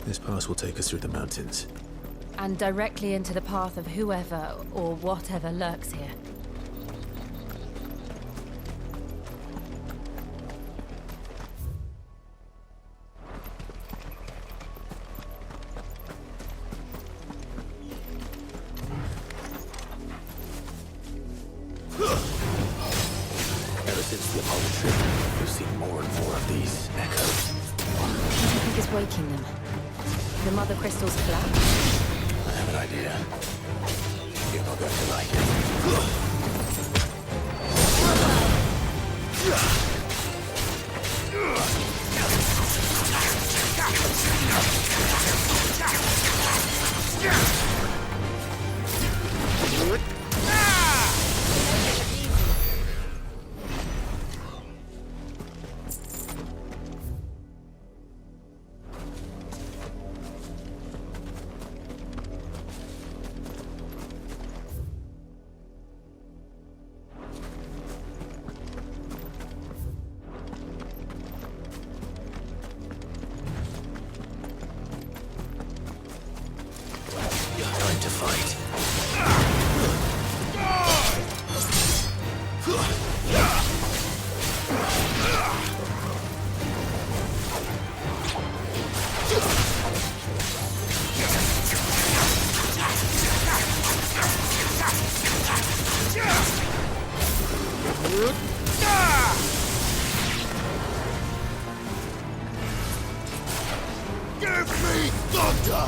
This pass will take us through the mountains. And directly into the path of whoever or whatever lurks here. Ever since the Apollo trip, we've seen more and more of these echoes. What do you think is waking them? The mother crystal's collapse? I have an idea. You're not going to like it. Time to fight. Give me thunder!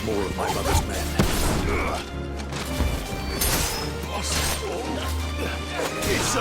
More of my mother's men. It's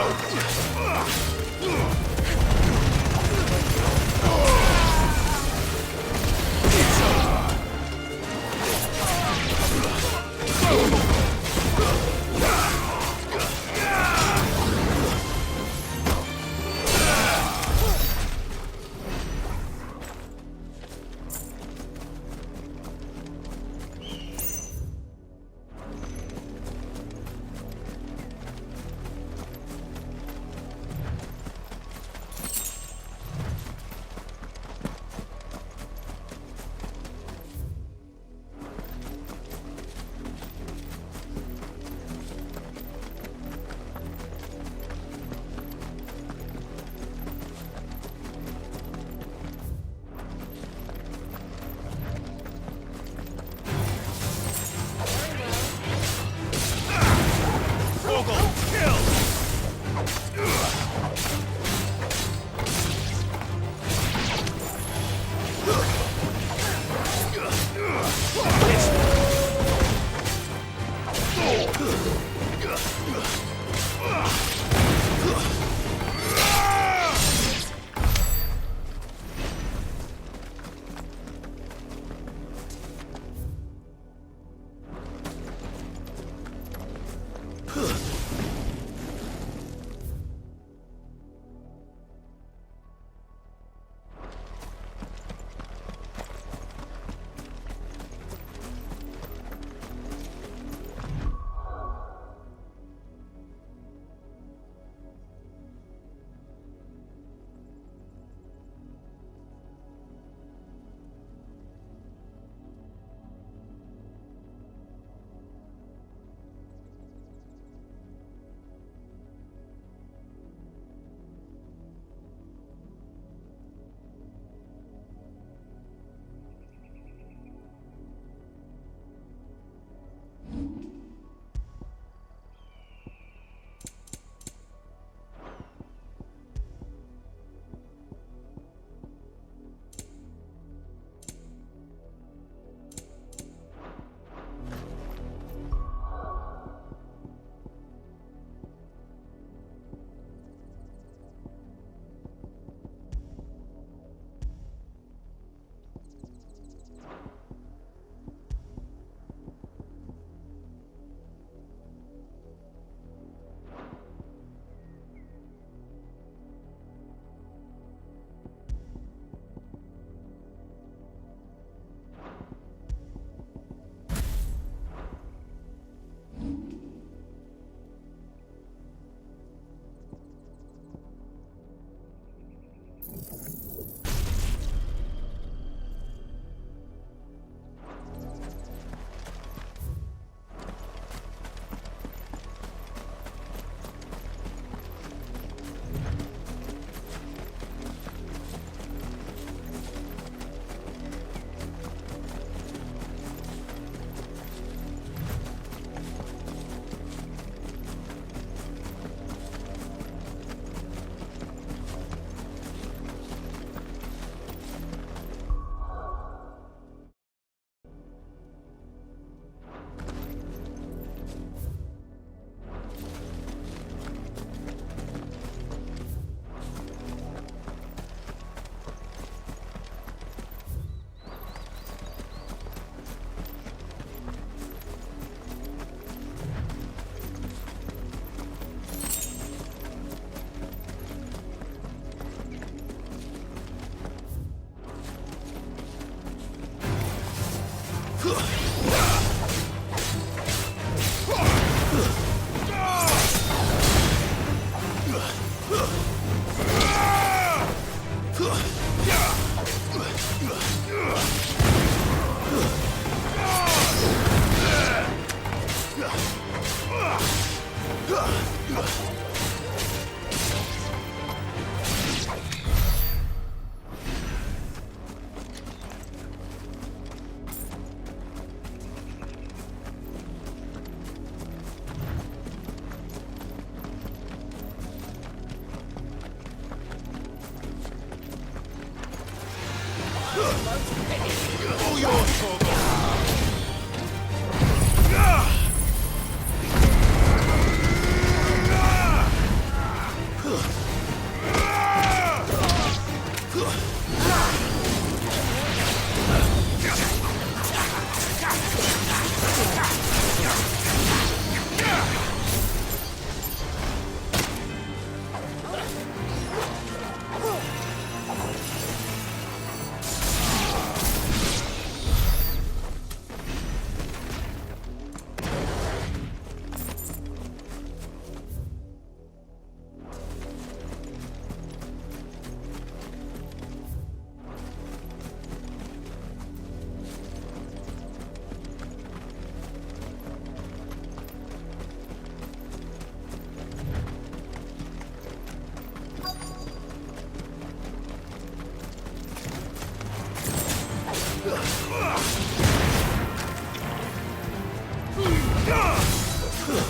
You're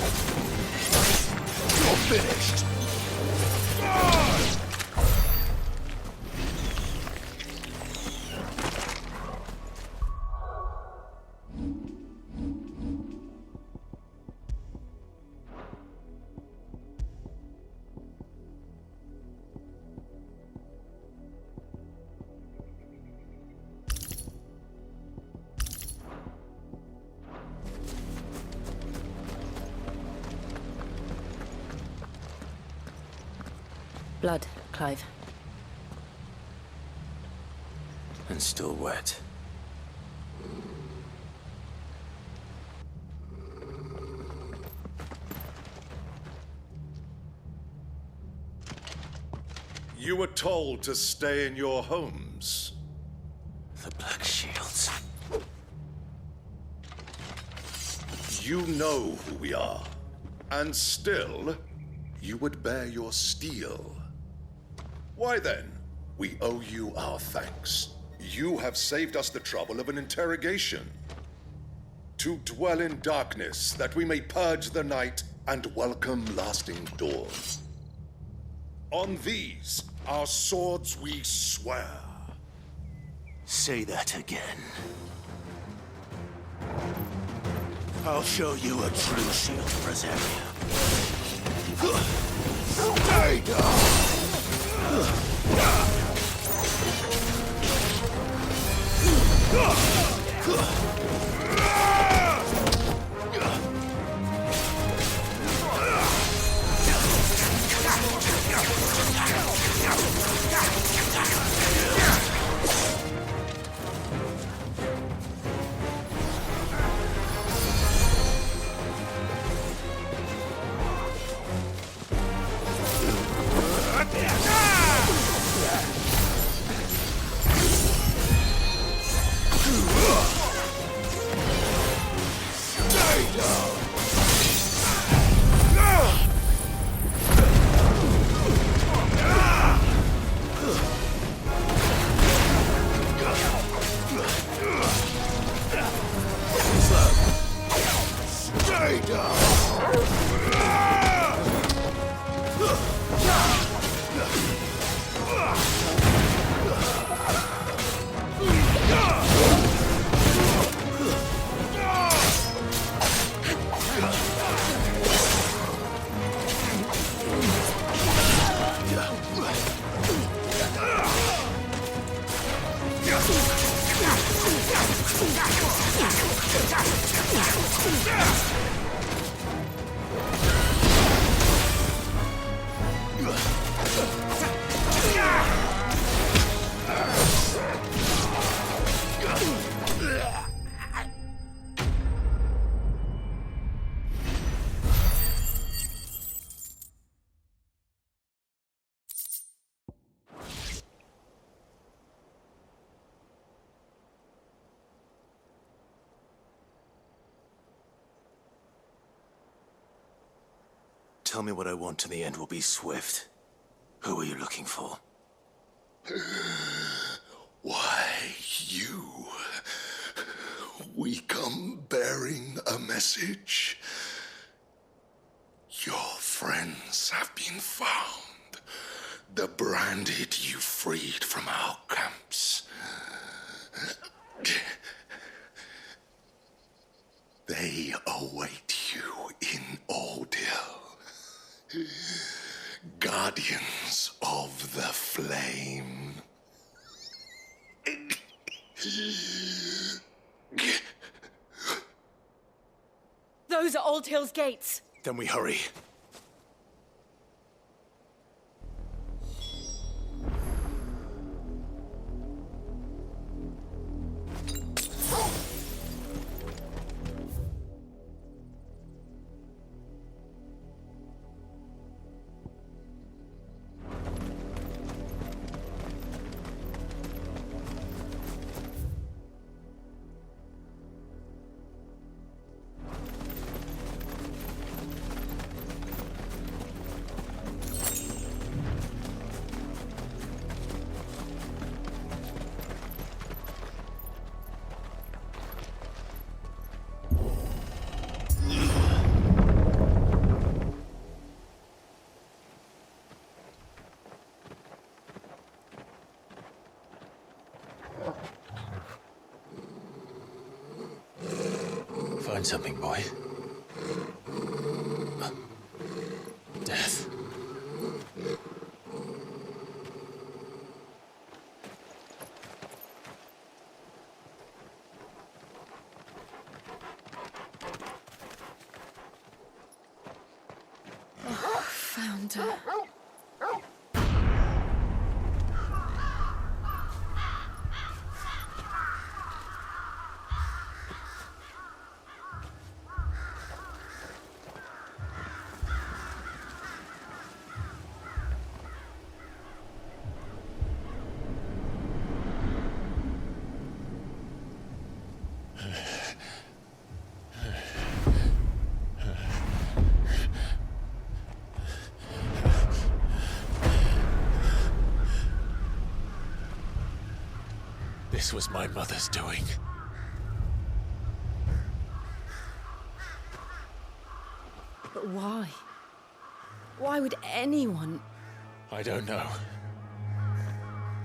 finished! Blood, Clive. And still wet. You were told to stay in your homes. The Black Shields. You know who we are. And still, you would bear your steel. Why then, we owe you our thanks. You have saved us the trouble of an interrogation. To dwell in darkness, that we may purge the night and welcome lasting dawn. On these, our swords we swear. Say that again. I'll show you a true shield Brasaria. Stay down! Tell me what I want and the end will be swift. Who are you looking for? Why, you? We come bearing a message. Your friends have been found. The branded you freed from our camps. They await you in Ordeal. Guardians of the Flame. Those are Old Hill's gates. Then we hurry. find something, boy. Death. Found her. This was my mother's doing. But why? Why would anyone... I don't know.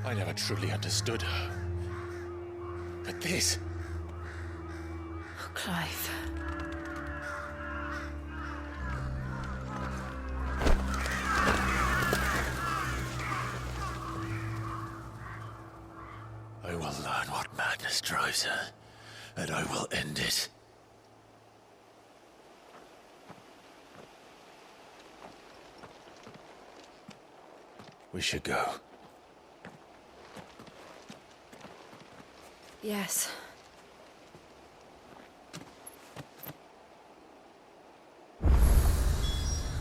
I never truly understood her. But this... Oh, Clive. I will learn what madness drives her, and I will end it. We should go. Yes.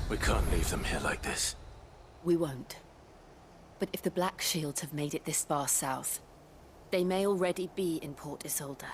We can't leave them here like this. We won't. But if the Black Shields have made it this far south, they may already be in Port Isolde.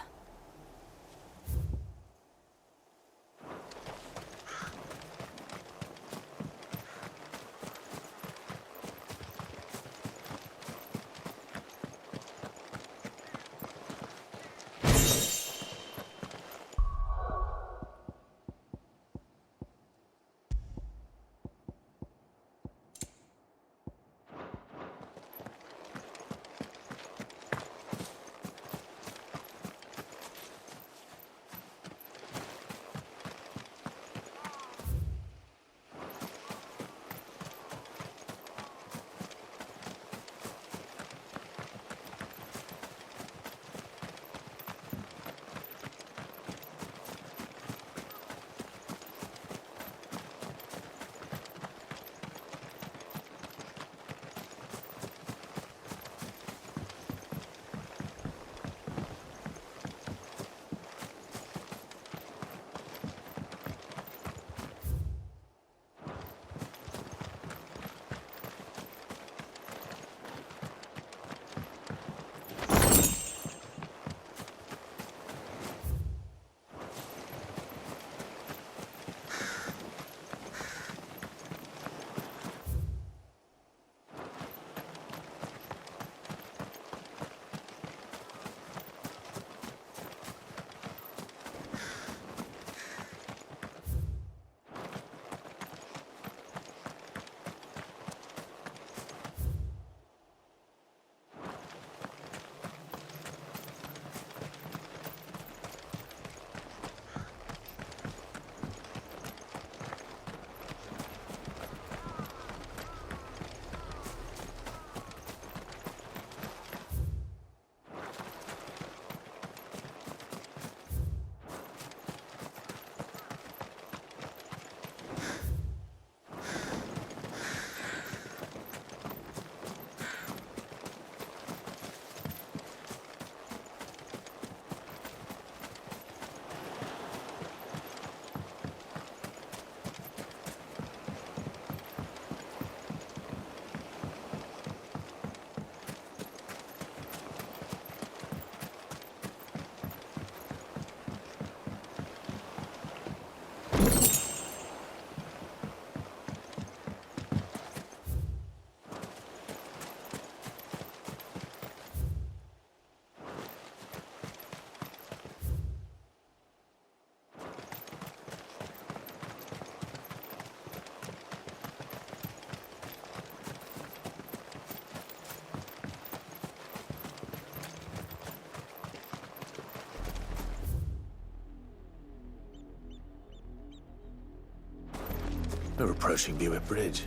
We're approaching Buick Bridge.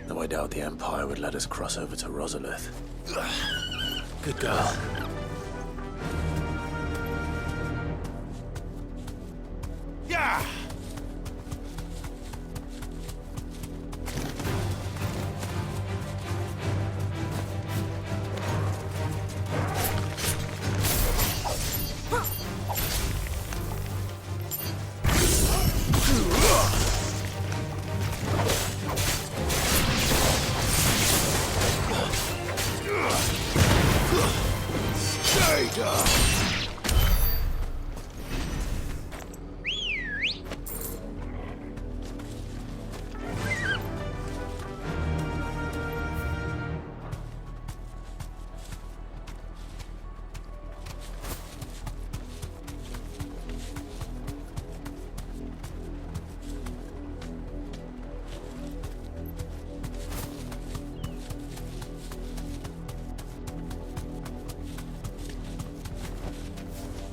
Though I doubt the Empire would let us cross over to Rosalith. Good girl. Yeah!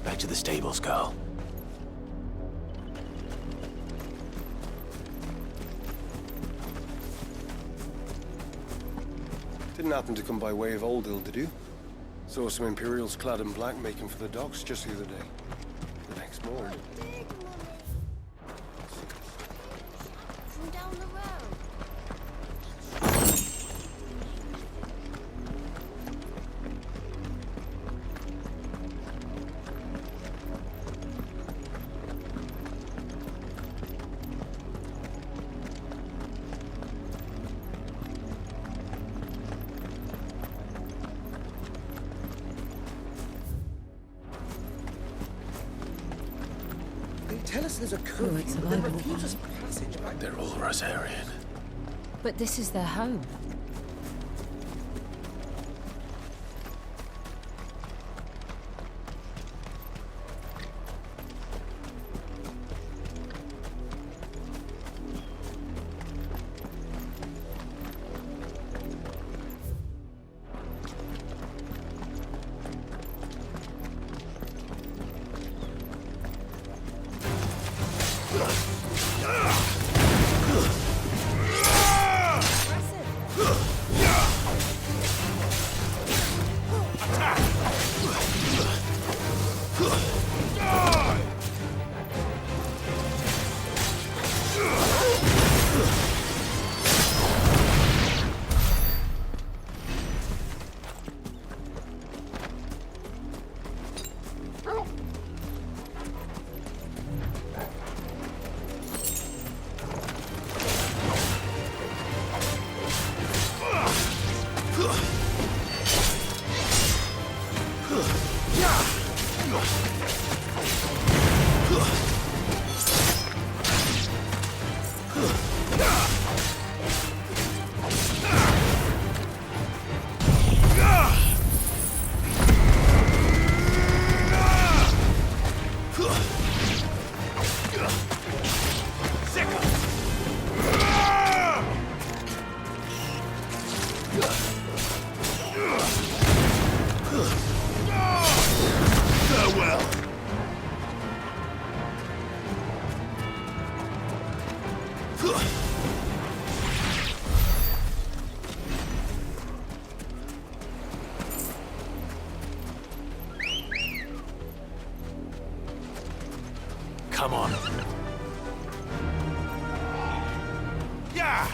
Back to the stables, girl. Didn't happen to come by way of Oldhill, did you? Saw some Imperials clad in black making for the docks just the other day. The next morning. From down the road. They tell us there's a curfew, but then refuse us passage back. They're all Rosarian. But this is their home. Come on. Yeah!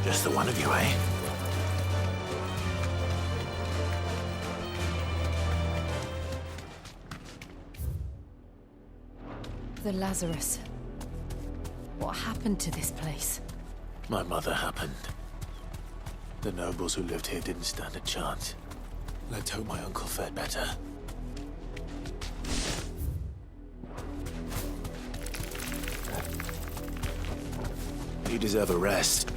Just the one of you, eh? The Lazarus. What happened to this place? My mother happened. The nobles who lived here didn't stand a chance. Let's hope my uncle fared better. You deserve a rest.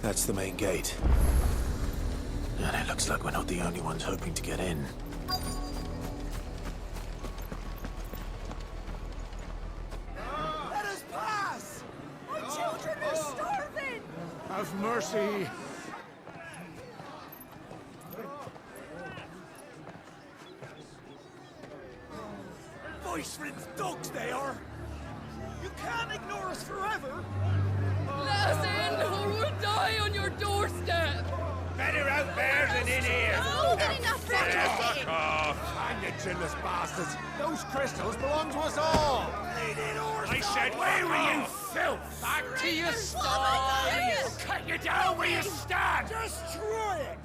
That's the main gate. And it looks like we're not the only ones hoping to get in. Let us pass! My children are starving! Have mercy! Voice-rinsed dogs they are! You can't ignore us forever! Let us in, or we'll die on your doorstep! Better out there than in here! Holding enough for Fuck off! Hang you chinless bastards! Those crystals belong to us all! I said, where were you, filth? Back to your sties! Cut you down where you stand! Destroy it!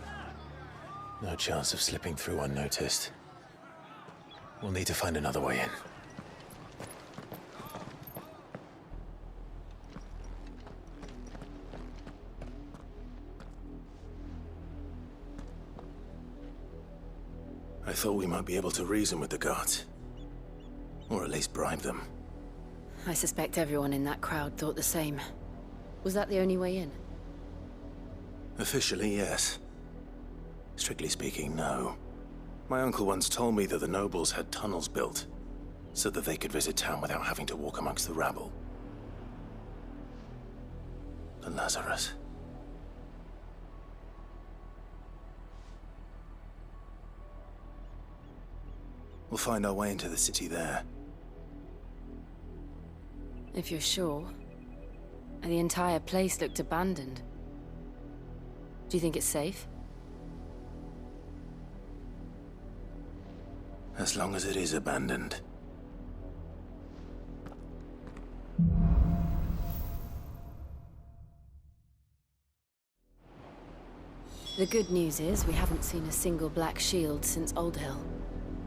No chance of slipping through unnoticed. We'll need to find another way in. I thought we might be able to reason with the guards. Or at least bribe them. I suspect everyone in that crowd thought the same. Was that the only way in? Officially, yes. Strictly speaking, no. My uncle once told me that the nobles had tunnels built, so that they could visit town without having to walk amongst the rabble. The Lazarus. We'll find our way into the city there. If you're sure. The entire place looked abandoned. Do you think it's safe? As long as it is abandoned. The good news is we haven't seen a single black shield since Old Hill.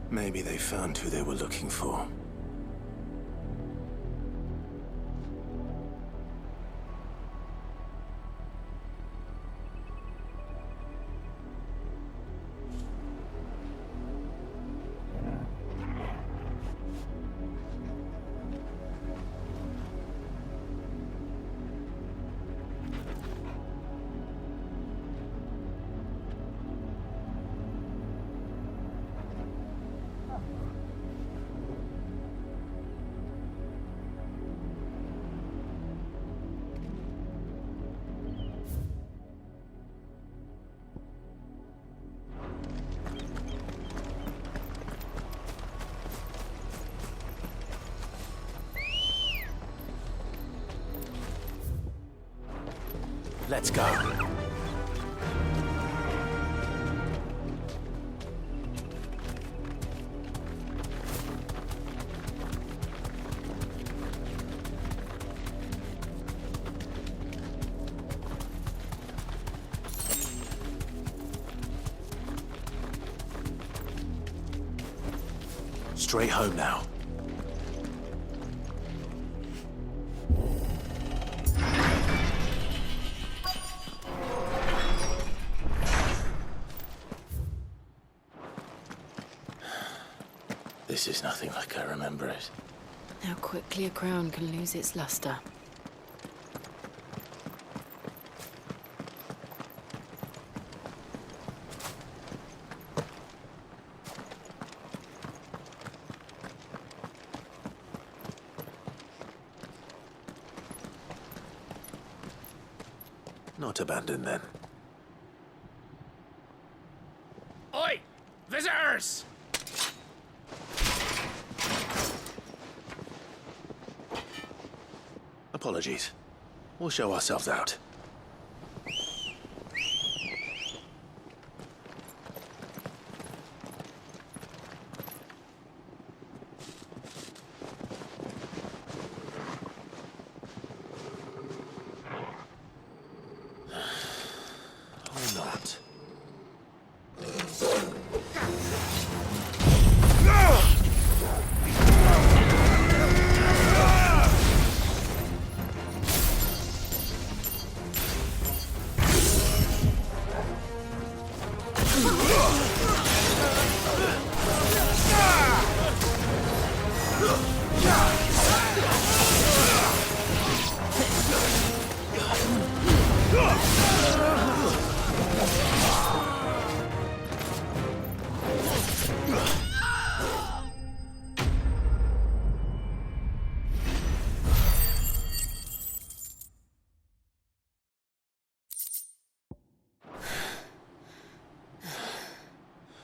Maybe they found who they were looking for. Let's go. Straight home now. This is nothing like I remember it. How quickly a crown can lose its luster. Not abandoned then. Oi! Visitors! Apologies. We'll show ourselves out. Or not.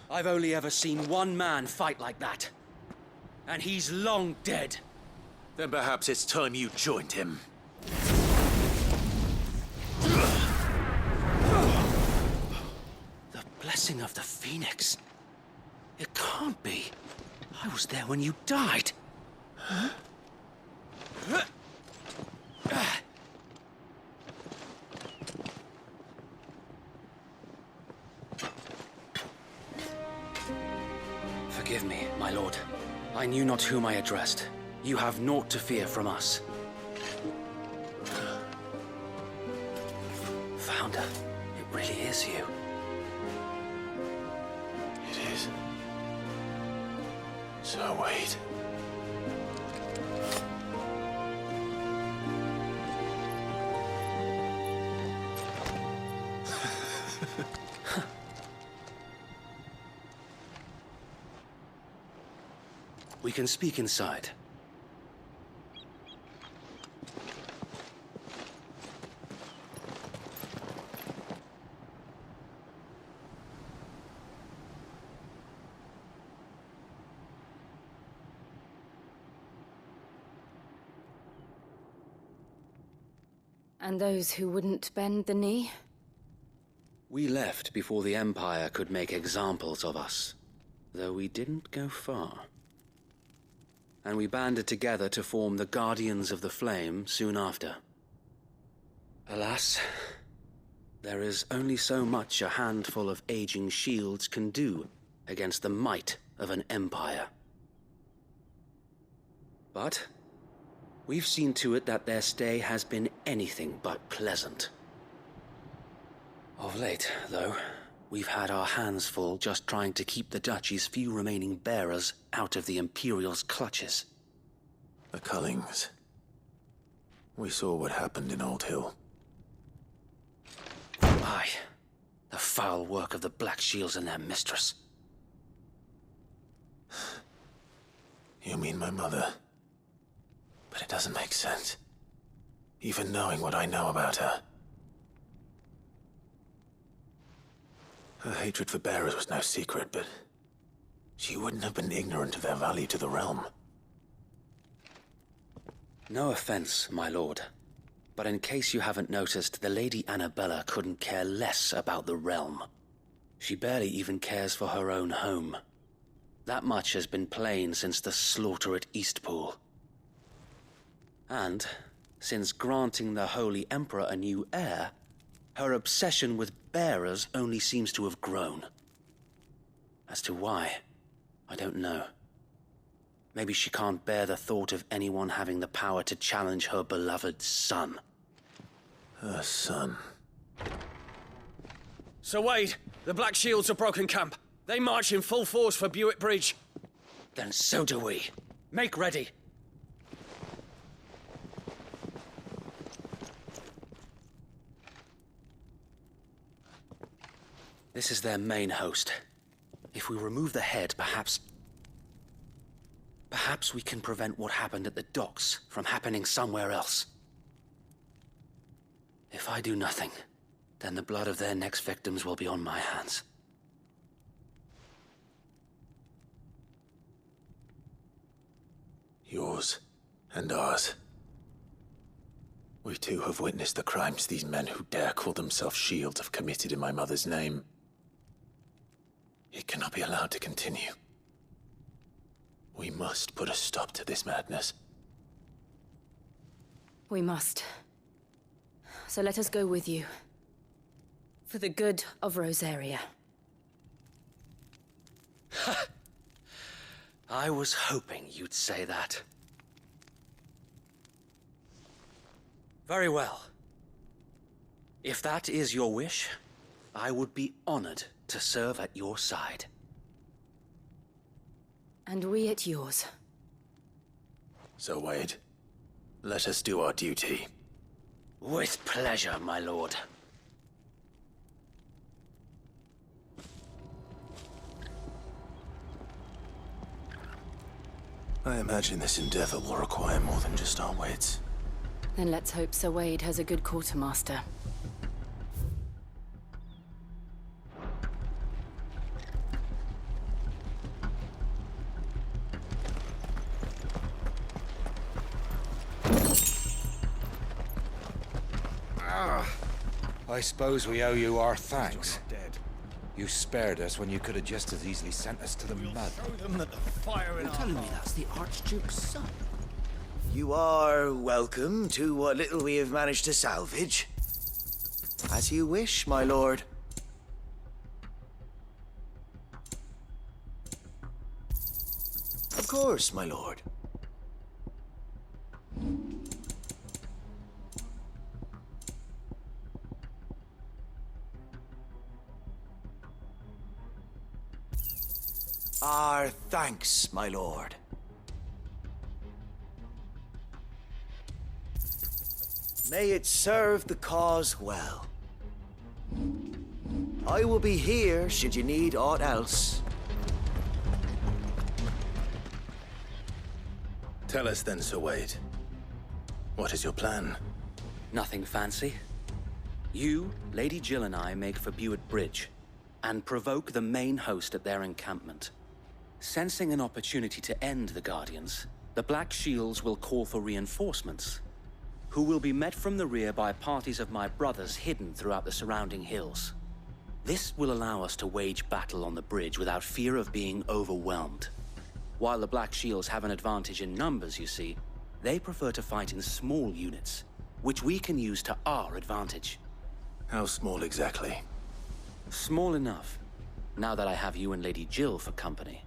I've only ever seen one man fight like that. And he's long dead. Then perhaps it's time you joined him. The blessing of the Phoenix. It can't be. I was there when you died. Huh? Forgive me, my lord. I knew not whom I addressed. You have naught to fear from us. Founder, it really is you. It is. So wait. We can speak inside. And those who wouldn't bend the knee? We left before the Empire could make examples of us, though we didn't go far. And we banded together to form the Guardians of the Flame soon after. Alas, there is only so much a handful of aging shields can do against the might of an empire. But we've seen to it that their stay has been anything but pleasant. Of late, though, we've had our hands full just trying to keep the Duchy's few remaining bearers out of the Imperial's clutches. The Cullings. We saw what happened in Old Hill. Aye. The foul work of the Black Shields and their mistress. You mean my mother? But it doesn't make sense. Even knowing what I know about her. Her hatred for bearers was no secret, but she wouldn't have been ignorant of their value to the realm. No offense, my lord, but in case you haven't noticed, the Lady Annabella couldn't care less about the realm. She barely even cares for her own home. That much has been plain since the slaughter at Eastpool. And, since granting the Holy Emperor a new heir, her obsession with bearers only seems to have grown. As to why, I don't know. Maybe she can't bear the thought of anyone having the power to challenge her beloved son. Her son. Sir Wade, the Black Shields have broken camp. They march in full force for Buick Bridge. Then so do we. Make ready. This is their main host. If we remove the head, perhaps we can prevent what happened at the docks from happening somewhere else. If I do nothing, then the blood of their next victims will be on my hands. Yours and ours. We too have witnessed the crimes these men who dare call themselves shields have committed in my mother's name. It cannot be allowed to continue. We must put a stop to this madness. We must. So let us go with you. For the good of Rosaria. I was hoping you'd say that. Very well. If that is your wish, I would be honored to serve at your side. And we at yours. So, Wade, let us do our duty. With pleasure, my lord. I imagine this endeavor will require more than just our wits. Then let's hope Sir Wade has a good quartermaster. I suppose we owe you our thanks. You spared us when you could have just as easily sent us to the mud. Show them that the fire in You're our telling me hearts. that's the Archduke's son? You are welcome to what little we have managed to salvage. As you wish, my lord. Of course, my lord. Our thanks, my lord. May it serve the cause well. I will be here should you need aught else. Tell us then, Sir Wade. What is your plan? Nothing fancy. You, Lady Jill and I make for Buett Bridge and provoke the main host at their encampment. Sensing an opportunity to end the Guardians, the Black Shields will call for reinforcements, who will be met from the rear by parties of my brothers hidden throughout the surrounding hills. This will allow us to wage battle on the bridge without fear of being overwhelmed. While the Black Shields have an advantage in numbers, you see, they prefer to fight in small units, which we can use to our advantage. How small exactly? Small enough, now that I have you and Lady Jill for company.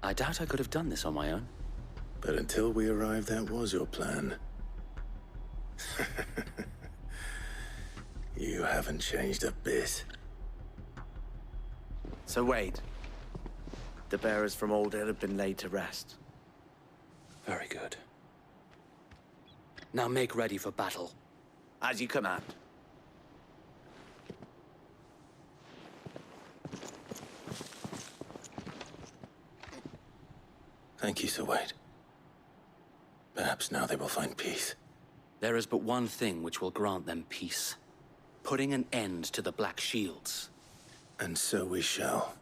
I doubt I could have done this on my own. But until we arrived, that was your plan. You haven't changed a bit. So Wade, the bearers from Old Hill have been laid to rest. Very good. Now make ready for battle. As you command. Thank you, Sir Wade. Perhaps now they will find peace. There is but one thing which will grant them peace. Putting an end to the Black Shields. And so we shall.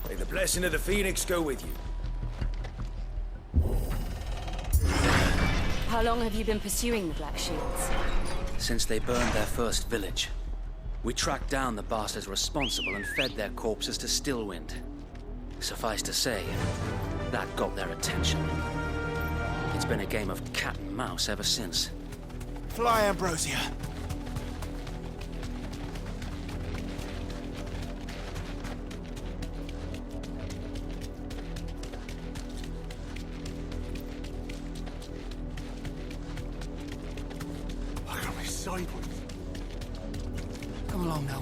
May the blessing of the Phoenix go with you. How long have you been pursuing the Black Shields? Since they burned their first village. We tracked down the bastards responsible and fed their corpses to Stillwind. Suffice to say, that got their attention. It's been a game of cat and mouse ever since. Fly, Ambrosia. Look at me sideways. Come along now.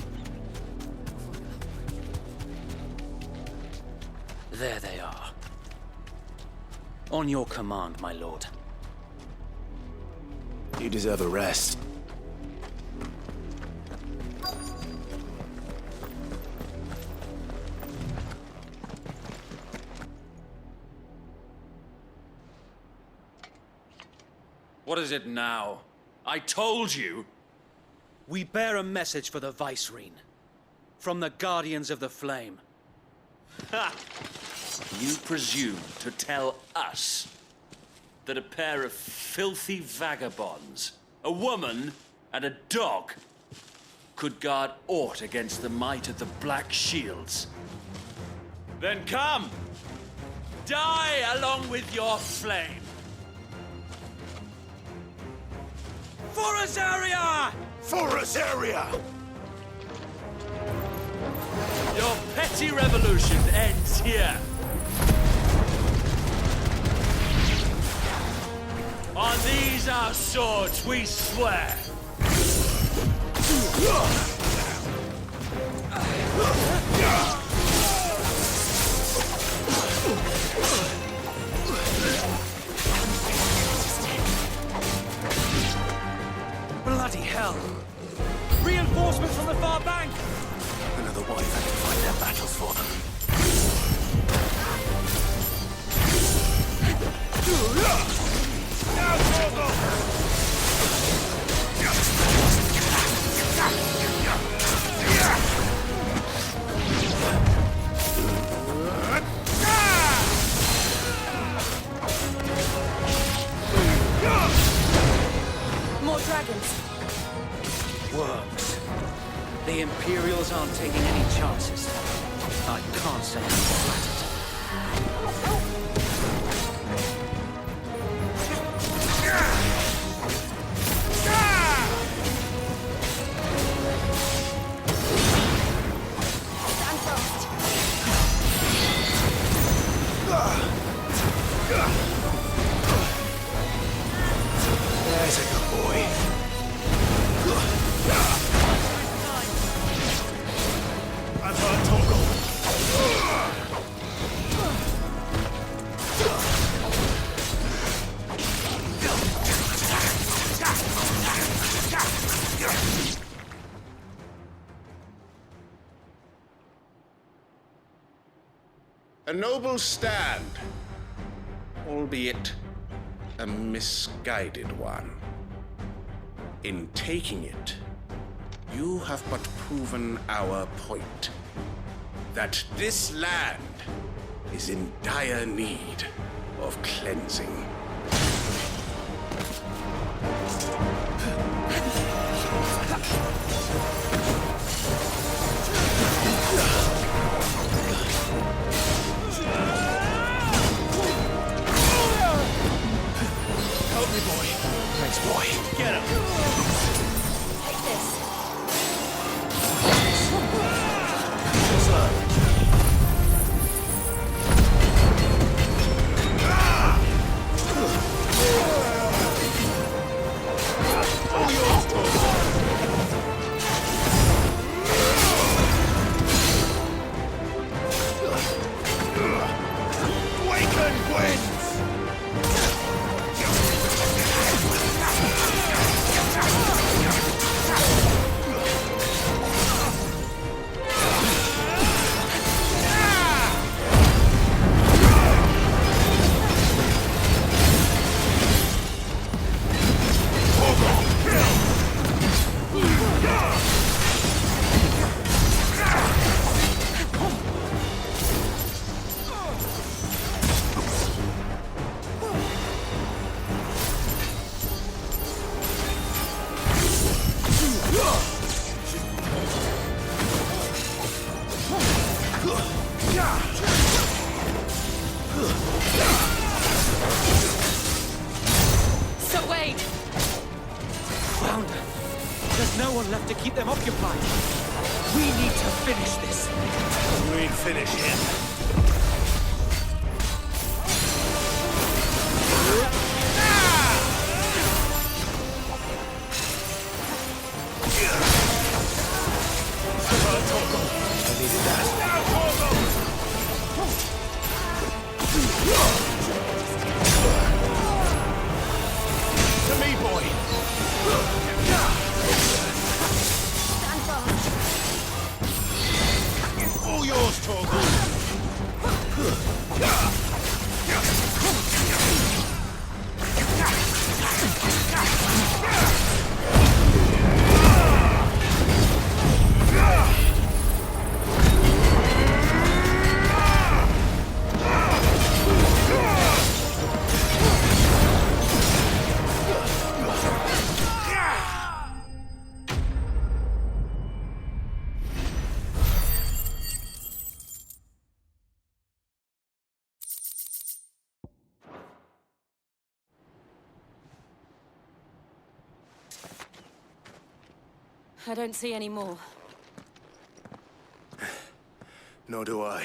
There they are. On your command, my lord. You deserve a rest. What is it now? I told you! We bear a message for the Vicereine. From the Guardians of the Flame. Ha! You presume to tell us that a pair of filthy vagabonds, a woman and a dog, could guard aught against the might of the Black Shields? Then come! Die along with your flame! For us area! For us area! Your petty revolution ends here. On these our swords we swear. Bloody hell! Reinforcements from the far bank! Another wife had to fight their battles for them. Now, Torgal! More dragons. Works. The Imperials aren't taking any chances. I can't say I'm flattered. Stand fast. There's a good boy. I've heard Torgal. A noble stand, albeit a misguided one. In taking it, you have but proven our point. That this land is in dire need of cleansing. Help me, boy. Thanks, boy. Get him! Take this. Awaken, winds! So wait. Flounder! There's no one left to keep them occupied. We need to finish this. You mean finish him? I needed that. Now, Torgal! To me, boy! Stand fast. All yours, Torgal! I don't see any more. Nor do I.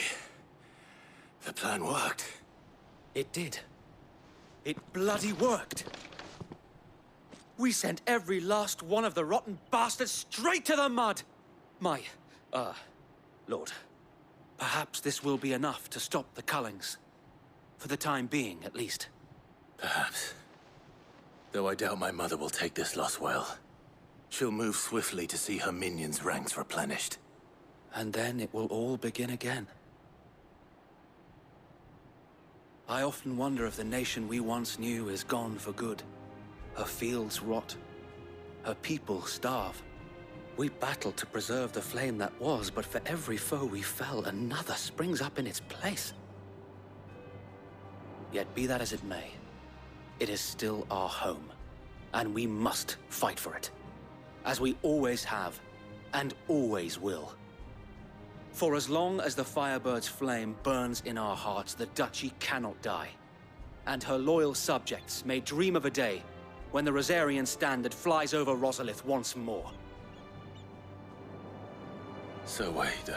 The plan worked. It did. It bloody worked. We sent every last one of the rotten bastards straight to the mud! Lord. Perhaps this will be enough to stop the Cullings. For the time being, at least. Perhaps. Though I doubt my mother will take this loss well. She'll move swiftly to see her minions' ranks replenished. And then it will all begin again. I often wonder if the nation we once knew is gone for good. Her fields rot. Her people starve. We battled to preserve the flame that was, but for every foe we fell, another springs up in its place. Yet be that as it may, it is still our home, and we must fight for it. As we always have, and always will. For as long as the Firebird's flame burns in our hearts, the Duchy cannot die. And her loyal subjects may dream of a day when the Rosarian standard flies over Rosalith once more. So wait,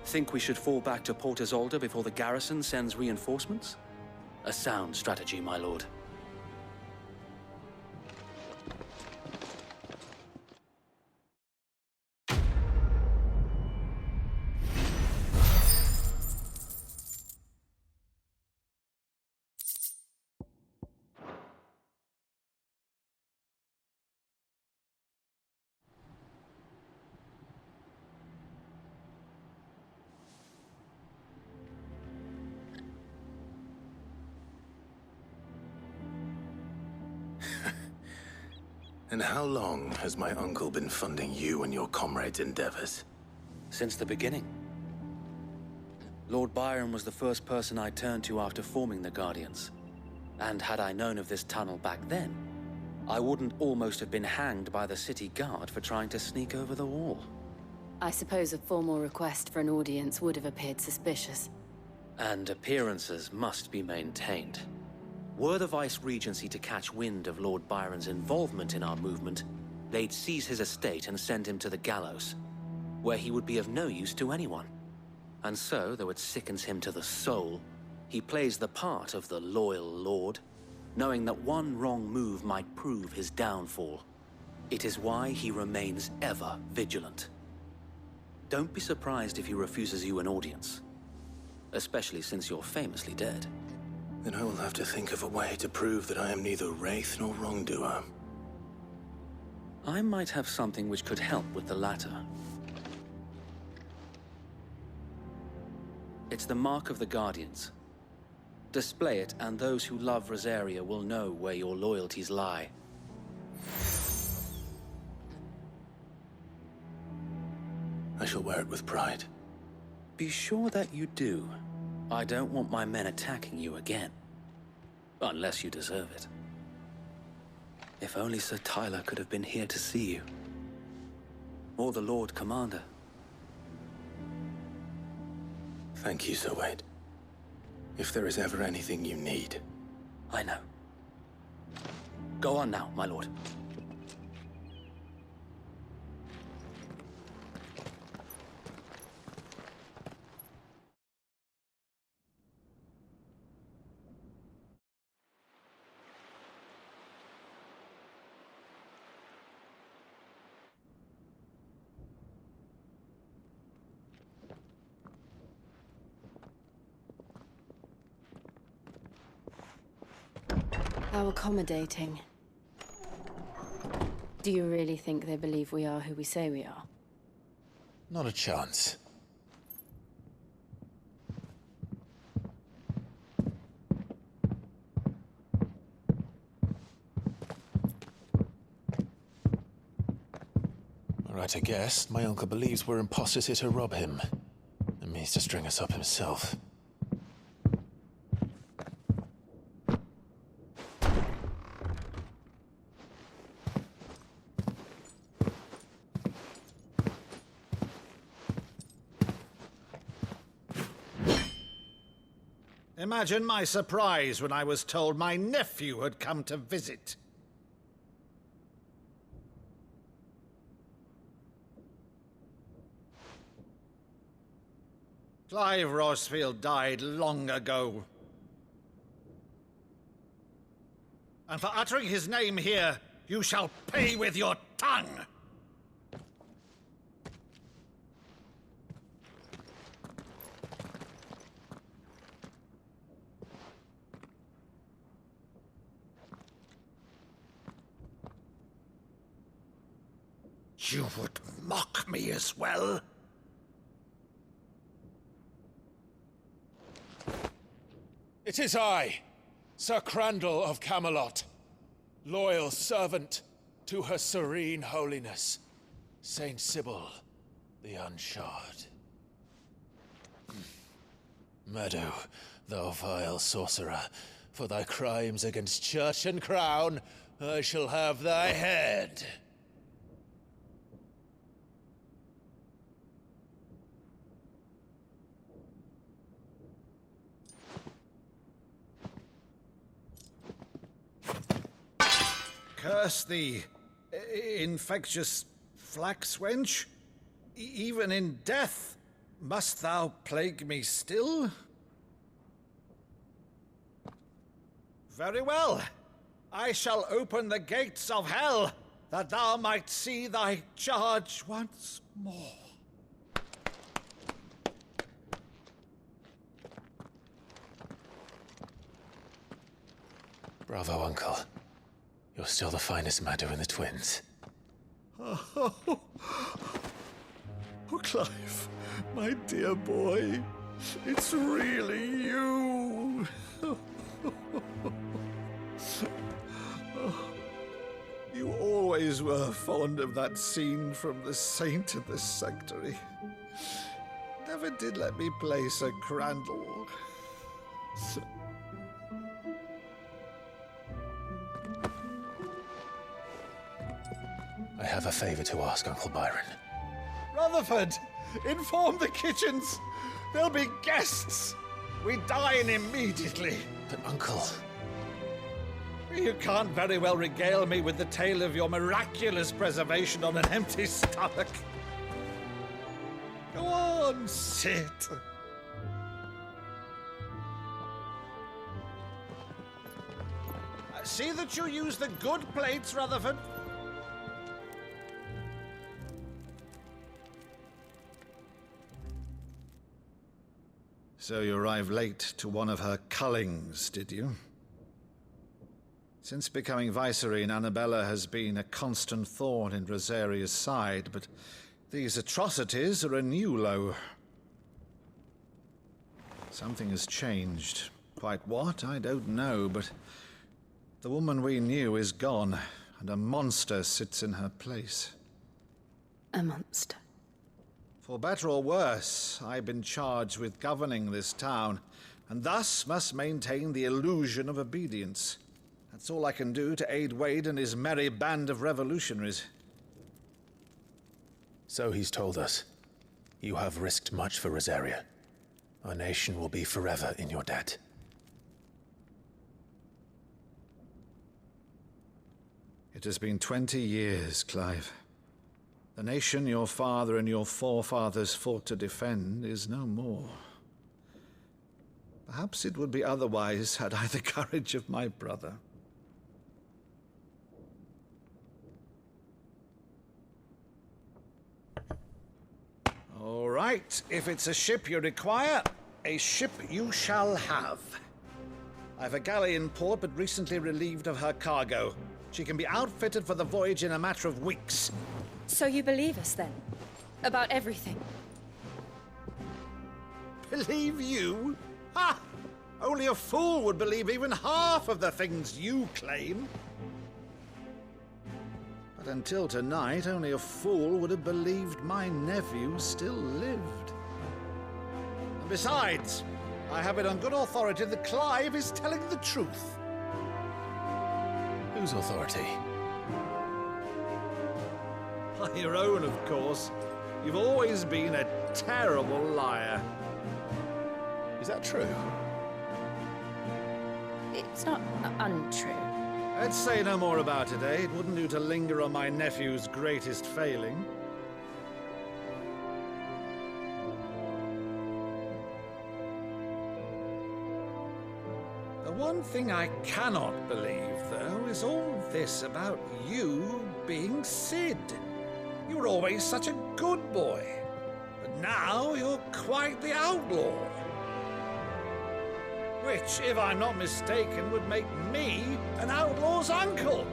Think we should fall back to Port Isolde before the garrison sends reinforcements? A sound strategy, my lord. And how long has my uncle been funding you and your comrades' endeavors? Since the beginning. Lord Byron was the first person I turned to after forming the Guardians. And had I known of this tunnel back then, I wouldn't almost have been hanged by the city guard for trying to sneak over the wall. I suppose a formal request for an audience would have appeared suspicious. And appearances must be maintained. Were the Vice-Regency to catch wind of Lord Byron's involvement in our movement, they'd seize his estate and send him to the gallows, where he would be of no use to anyone. And so, though it sickens him to the soul, he plays the part of the loyal lord, knowing that one wrong move might prove his downfall. It is why he remains ever vigilant. Don't be surprised if he refuses you an audience, especially since you're famously dead. Then I will have to think of a way to prove that I am neither wraith nor wrongdoer. I might have something which could help with the latter. It's the mark of the Guardians. Display it, and those who love Rosaria will know where your loyalties lie. I shall wear it with pride. Be sure that you do. I don't want my men attacking you again. Unless you deserve it. If only Sir Tyler could have been here to see you. Or the Lord Commander. Thank you, Sir Wade. If there is ever anything you need. I know. Go on now, my lord. How accommodating. Do you really think they believe we are who we say we are? Not a chance. All right, I guess. My uncle believes we're imposters here to rob him. And means to string us up himself. Imagine my surprise when I was told my nephew had come to visit. Clive Rosfield died long ago. And for uttering his name here, you shall pay with your tongue! You would mock me as well? It is I, Sir Crandall of Camelot, loyal servant to her serene holiness, Saint Sybil the Unshod. Meadow, thou vile sorcerer, for thy crimes against church and crown, I shall have thy head. Curse thee, infectious flax wench. Even in death, must thou plague me still? Very well. I shall open the gates of hell, that thou might see thy charge once more. Bravo, Uncle. You're still the finest Meadow in the twins. Oh, Clive, my dear boy, it's really you. You always were fond of that scene from The Saint of the Sanctuary. Never did let me play Sir Crandall. I have a favor to ask, Uncle Byron. Rutherford, inform the kitchens. There'll be guests. We dine immediately. But, Uncle... You can't very well regale me with the tale of your miraculous preservation on an empty stomach. Go on, sit. See that you use the good plates, Rutherford. So you arrived late to one of her cullings, did you? Since becoming Vicereine, Annabella has been a constant thorn in Rosaria's side, but these atrocities are a new low. Something has changed. Quite what, I don't know, but the woman we knew is gone, and a monster sits in her place. A monster? For better or worse, I've been charged with governing this town, and thus must maintain the illusion of obedience. That's all I can do to aid Wade and his merry band of revolutionaries. So he's told us. You have risked much for Rosaria. Our nation will be forever in your debt. It has been 20 years, Clive. The nation your father and your forefathers fought to defend is no more. Perhaps it would be otherwise had I the courage of my brother. All right, if it's a ship you require, a ship you shall have. I've a galley in port, but recently relieved of her cargo. She can be outfitted for the voyage in a matter of weeks. So you believe us, then? About everything? Believe you? Ha! Only a fool would believe even half of the things you claim. But until tonight, only a fool would have believed my nephew still lived. And besides, I have it on good authority that Clive is telling the truth. Whose authority? Your own, of course. You've always been a terrible liar. Is that true? It's not untrue. Let's say no more about it, eh? It wouldn't do to linger on my nephew's greatest failing. one thing I cannot believe, though, is all this about you being Sid. You were always such a good boy, but now you're quite the outlaw. Which, if I'm not mistaken, would make me an outlaw's uncle.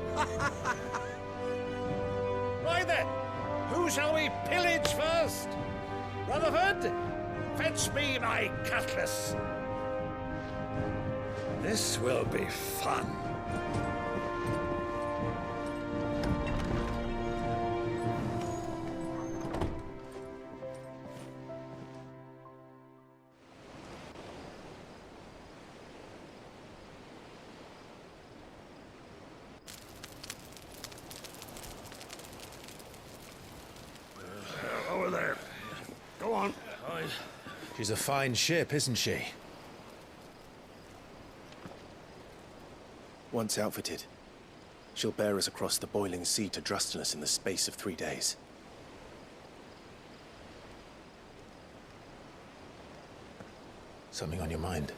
Right then, who shall we pillage first? Rutherford, fetch me my cutlass. This will be fun. Over there. Go on. She's a fine ship, isn't she? Once outfitted, she'll bear us across the boiling sea to Drustenus in the space of 3 days. Something on your mind?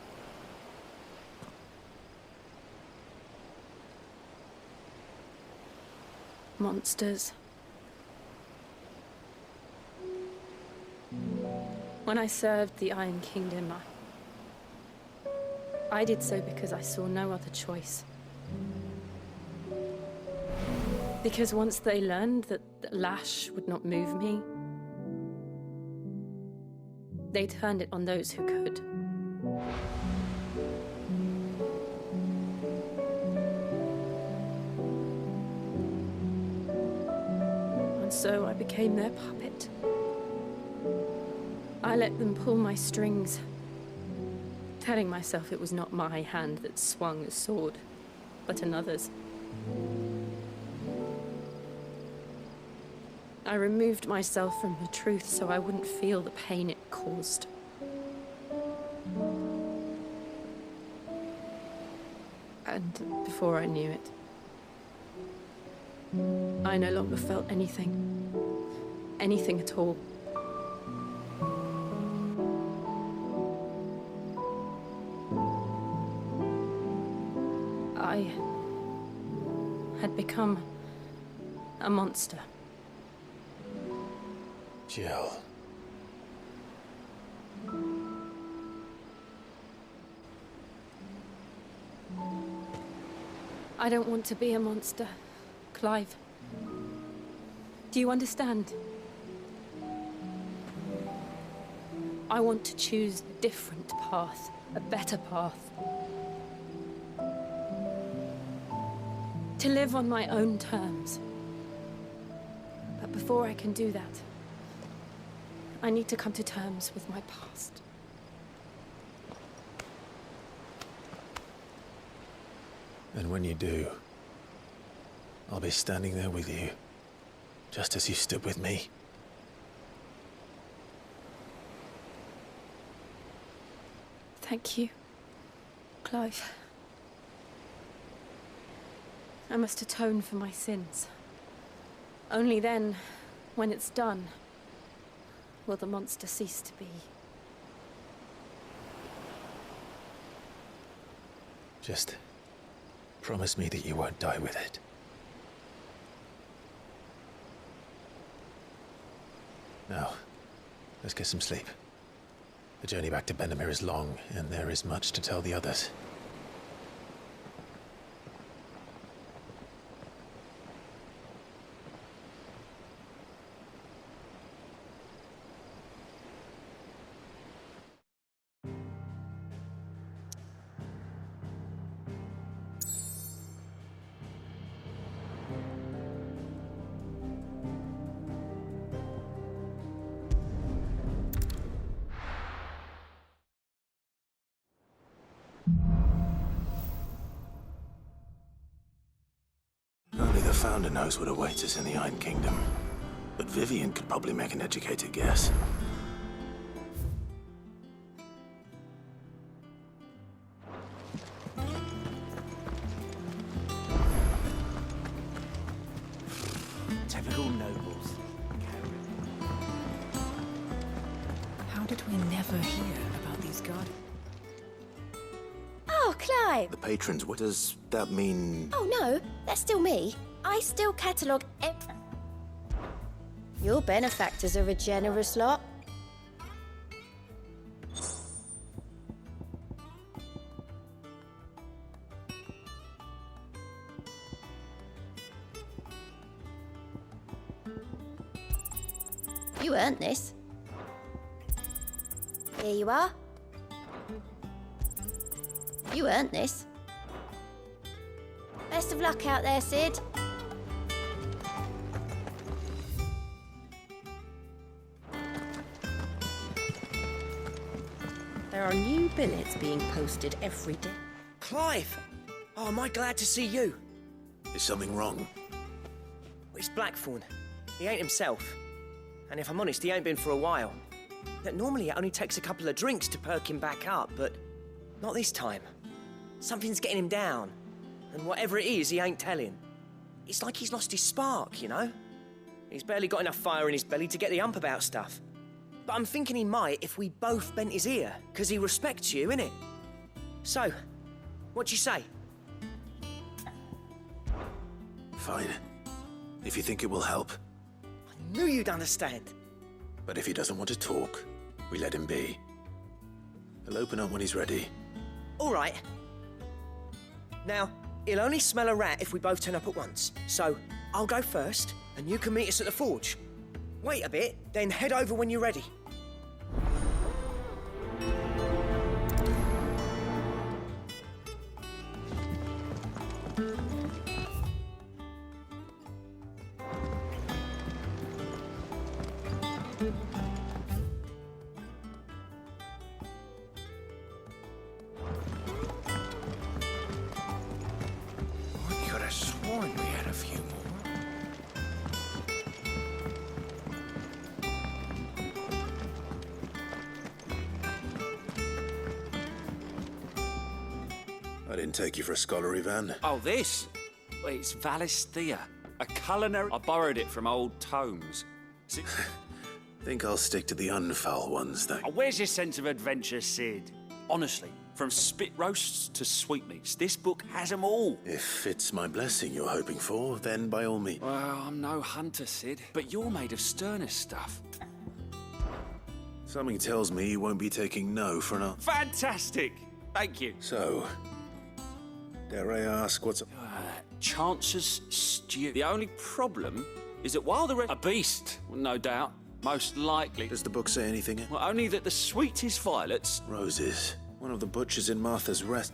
Monsters. When I served the Iron Kingdom, I did so because I saw no other choice. Because once they learned that the lash would not move me, they turned it on those who could. And so I became their puppet. I let them pull my strings, telling myself it was not my hand that swung a sword, but another's. I removed myself from the truth so I wouldn't feel the pain it caused. And before I knew it, I no longer felt anything. Anything at all. I had become a monster. Jill. I don't want to be a monster, Clive. Do you understand? I want to choose a different path, a better path. To live on my own terms. But before I can do that, I need to come to terms with my past. And when you do, I'll be standing there with you, just as you stood with me. Thank you, Clive. I must atone for my sins. Only then, when it's done, will the monster cease to be. Just promise me that you won't die with it. Now, let's get some sleep. The journey back to Benamir is long, and there is much to tell the others. Only the Founder knows what awaits us in the Iron Kingdom. But Vivian could probably make an educated guess. Typical nobles. How did we never hear about these gods? Oh, Clive! The patrons, what does that mean? Oh no, that's still me. I still catalogue Your benefactors are a generous lot. You earned this. Here you are. You earned this. Best of luck out there, Sid. There are new billets being posted every day. Clive! Oh, am I glad to see you? Is something wrong? It's Blackthorn. He ain't himself. And if I'm honest, he ain't been for a while. Normally it only takes a couple of drinks to perk him back up, but not this time. Something's getting him down. And whatever it is, he ain't telling. It's like he's lost his spark, you know? He's barely got enough fire in his belly to get the ump about stuff. But I'm thinking he might if we both bent his ear, because he respects you, innit? So, what do you say? Fine. If you think it will help. I knew you'd understand. But if he doesn't want to talk, we let him be. He'll open up when he's ready. All right. Now, he'll only smell a rat if we both turn up at once. So, I'll go first, and you can meet us at the forge. Wait a bit, then head over when you're ready. I could have sworn we had a few more. I didn't take you for a scholar, Ivan. Oh, this? Well, it's Valisthea, a culinary. I borrowed it from old tomes. Think I'll stick to the unfoul ones, though. Oh, where's your sense of adventure, Sid? Honestly, from spit roasts to sweetmeats, this book has them all. If it's my blessing you're hoping for, then by all means. Well, I'm no hunter, Sid, but you're made of sterner stuff. Something tells me you won't be taking no for an answer. Fantastic! Thank you. So, dare I ask what's... Chance's stew. The only problem is that while the rest... A beast, no doubt. Most likely. Does the book say anything? Well, only that the sweetest violets... Roses. One of the butchers in Martha's Rest.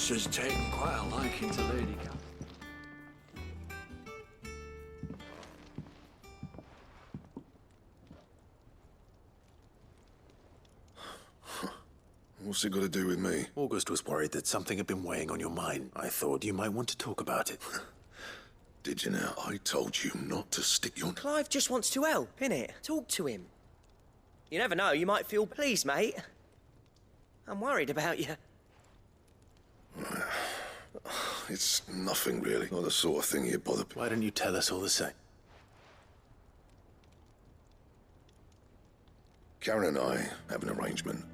Monster's taken quite a liking to Lady Cat. What's it got to do with me? August was worried that something had been weighing on your mind. I thought you might want to talk about it. Did you now? I told you not to stick your... Clive just wants to help, innit? Talk to him. You never know, you might feel pleased, mate. I'm worried about you. It's nothing, really. Not the sort of thing you bother... Why don't you tell us all the same? Karen and I have an arrangement.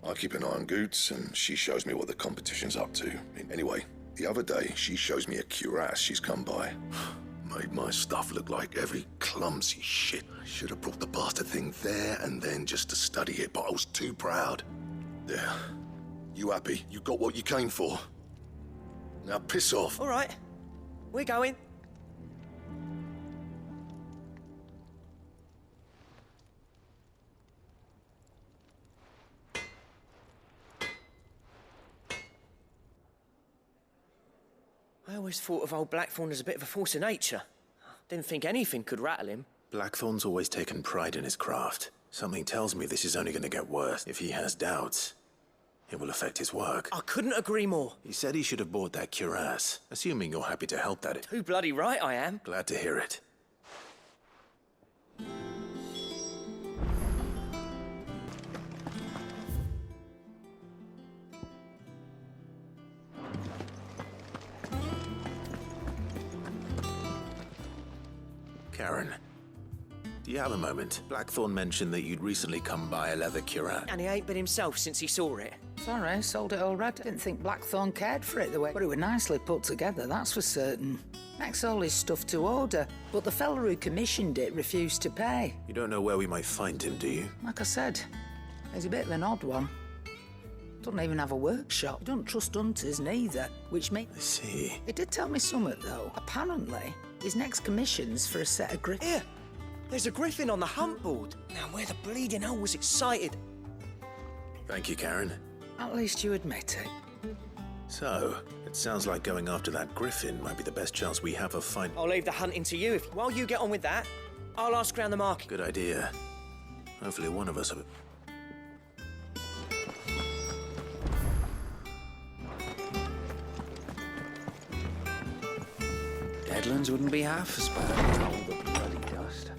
I keep an eye on Goots, and she shows me what the competition's up to. Anyway, the other day, she shows me a cuirass she's come by. Made my stuff look like every clumsy shit. I should have brought the bastard thing there and then just to study it, but I was too proud. There. You happy? You got what you came for? Now piss off. All right. We're going. I always thought of old Blackthorn as a bit of a force of nature. Didn't think anything could rattle him. Blackthorn's always taken pride in his craft. Something tells me this is only going to get worse. If he has doubts, it will affect his work. I couldn't agree more. He said he should have bought that cuirass, assuming you're happy to help that. Too bloody right I am. Glad to hear it. Karen, do you have a moment? Blackthorn mentioned that you'd recently come by a leather cuirass. And he ain't been himself since he saw it. Sorry, sold it already. Didn't think Blackthorn cared for it the way, but it was nicely put together, that's for certain. Makes all his stuff to order, but the fella who commissioned it refused to pay. You don't know where we might find him, do you? Like I said, he's a bit of an odd one. Doesn't even have a workshop. Don't trust hunters neither, which makes... I see. He did tell me something, though. Apparently, his next commission's for a set of griffins. Here! There's a griffin on the hunt board. Now, where the bleeding hell was excited? Thank you, Karen. At least you admit it. So, it sounds like going after that griffin might be the best chance we have of finding... I'll leave the hunting to you. While you get on with that, I'll ask around the market. Good idea. Hopefully one of us... Deadlands wouldn't be half as bad. All the bloody dust.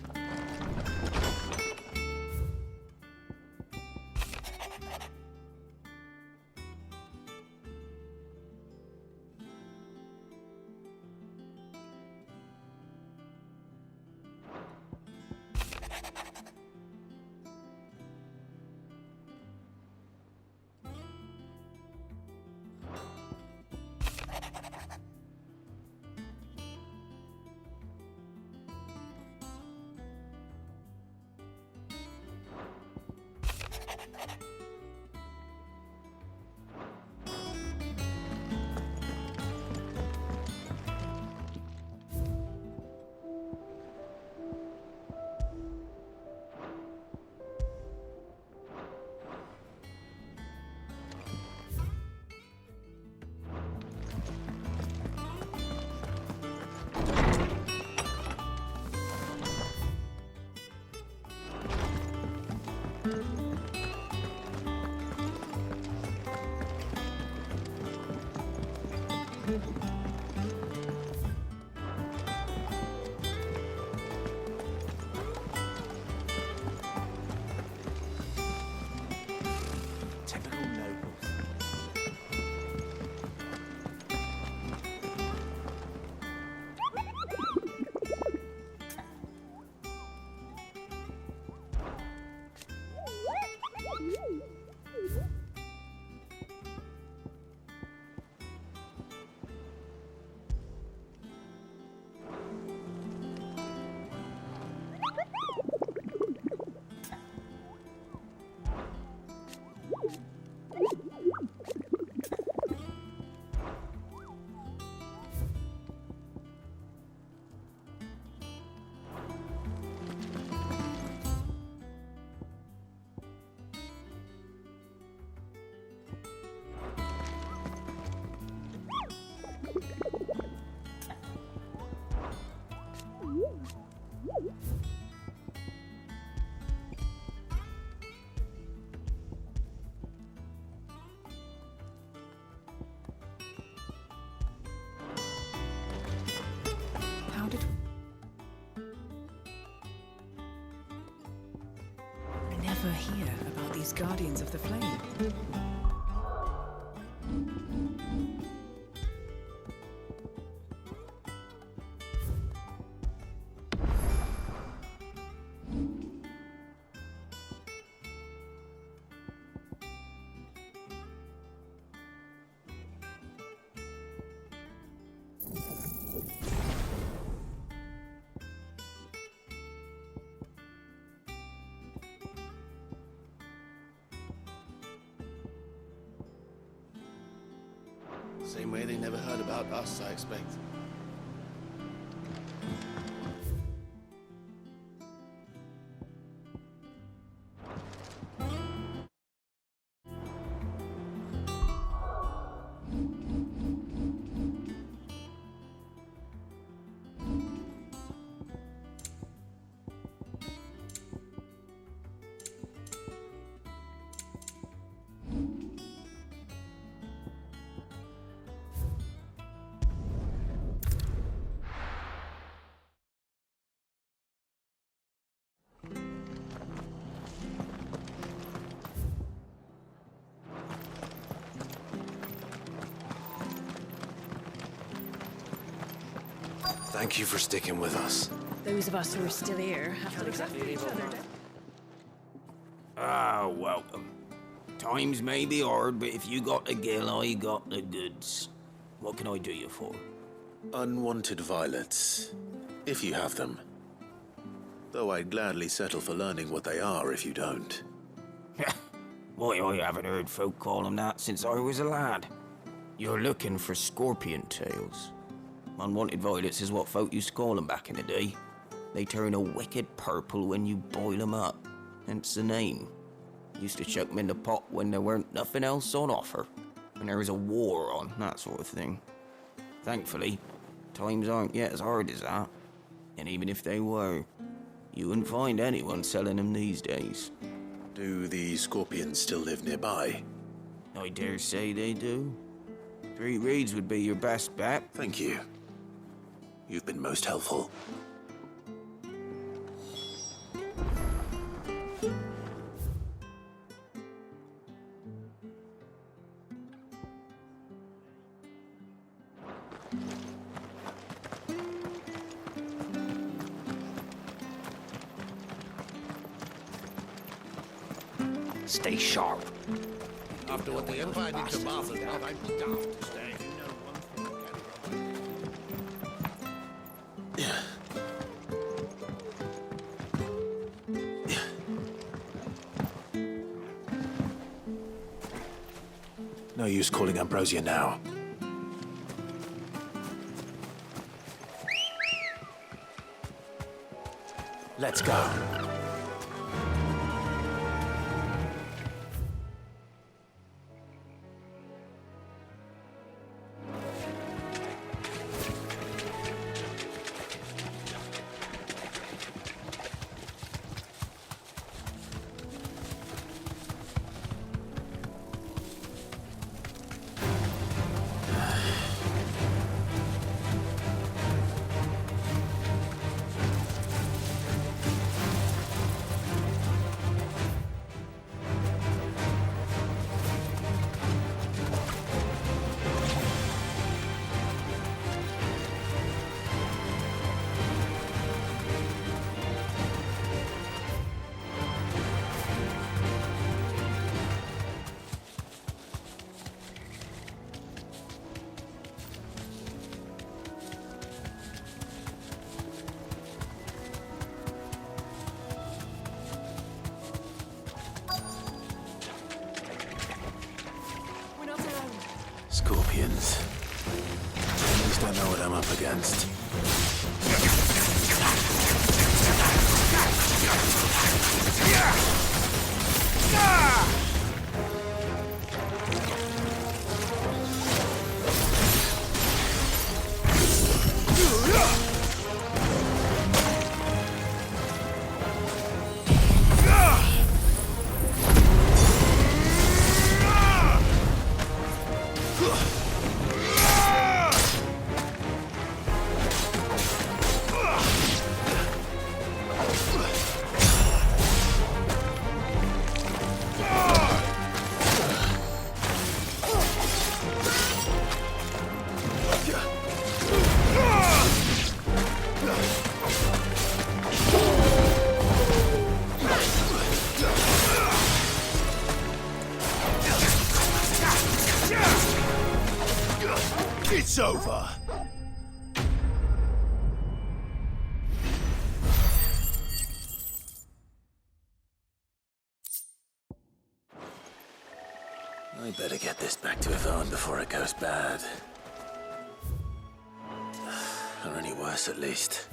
Never hear about these Guardians of the Flame. Same way they never heard about us, I expect. Thank you for sticking with us. Those of us who are still here have to exactly each other. Ah, welcome. Times may be hard, but if you got the gill, I got the goods. What can I do you for? Unwanted violets, if you have them. Though I'd gladly settle for learning what they are if you don't. Why, I haven't heard folk call them that since I was a lad. You're looking for scorpion tails. Unwanted violets is what folk used to call them back in the day. They turn a wicked purple when you boil them up, hence the name. Used to chuck them in the pot when there weren't nothing else on offer, when there was a war on, that sort of thing. Thankfully, times aren't yet as hard as that. And even if they were, you wouldn't find anyone selling them these days. Do the scorpions still live nearby? I dare say they do. 3 reeds would be your best bet. Thank you. You've been most helpful. Stay sharp. After what the Empire did to Martha's not, I'd be daft to stay. No use calling Ambrosia now. Let's go. Scorpions. At least I know what I'm up against. It's over. I better get this back to Yvonne before it goes bad. Or any worse, at least.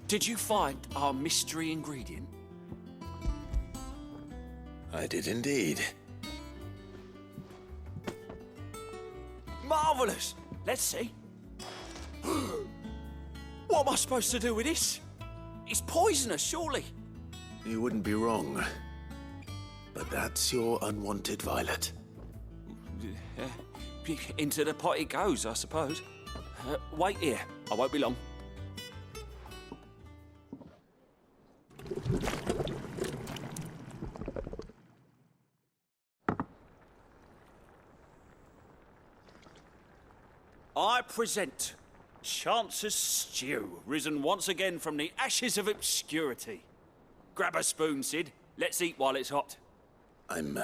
Did you find our mystery ingredient? I did indeed. marvellous. Let's see. What am I supposed to do with this? It's poisonous, surely. You wouldn't be wrong. But that's your unwanted violet. Into the pot it goes, I suppose. Wait here. I won't be long. I present Chance's Stew, risen once again from the ashes of obscurity. Grab a spoon, Sid. Let's eat while it's hot. I'm,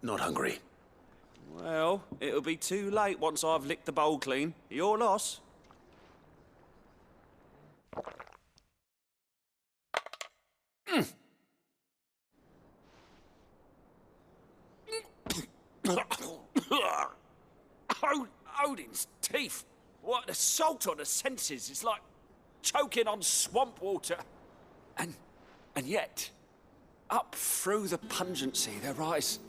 not hungry. Well, it'll be too late once I've licked the bowl clean. Your loss. Odin's teeth. What an assault on the senses. It's like choking on swamp water. And yet, up through the pungency, there rise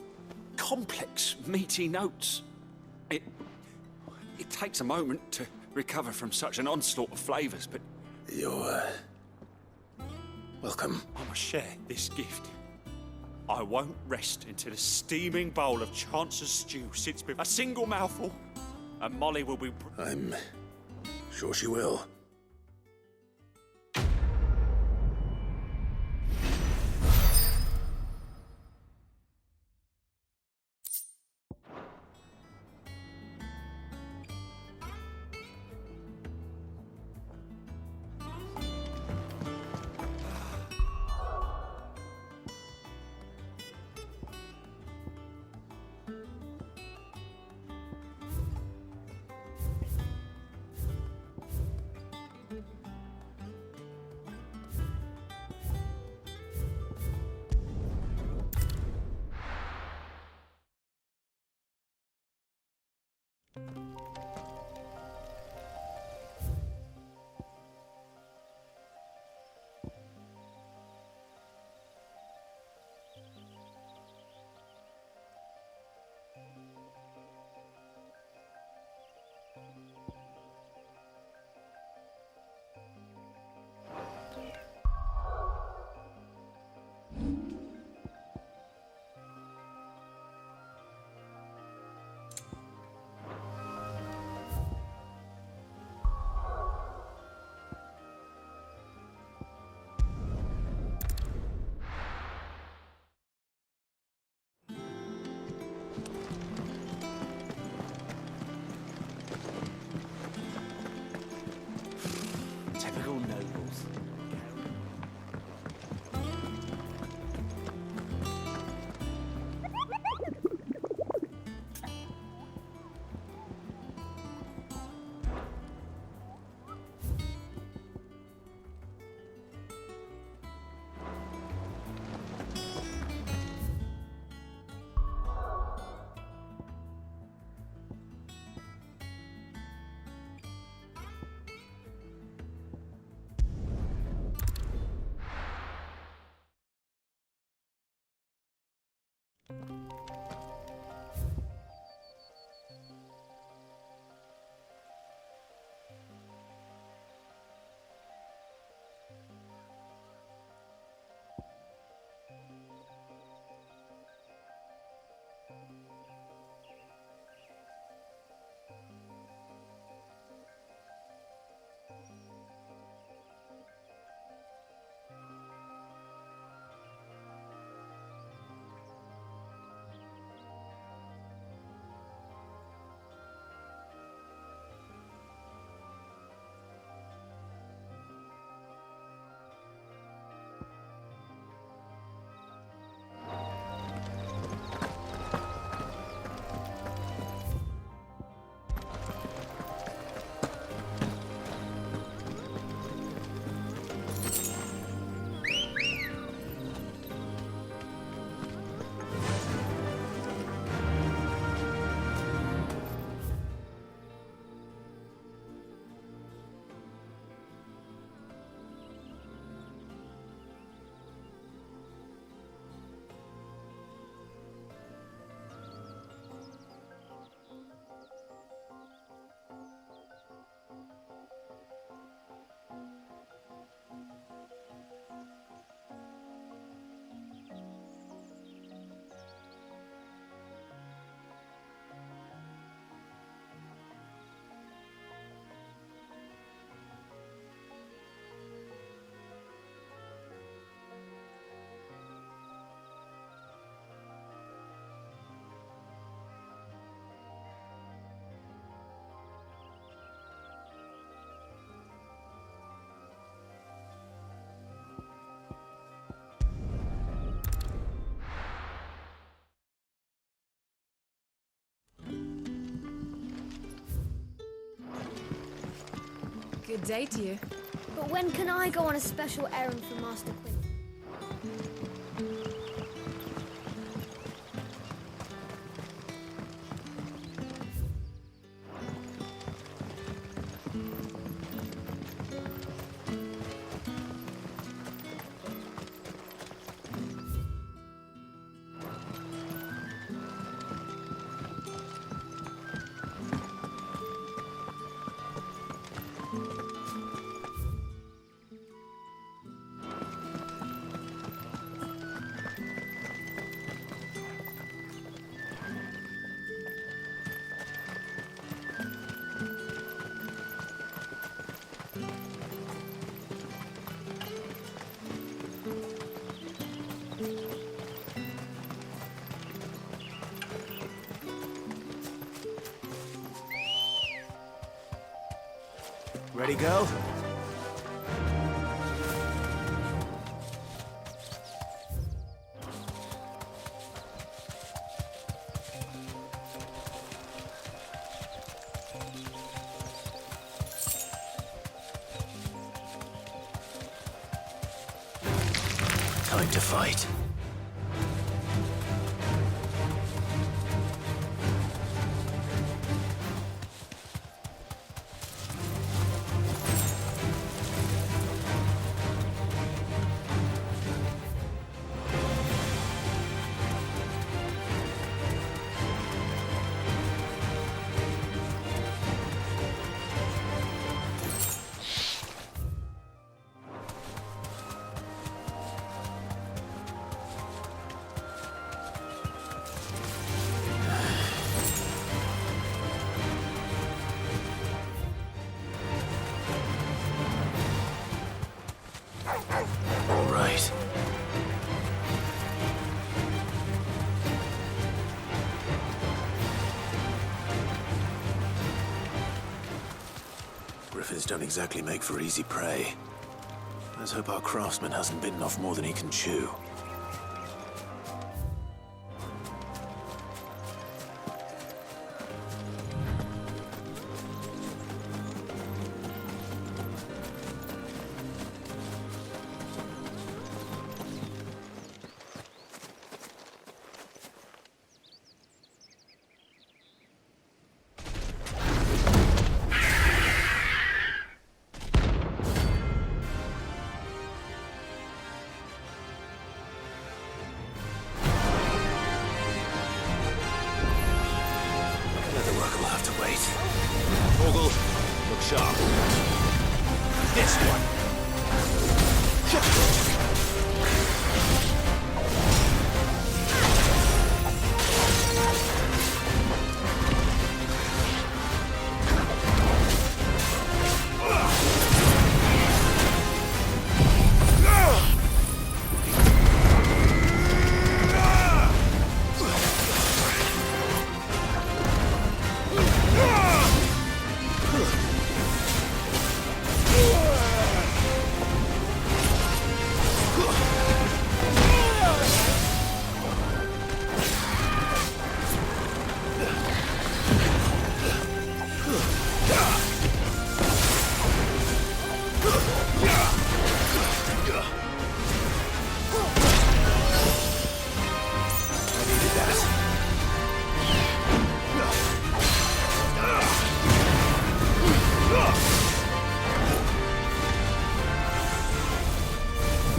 complex, meaty notes. It takes a moment to recover from such an onslaught of flavours, but... You're, welcome. I must share this gift. I won't rest until a steaming bowl of Chance's Stew sits with a single mouthful, and Molly will be... I'm sure she will. Typical nobles. Good day to you. But when can I go on a special errand for Master Quinn? Ready, go? Time to fight. All right. Griffins don't exactly make for easy prey. Let's hope our craftsman hasn't bitten off more than he can chew. Sharp. This one.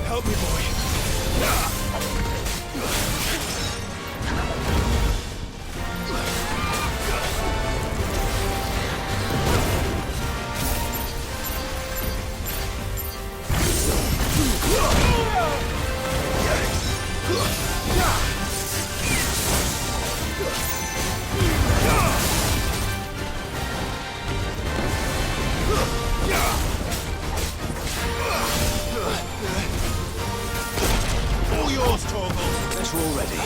Help me, boy. All yours, Torgal. Guess we're all ready.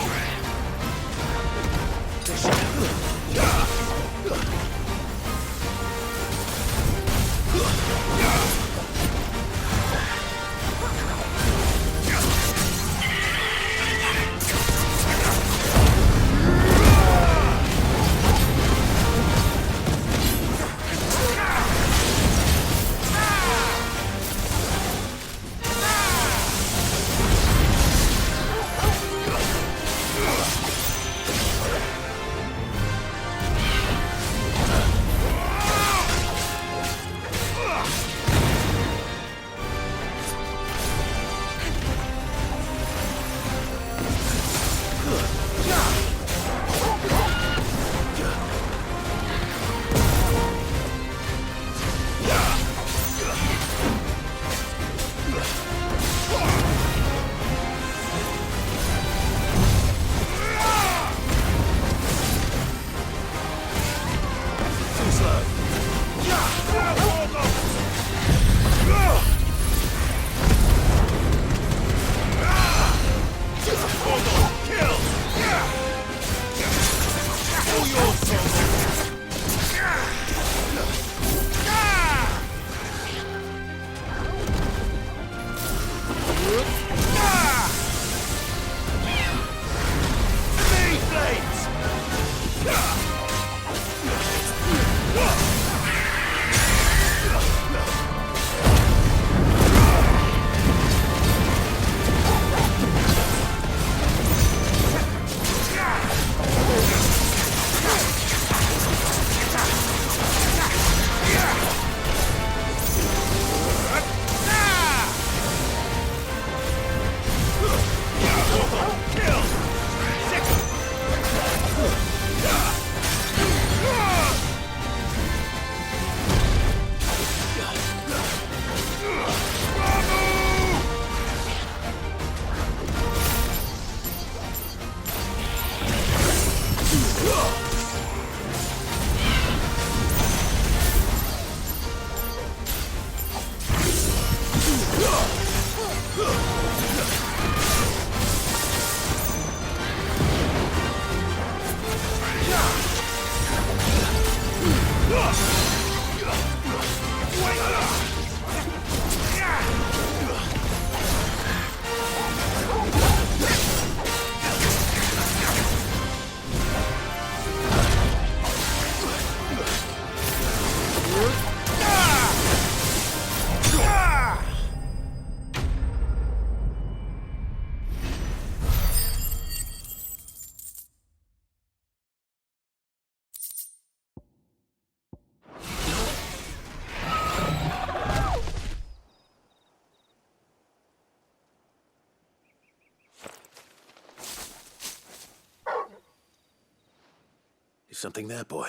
Something there, boy?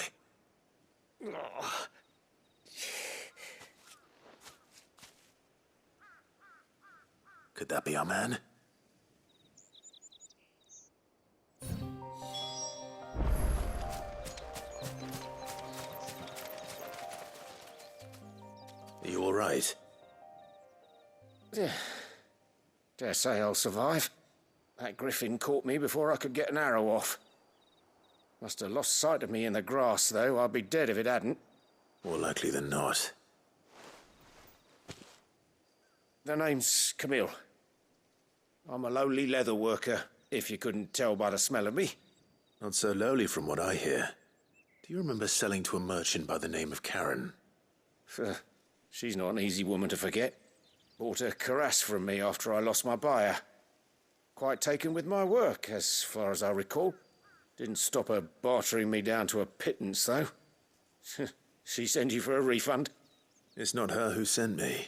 Could that be our man? Are you all right? Dare say I'll survive. That griffin caught me before I could get an arrow off. Must have lost sight of me in the grass, though. I'd be dead if it hadn't. More likely than not. The name's Camille. I'm a lowly leather worker, if you couldn't tell by the smell of me. Not so lowly from what I hear. Do you remember selling to a merchant by the name of Karen? She's not an easy woman to forget. Bought a cuirass from me after I lost my buyer. Quite taken with my work, as far as I recall. Didn't stop her bartering me down to a pittance, though. She sent you for a refund? It's not her who sent me.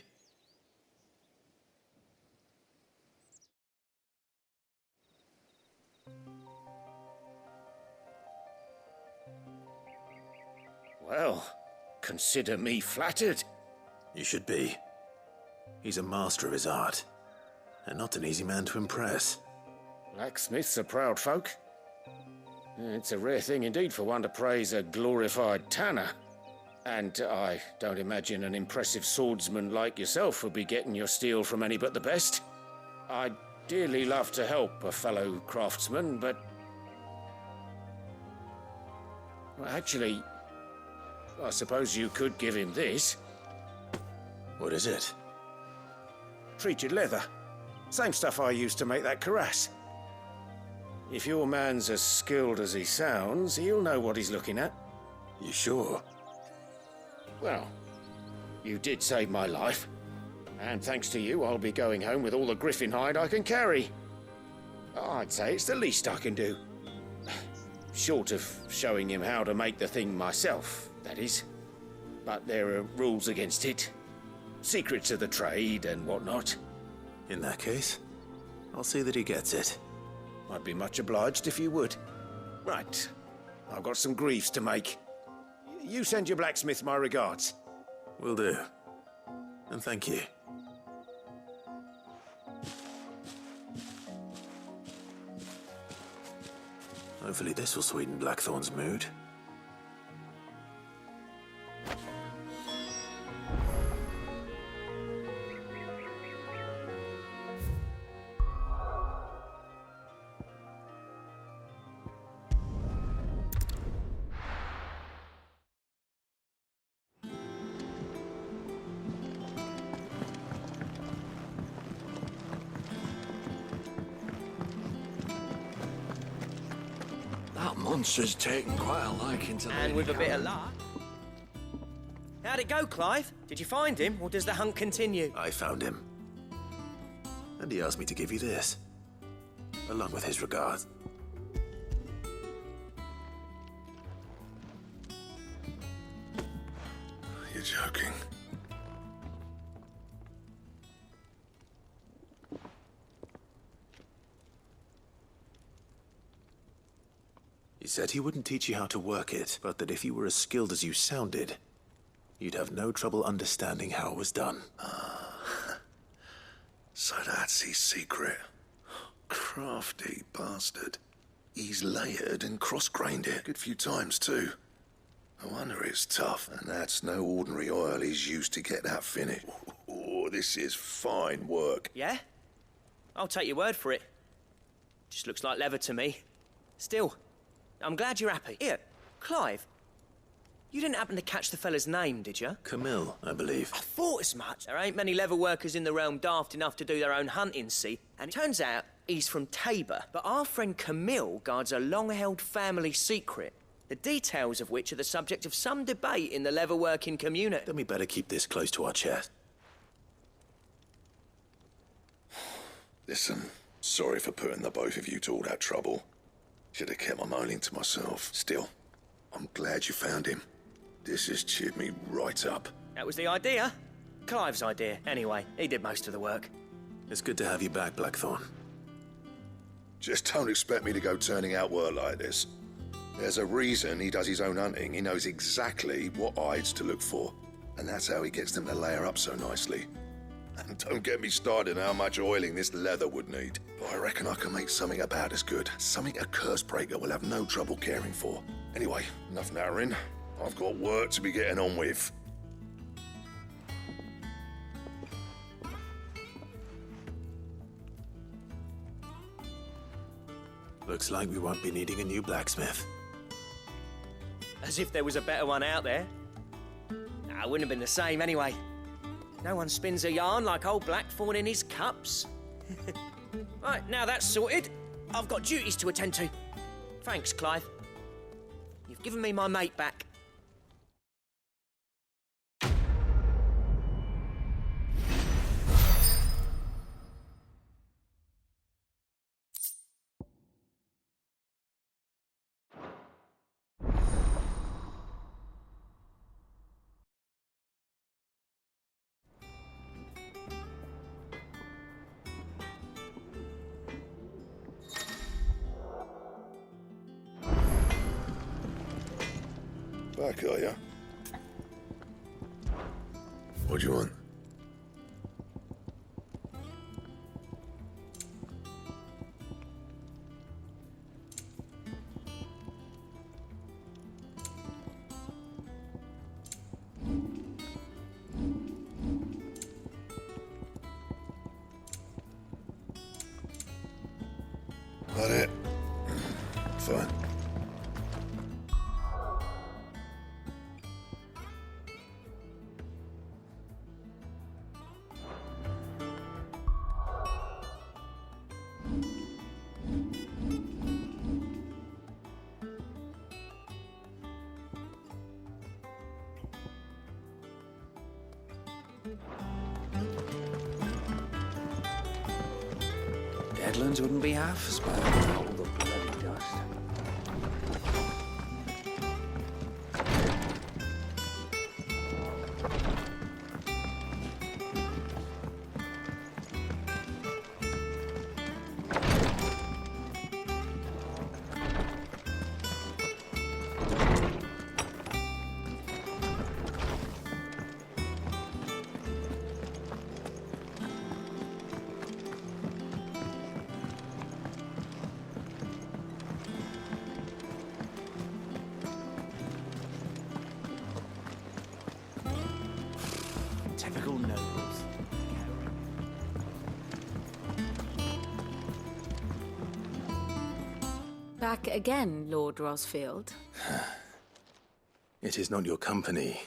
Well, consider me flattered. You should be. He's a master of his art, and not an easy man to impress. Blacksmiths are proud folk. It's a rare thing indeed for one to praise a glorified tanner. And I don't imagine an impressive swordsman like yourself would be getting your steel from any but the best. I'd dearly love to help a fellow craftsman, but... well, actually, I suppose you could give him this. What is it? Treated leather. Same stuff I used to make that cuirass. If your man's as skilled as he sounds, he'll know what he's looking at. You sure? Well, you did save my life. And thanks to you, I'll be going home with all the griffin hide I can carry. I'd say it's the least I can do. Short of showing him how to make the thing myself, that is. But there are rules against it. Secrets of the trade and whatnot. In that case, I'll see that he gets it. I'd be much obliged if you would. Right. I've got some greaves to make. You send your blacksmith my regards. Will do. And thank you. Hopefully this will sweeten Blackthorn's mood. That monster's taken quite a liking to And with a bit of luck. How'd it go, Clive? Did you find him, or does the hunt continue? I found him. And he asked me to give you this, along with his regards. You're joking. He said he wouldn't teach you how to work it, but that if you were as skilled as you sounded, you'd have no trouble understanding how it was done. So that's his secret. Crafty bastard. He's layered and cross-grained it a good few times, too. No wonder it's tough, and that's no ordinary oil he's used to get that finish. Oh, this is fine work. Yeah? I'll take your word for it. Just looks like leather to me. Still, I'm glad you're happy. Here, Clive, you didn't happen to catch the fella's name, did you? Camille, I believe. I thought as much. There ain't many leather workers in the realm daft enough to do their own hunting, see? And it turns out he's from Tabor. But our friend Camille guards a long-held family secret, the details of which are the subject of some debate in the leather-working community. Then we better keep this close to our chest. Listen, sorry for putting the both of you to all that trouble. Should have kept my moaning to myself. Still, I'm glad you found him. This has cheered me right up. That was the idea. Clive's idea, anyway. He did most of the work. It's good to have you back, Blackthorn. Just don't expect me to go turning out work like this. There's a reason he does his own hunting. He knows exactly what hides to look for. And that's how he gets them to layer up so nicely. And don't get me started on how much oiling this leather would need. But I reckon I can make something about as good. Something a Cursebreaker will have no trouble caring for. Anyway, enough narrowing. I've got work to be getting on with. Looks like we won't be needing a new blacksmith. As if there was a better one out there. Nah, it wouldn't have been the same anyway. No one spins a yarn like old Blackthorn in his cups. Right, now that's sorted, I've got duties to attend to. Thanks, Clive. You've given me my mate back. Back, are ya? What do you want? Got it. Fine. Deadlands wouldn't be half as bad with all the bloody dust. Typical nobles. Back again, Lord Rosfield. It is not your company,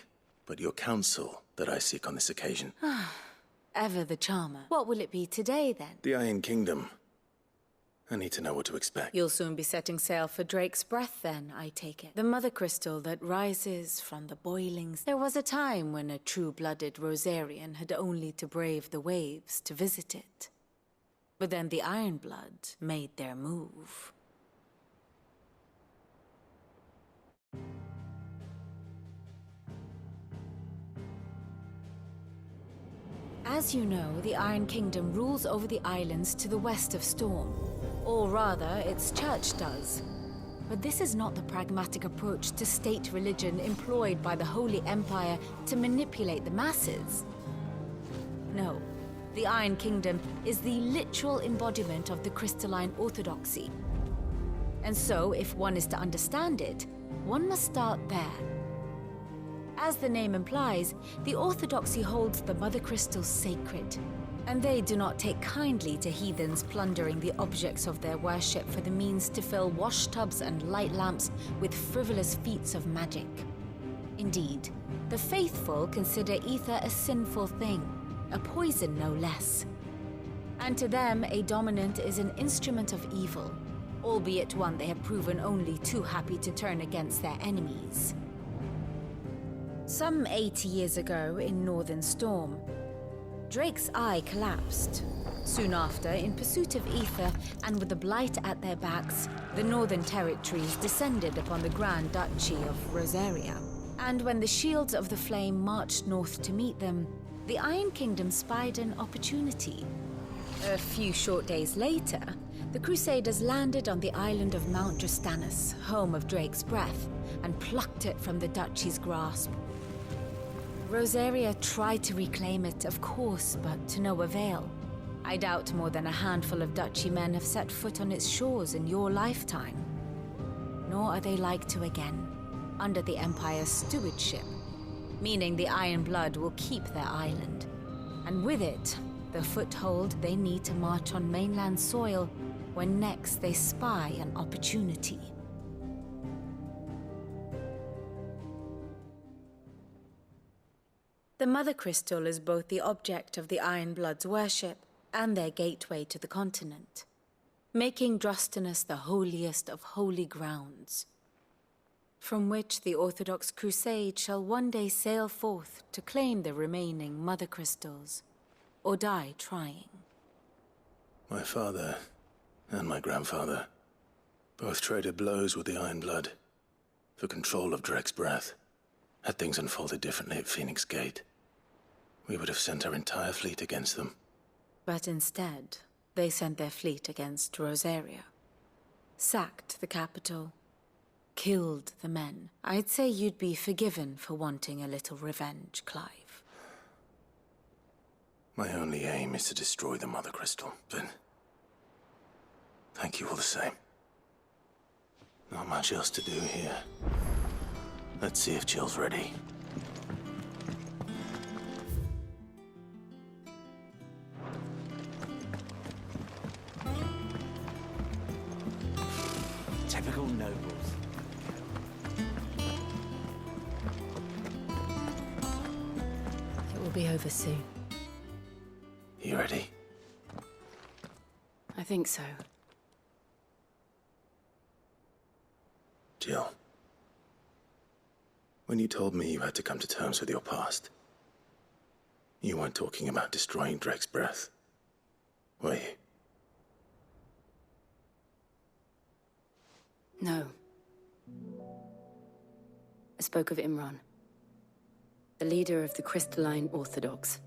but your counsel that I seek on this occasion. Ever the charmer. What will it be today, then? The Iron Kingdom. I need to know what to expect. You'll soon be setting sail for Drake's Breath, then, I take it. The mother crystal that rises from the boilings. There was a time when a true-blooded Rosarian had only to brave the waves to visit it. But then the Ironblood made their move. As you know, the Iron Kingdom rules over the islands to the west of Storm. Or rather, its church does. But this is not the pragmatic approach to state religion employed by the Holy Empire to manipulate the masses. No, the Iron Kingdom is the literal embodiment of the crystalline orthodoxy. And so, if one is to understand it, one must start there. As the name implies, the orthodoxy holds the Mother Crystals sacred. And they do not take kindly to heathens plundering the objects of their worship for the means to fill washtubs and light lamps with frivolous feats of magic. Indeed, the faithful consider ether a sinful thing, a poison no less. And to them, a dominant is an instrument of evil, albeit one they have proven only too happy to turn against their enemies. Some 80 years ago in Northern Storm, Drake's eye collapsed. Soon after, in pursuit of ether and with the blight at their backs, the Northern Territories descended upon the Grand Duchy of Rosaria. And when the Shields of the Flame marched north to meet them, the Iron Kingdom spied an opportunity. A few short days later, The Crusaders landed on the island of Mount Justanus, home of Drake's Breath, and plucked it from the Duchy's grasp. Rosaria tried to reclaim it, of course, but to no avail. I doubt more than a handful of Duchy men have set foot on its shores in your lifetime. Nor are they like to again, under the Empire's stewardship, meaning the Iron Blood will keep their island. And with it, the foothold they need to march on mainland soil when next they spy an opportunity. The Mother Crystal is both the object of the Iron Blood's worship and their gateway to the continent, making Drostanus the holiest of holy grounds, from which the Orthodox Crusade shall one day sail forth to claim the remaining Mother Crystals, or die trying. My father and my grandfather both traded blows with the Iron Blood for control of Drake's Breath. Had things unfolded differently at Phoenix Gate, we would have sent our entire fleet against them. But instead, they sent their fleet against Rosaria, sacked the capital, killed the men. I'd say you'd be forgiven for wanting a little revenge, Clive. My only aim is to destroy the Mother Crystal, but thank you all the same. Not much else to do here. Let's see if Jill's ready. Typical nobles. It will be over soon. You ready? I think so. Jill. When you told me you had to come to terms with your past, you weren't talking about destroying Drake's Breath, were you? No. I spoke of Imran, the leader of the Crystalline Orthodox.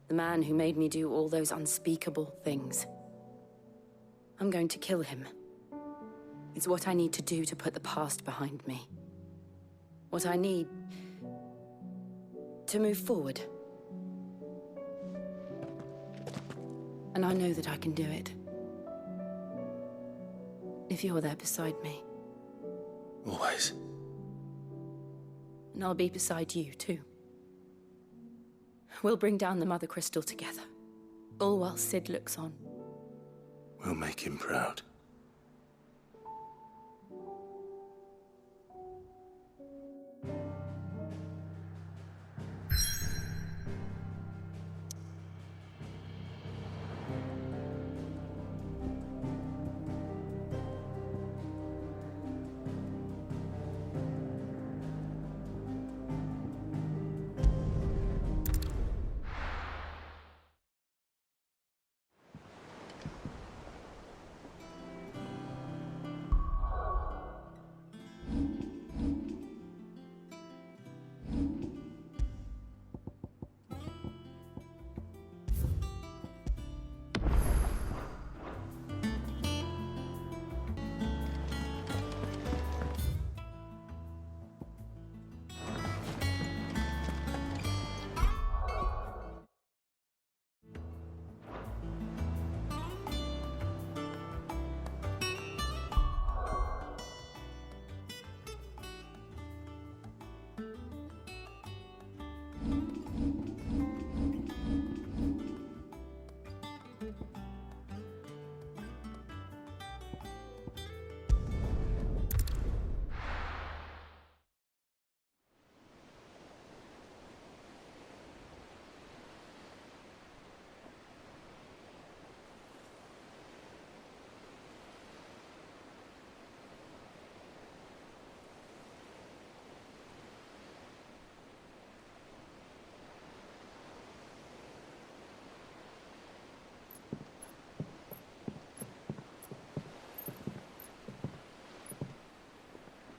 The man who made me do all those unspeakable things. I'm going to kill him. It's what I need to do to put the past behind me. What I need to move forward. And I know that I can do it. If you're there beside me. Always. And I'll be beside you, too. We'll bring down the Mother Crystal together. All while Sid looks on. We'll make him proud.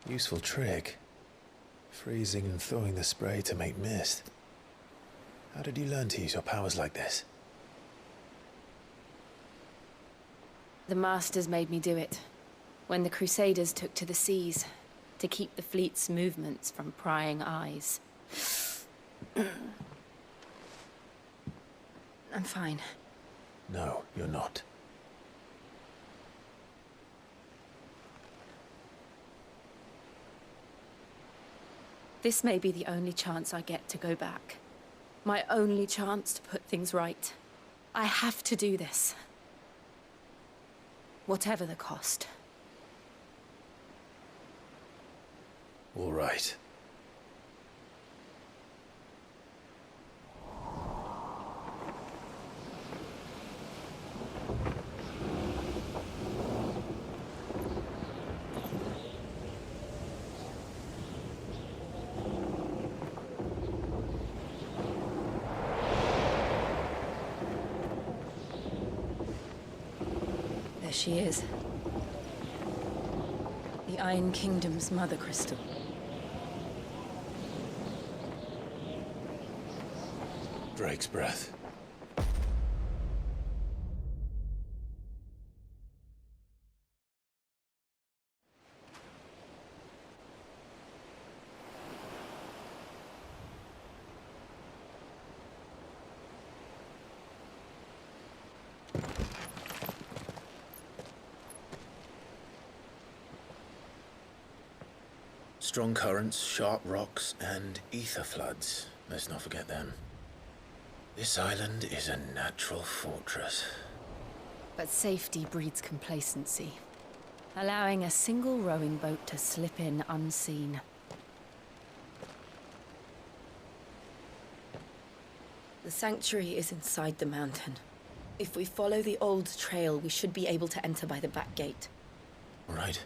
Useful trick. Freezing and thawing the spray to make mist. How did you learn to use your powers like this? The Masters made me do it. When the Crusaders took to the seas, to keep the fleet's movements from prying eyes. I'm fine. No, you're not. This may be the only chance I get to go back. My only chance to put things right. I have to do this. Whatever the cost. All right. There she is. The Iron Kingdom's Mother Crystal. Drake's breath. Strong currents, sharp rocks, and ether floods. Let's not forget them. This island is a natural fortress. But safety breeds complacency. Allowing a single rowing boat to slip in unseen. The sanctuary is inside the mountain. If we follow the old trail, we should be able to enter by the back gate. All right.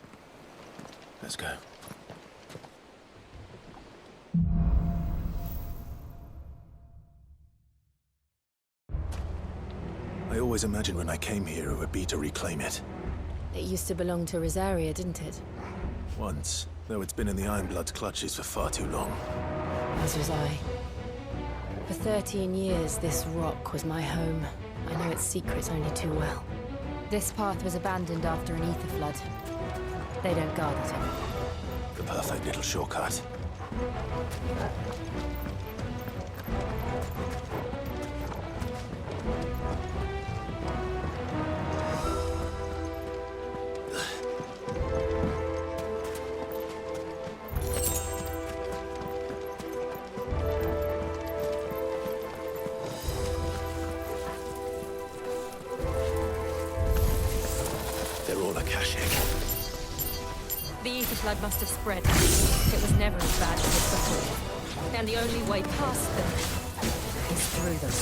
Let's go. I always imagined when I came here it would be to reclaim it. It used to belong to Rosaria, didn't it? Once, though it's been in the Ironblood's clutches for far too long. As was I. For 13 years, this rock was my home. I know its secrets only too well. This path was abandoned after an ether flood. They don't guard it anymore. The perfect little shortcut. The ether flood must have spread. It was never as bad as this before. And the only way past them is through them.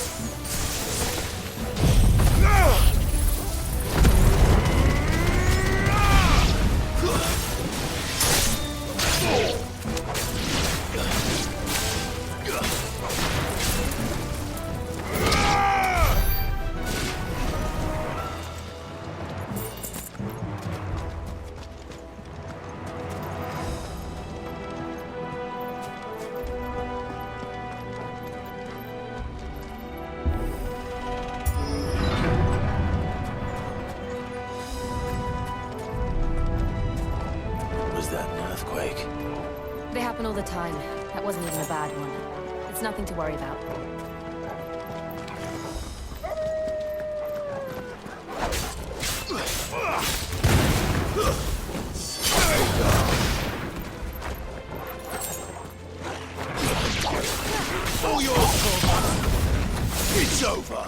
They happen all the time. That wasn't even a bad one. It's nothing to worry about. All yours, Corbin. It's over.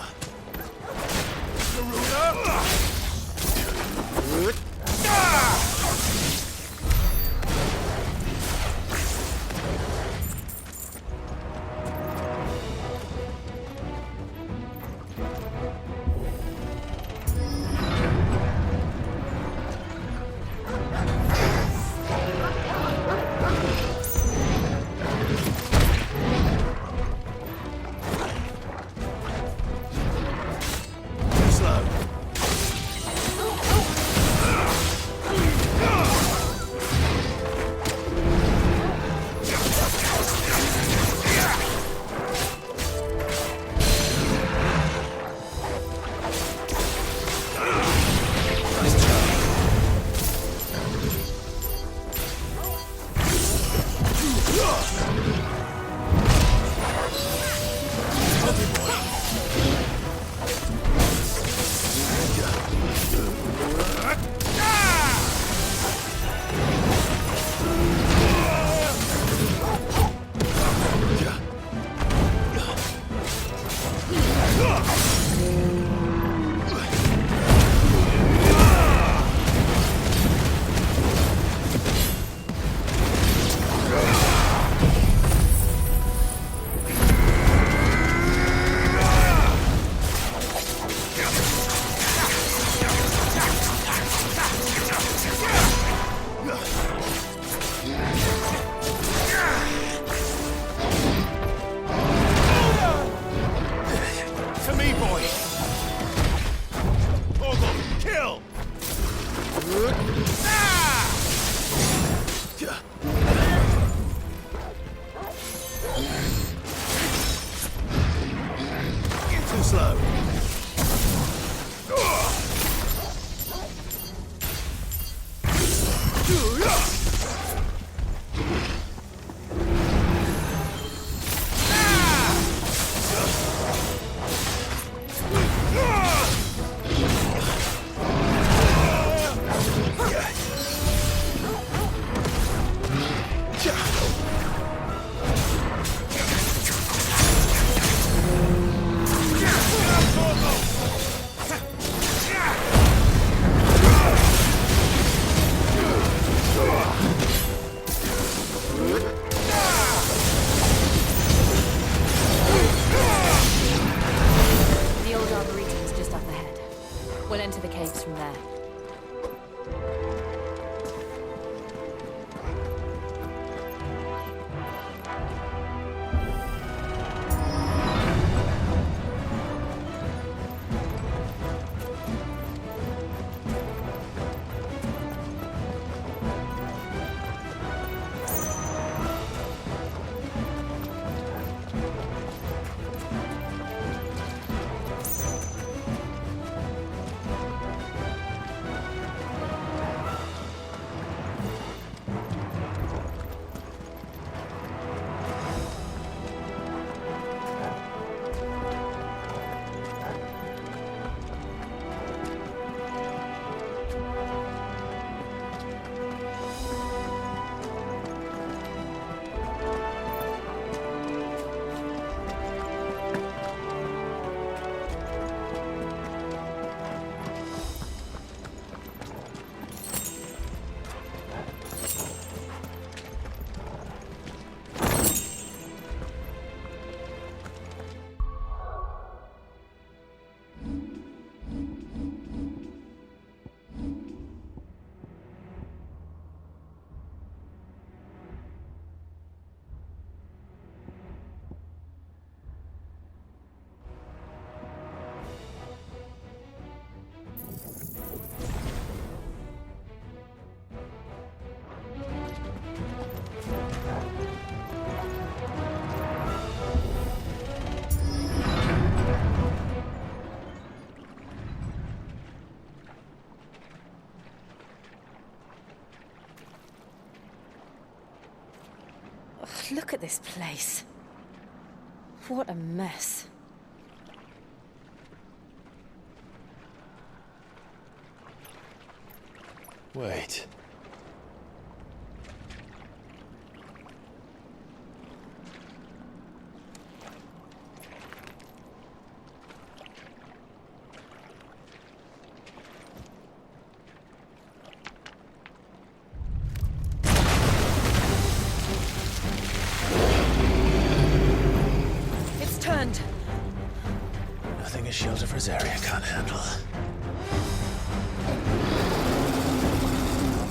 Too slow. The old arboretum's just up ahead. We'll enter the caves from there. Look at this place. What a mess. Wait. It's turned. Nothing a shield of Rosaria can't handle.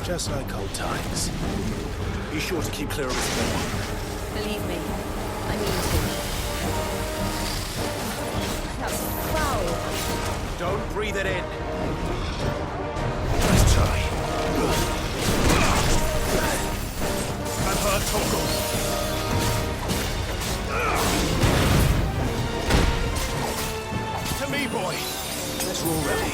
Just like old times. Be sure to keep clear of this door. Believe me, I mean to. That's foul. Don't breathe it in. Let's try. I've heard Toggle. To me, boy. Let's roll ready.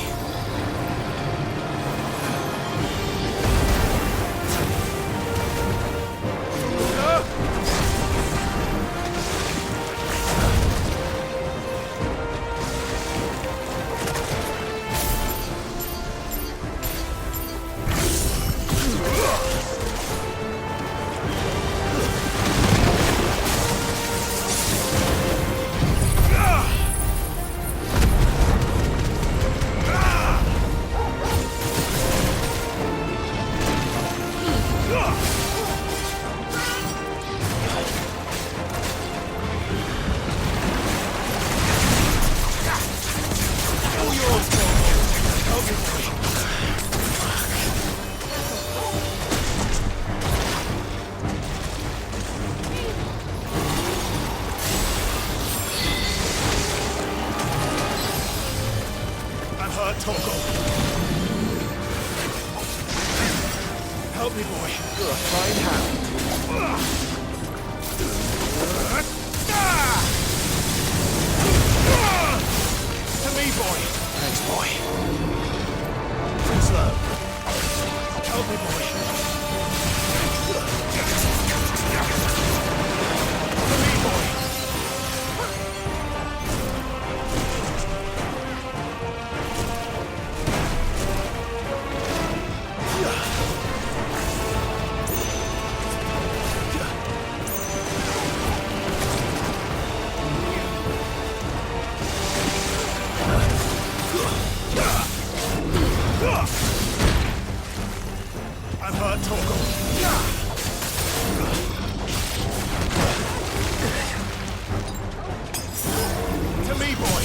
Help me, boy. You're a fine hand. To me, boy. Thanks, boy. Too slow. Help me, boy. To me, boy. I'm hurt, Torgal. To me, boy.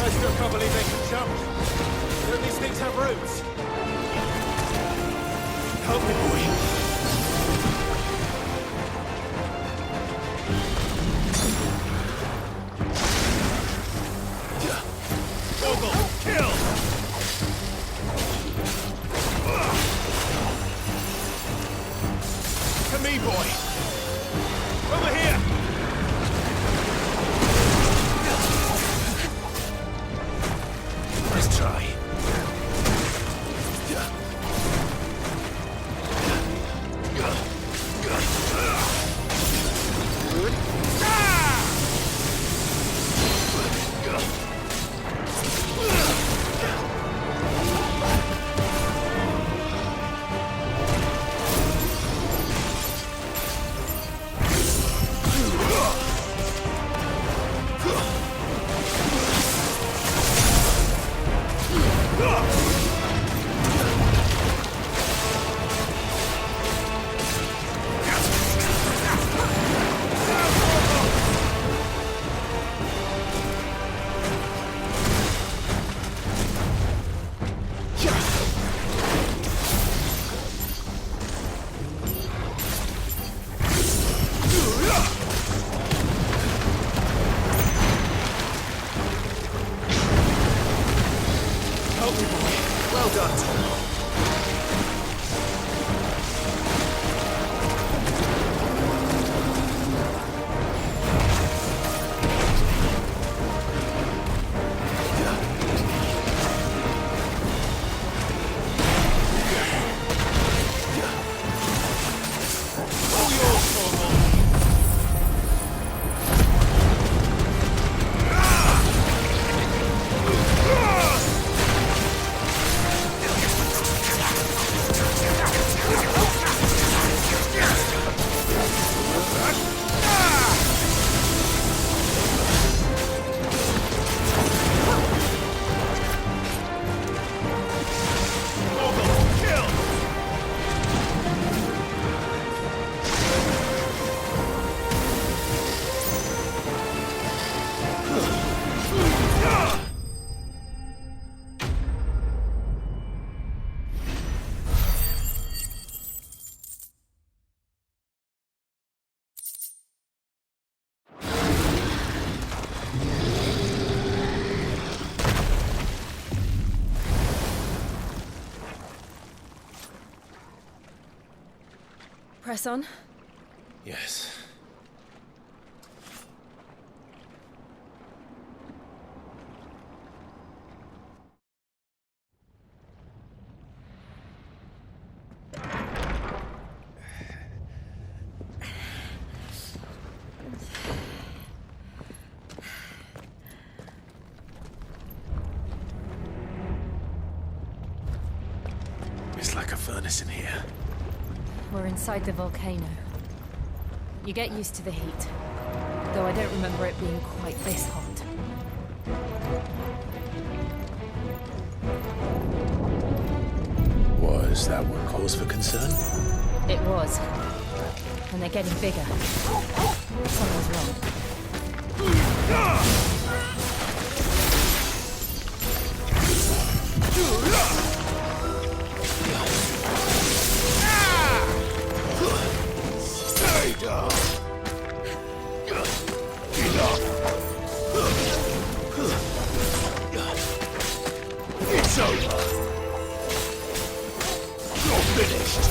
I still can't believe they can jump. Don't these things have roots? Help me, boy. Torgal, kill! To me, boy. Over here! Nice try. Well done, Torgal. Press on. Yes. like a furnace in here. We're inside the volcano. You get used to the heat, though I don't remember it being quite this hot. Was that one cause for concern? It was. And they're getting bigger. Something's wrong. Stay down! Enough! It's over! You're finished!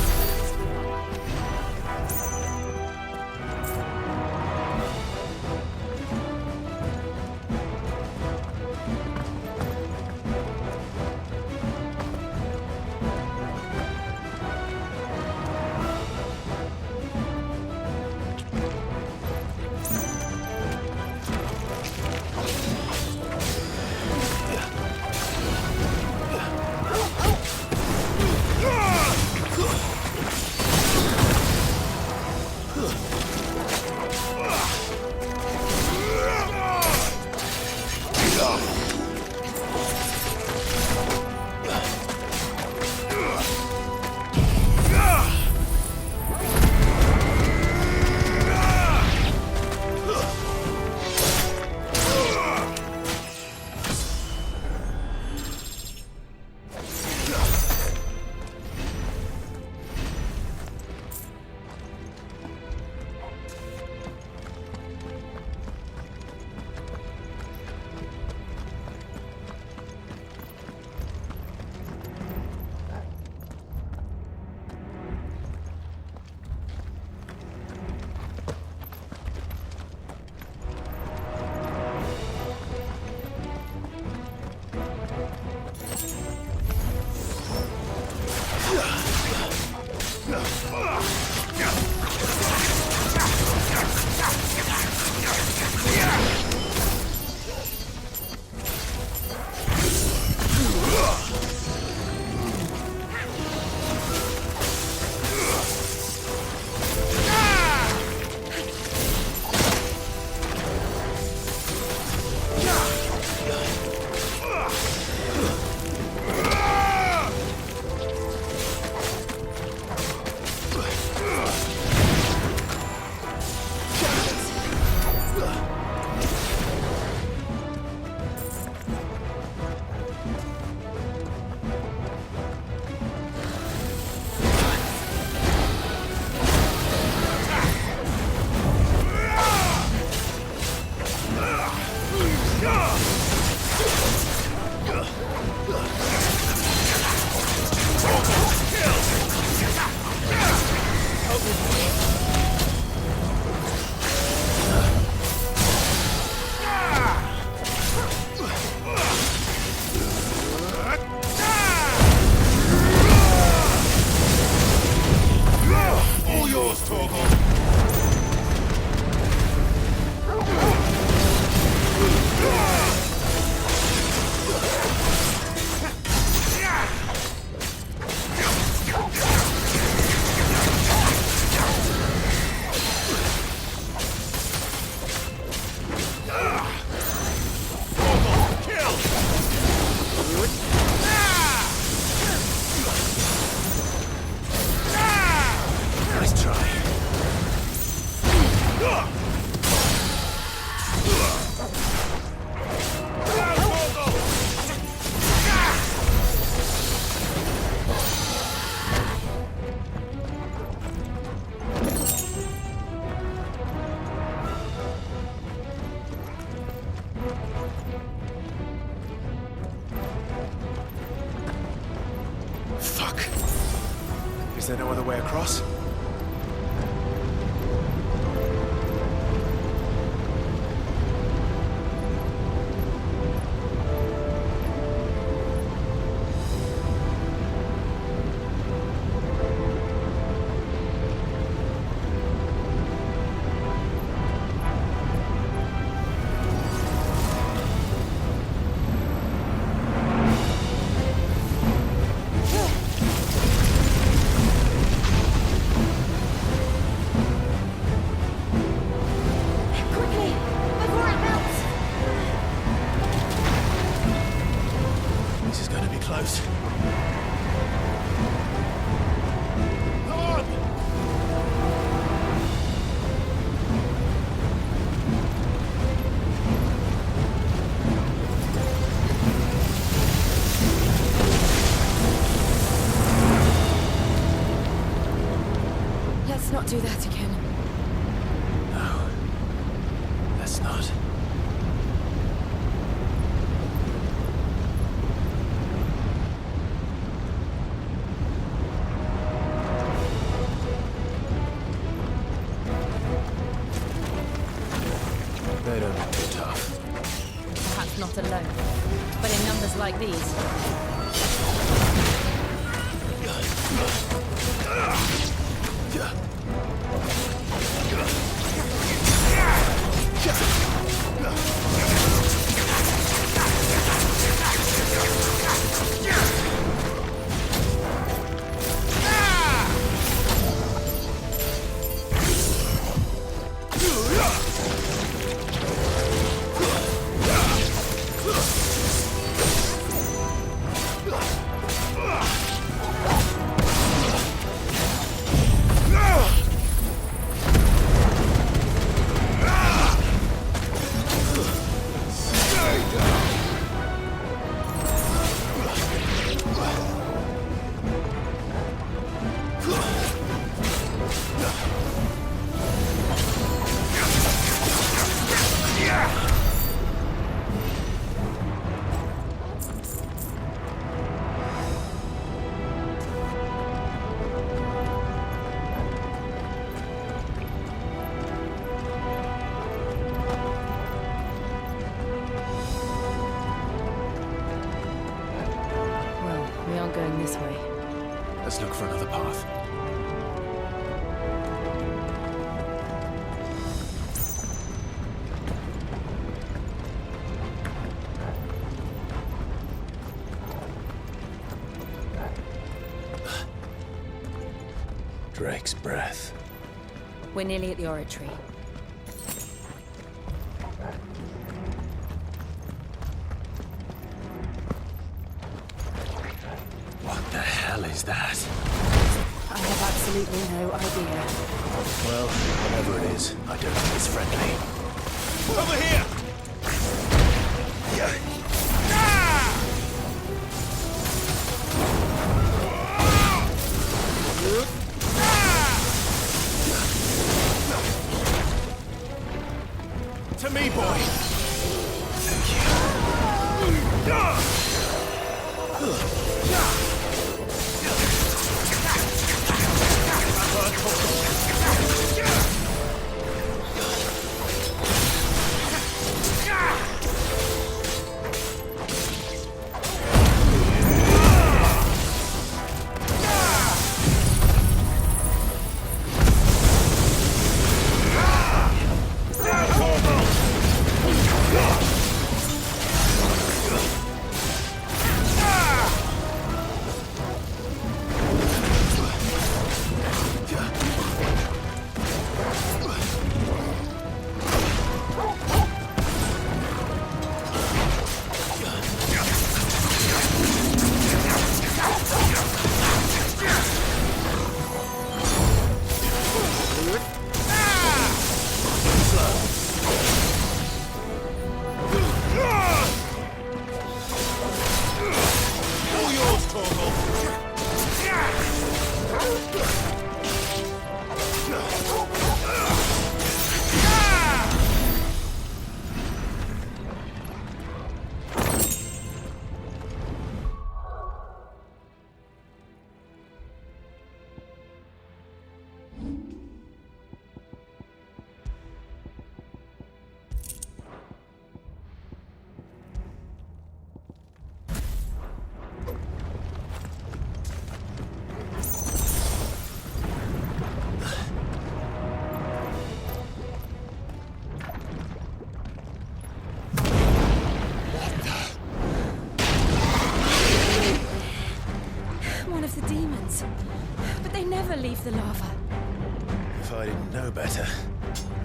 Is there no other way across? course not. They don't look too tough. Perhaps not alone, but in numbers like these. Going this way. Let's look for another path. Drake's breath. We're nearly at the oratory. What the hell is that? I have absolutely no idea. Well, whatever it is, I don't think it's friendly. Over here! To me, boy! Thank you. Leave the lava. If I didn't know better,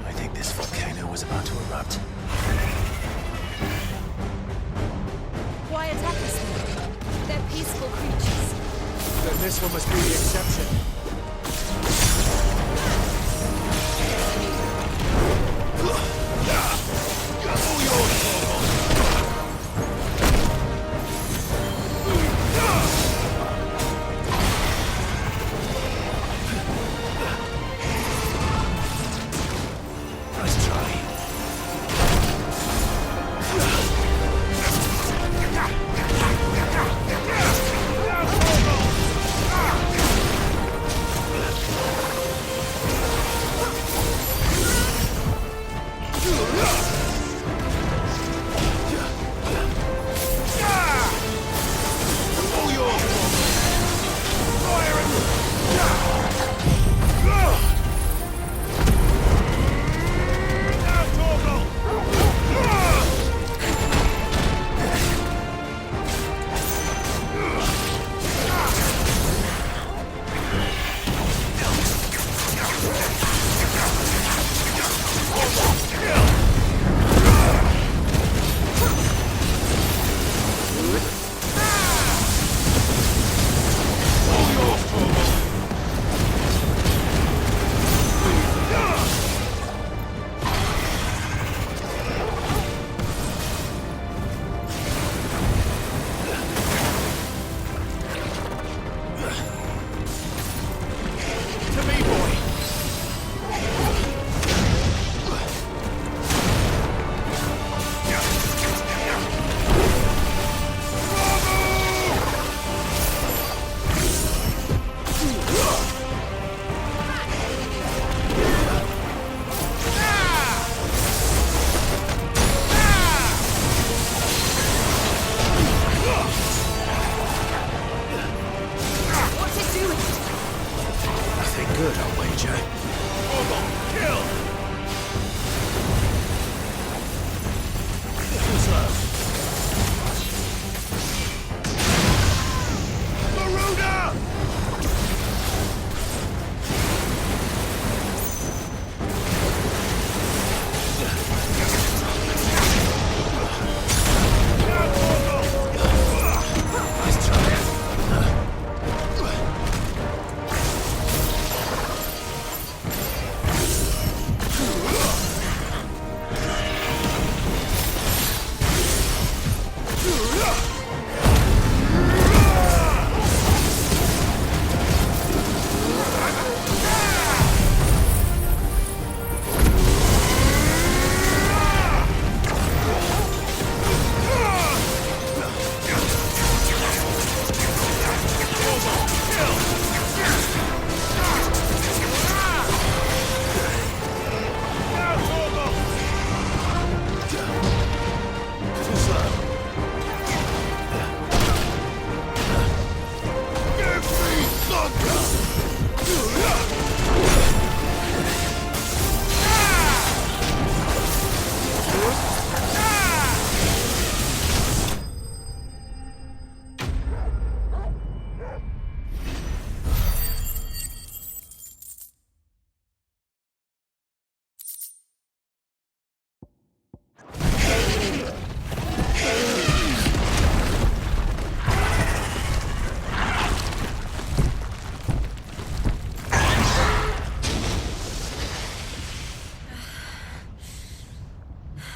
I think this volcano was about to erupt. Why attack us then? They're peaceful creatures. Then this one must be the exception. All yours, Torgal. Nice try.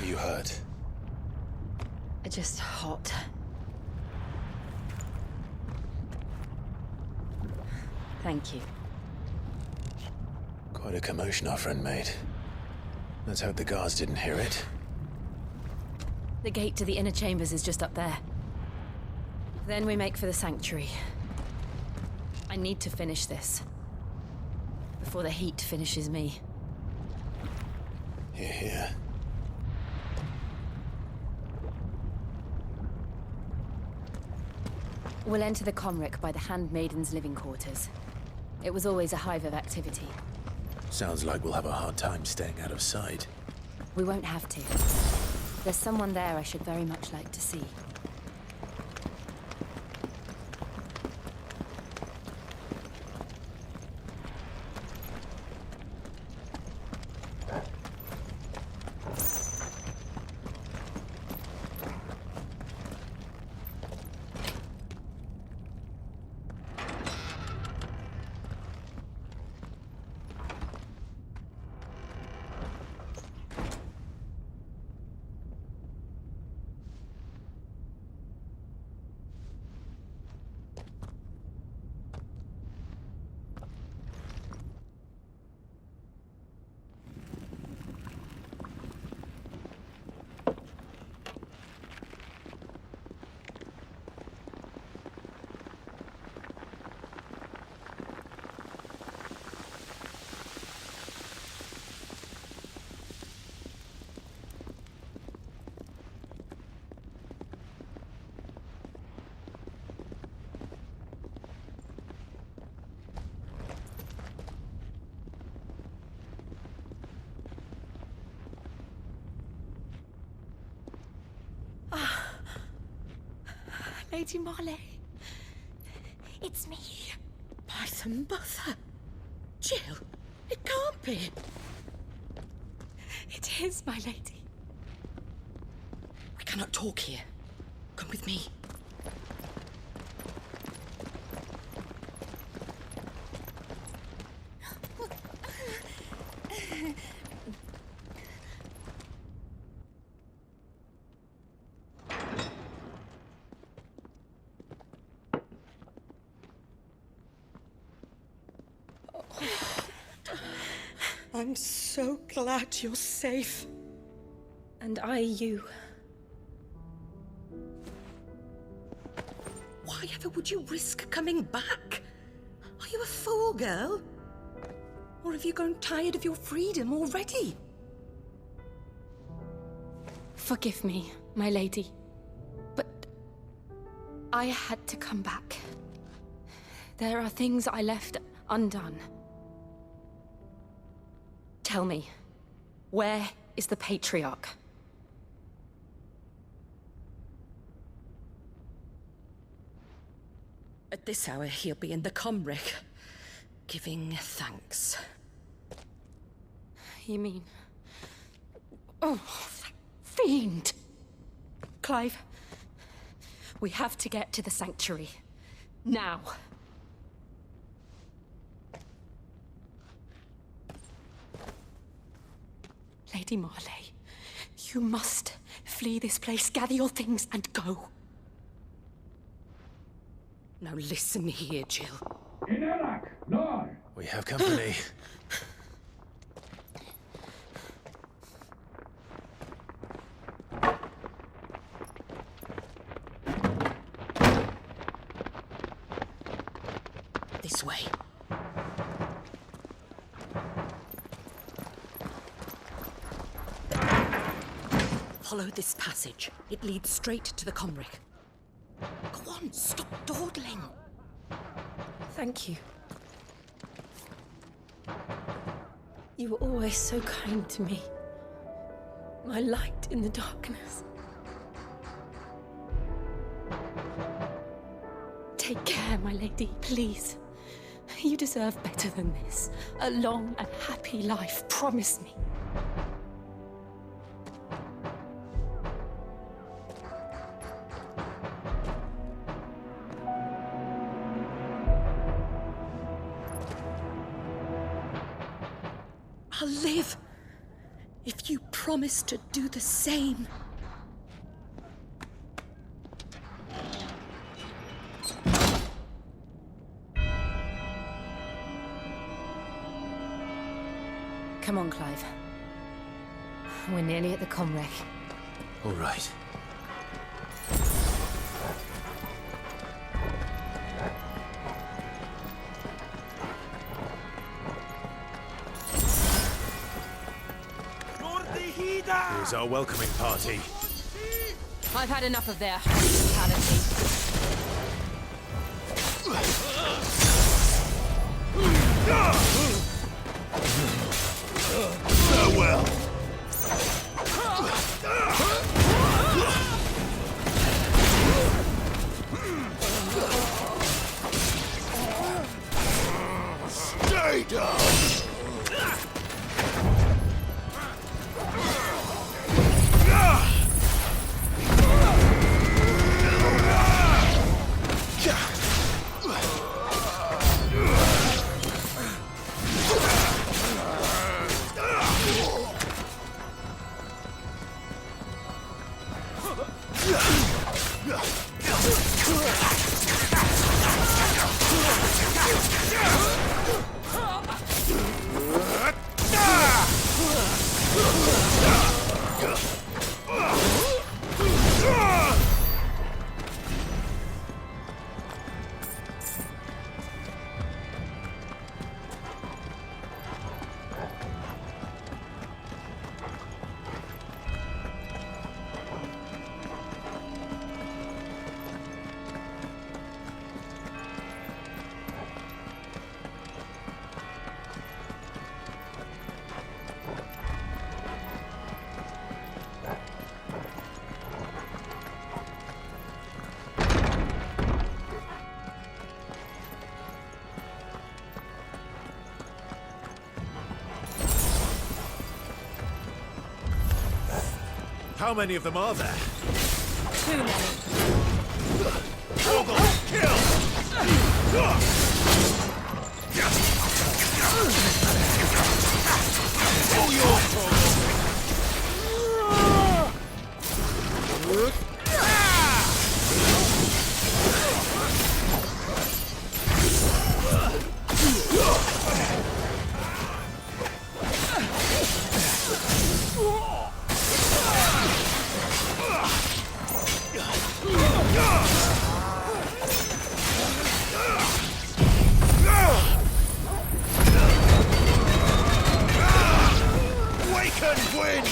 You hurt? Just hot. Thank you. Quite a commotion our friend made. Let's hope the guards didn't hear it. The gate to the inner chambers is just up there. Then we make for the sanctuary. I need to finish this. Before the heat finishes me. Hear, hear. We'll enter the Comric by the Handmaiden's living quarters. It was always a hive of activity. Sounds like we'll have a hard time staying out of sight. We won't have to. There's someone there I should very much like to see. Lady Marley. It's me. By the mother. Jill, it can't be. It is, my lady. We cannot talk here. Come with me. I'm so glad you're safe. And I you. Why ever would you risk coming back? Are you a fool, girl? Or have you grown tired of your freedom already? Forgive me, my lady. But I had to come back. There are things I left undone. Tell me, where is the Patriarch? At this hour, he'll be in the Comric, giving thanks. You mean... Oh, that fiend! Clive, we have to get to the sanctuary. Now. Lady Marley, you must flee this place, gather your things, and go. Now listen here, Jill. Eikonic, Lord! We have company. This way. Follow this passage. It leads straight to the Comric. Go on, stop dawdling. Thank you. You were always so kind to me. My light in the darkness. Take care, my lady, please. You deserve better than this. A long and happy life, promise me. I'll live. if you promise to do the same. Come on, Clive. We're nearly at the comwreck. All right. Here's our welcoming party. I've had enough of their hospitality. Farewell. Stay down. How many of them are there? Too many. Kill! All your fault! Win!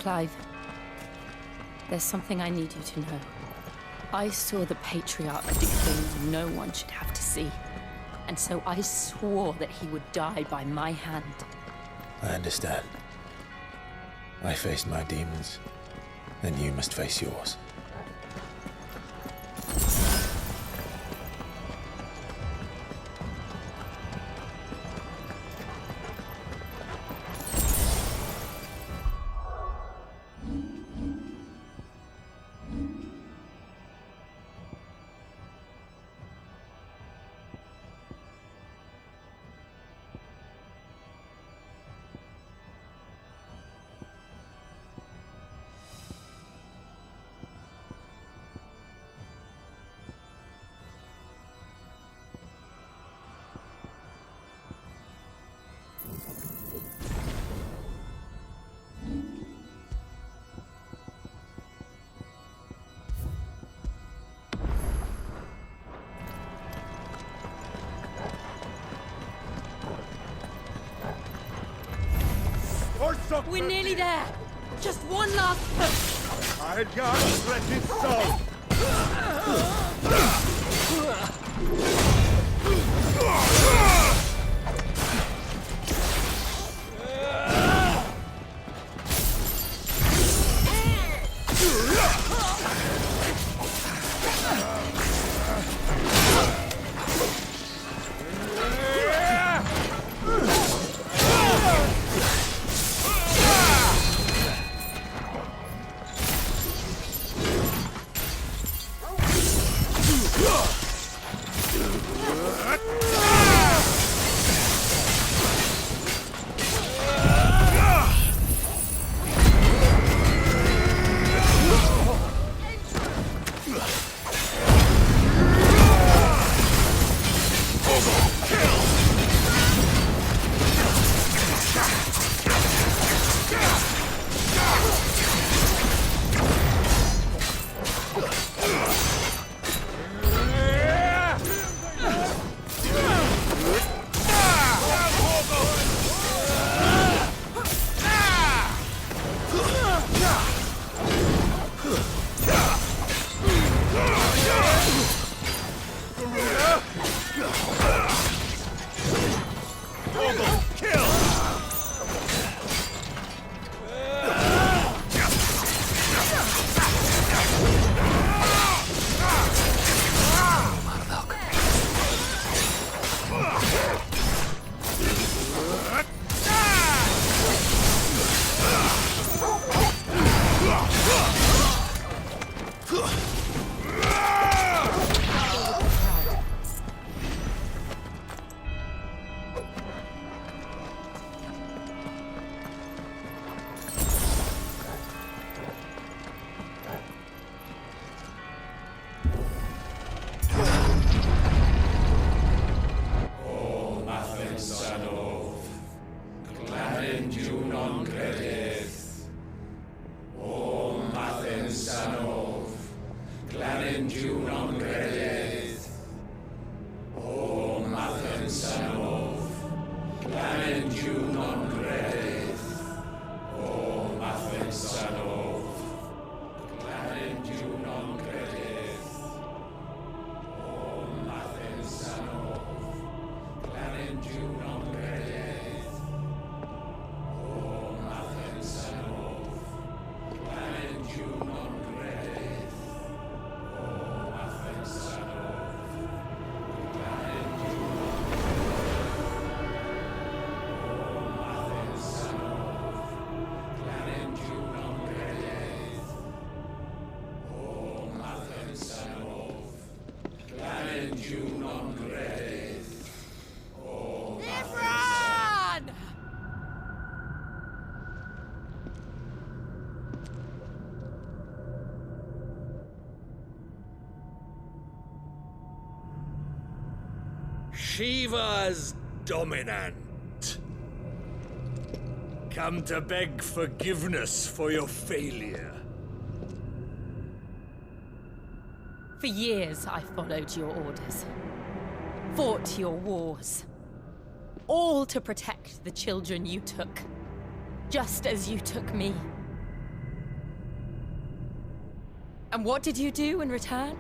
Clive, there's something I need you to know. I saw the Patriarch do things no one should have to see. And so I swore that he would die by my hand. I understand. I faced my demons, and you must face yours. We're nearly there. Just one last push. Eikonic stretch its soul. Shiva's dominant. Come to beg forgiveness for your failure. For years, I followed your orders. Fought your wars. All to protect the children you took. Just as you took me. And what did you do in return?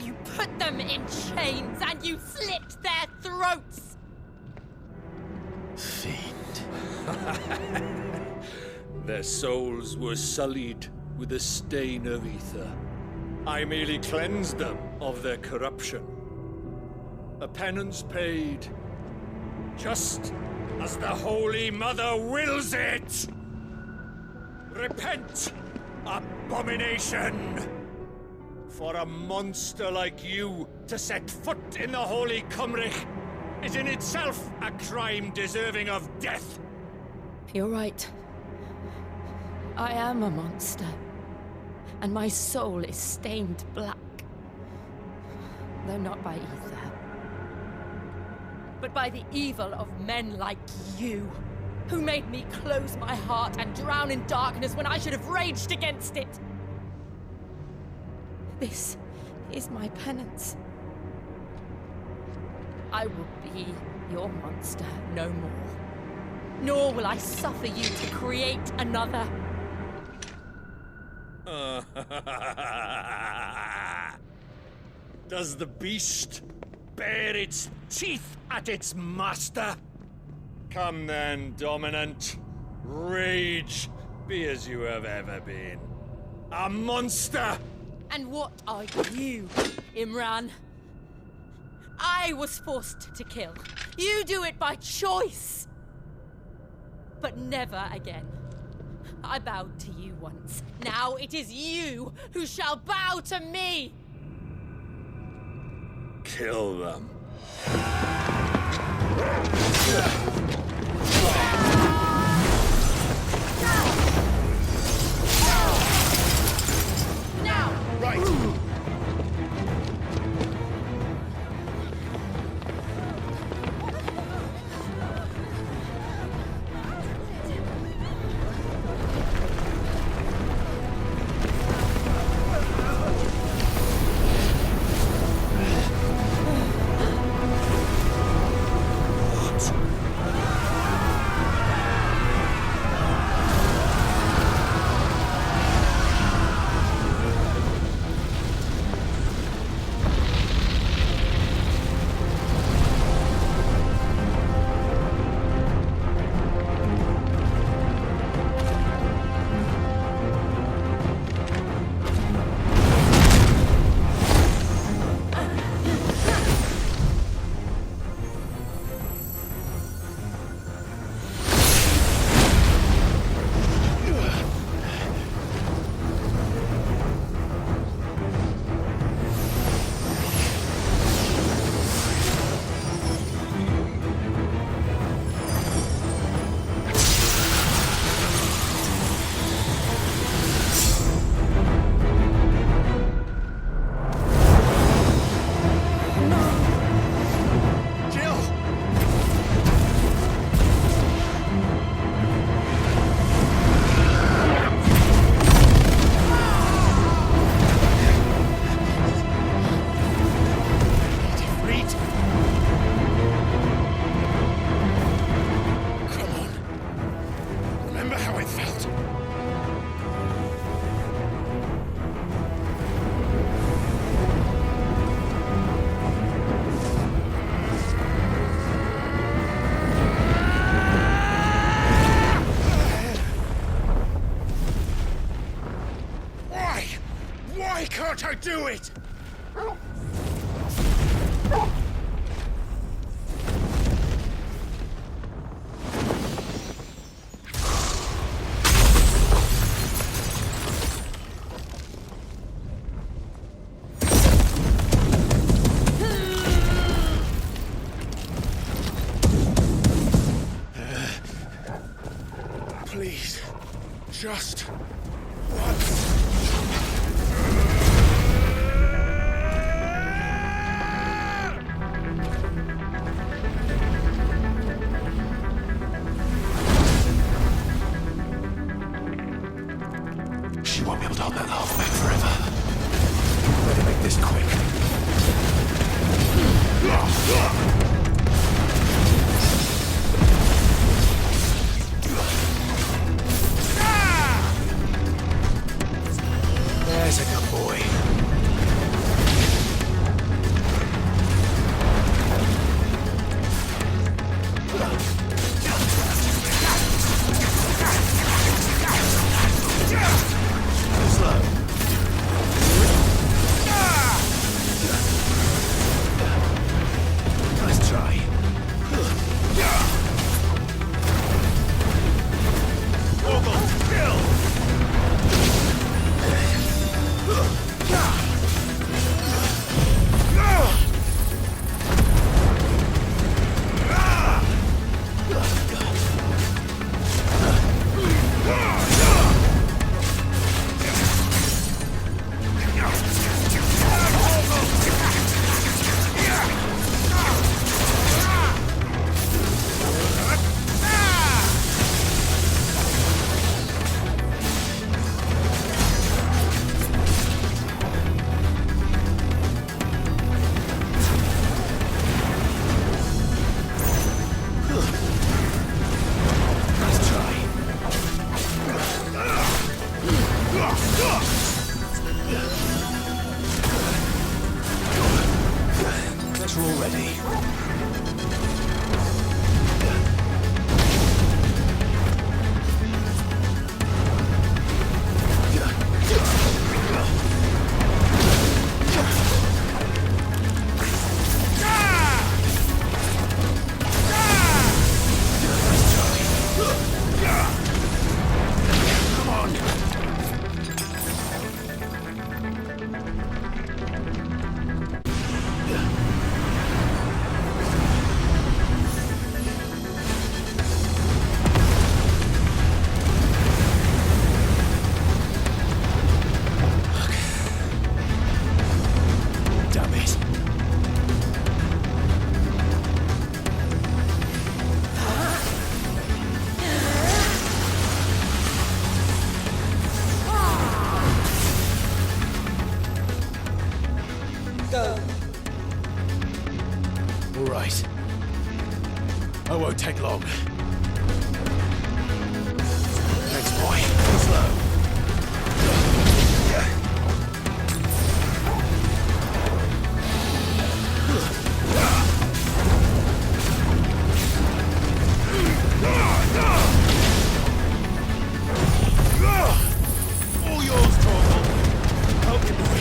You put them in chains and you slit their throats! Fiend. Their souls were sullied with the stain of ether. I merely cleansed them of their corruption. A penance paid, just as the Holy Mother wills it! Repent, abomination! For a monster like you to set foot in the Holy Cymric is in itself a crime deserving of death! You're right. I am a monster. And my soul is stained black. Though not by ether. But by the evil of men like you, who made me close my heart and drown in darkness when I should have raged against it. This is my penance. I will be your monster no more. Nor will I suffer you to create another. Does the beast bare its teeth at its master? Come then, Dominant. Rage, be as you have ever been. A monster! And what are you, Imran? I was forced to kill. You do it by choice. But never again. I bowed to you once. Now it is you who shall bow to me! Kill them. Now! Right! Can't I do it? Please, just once. She won't be able to hold that laugh back forever. Better make this quick. take long. Thanks, boy. Slow. All yours, Torvald. Help me, boy.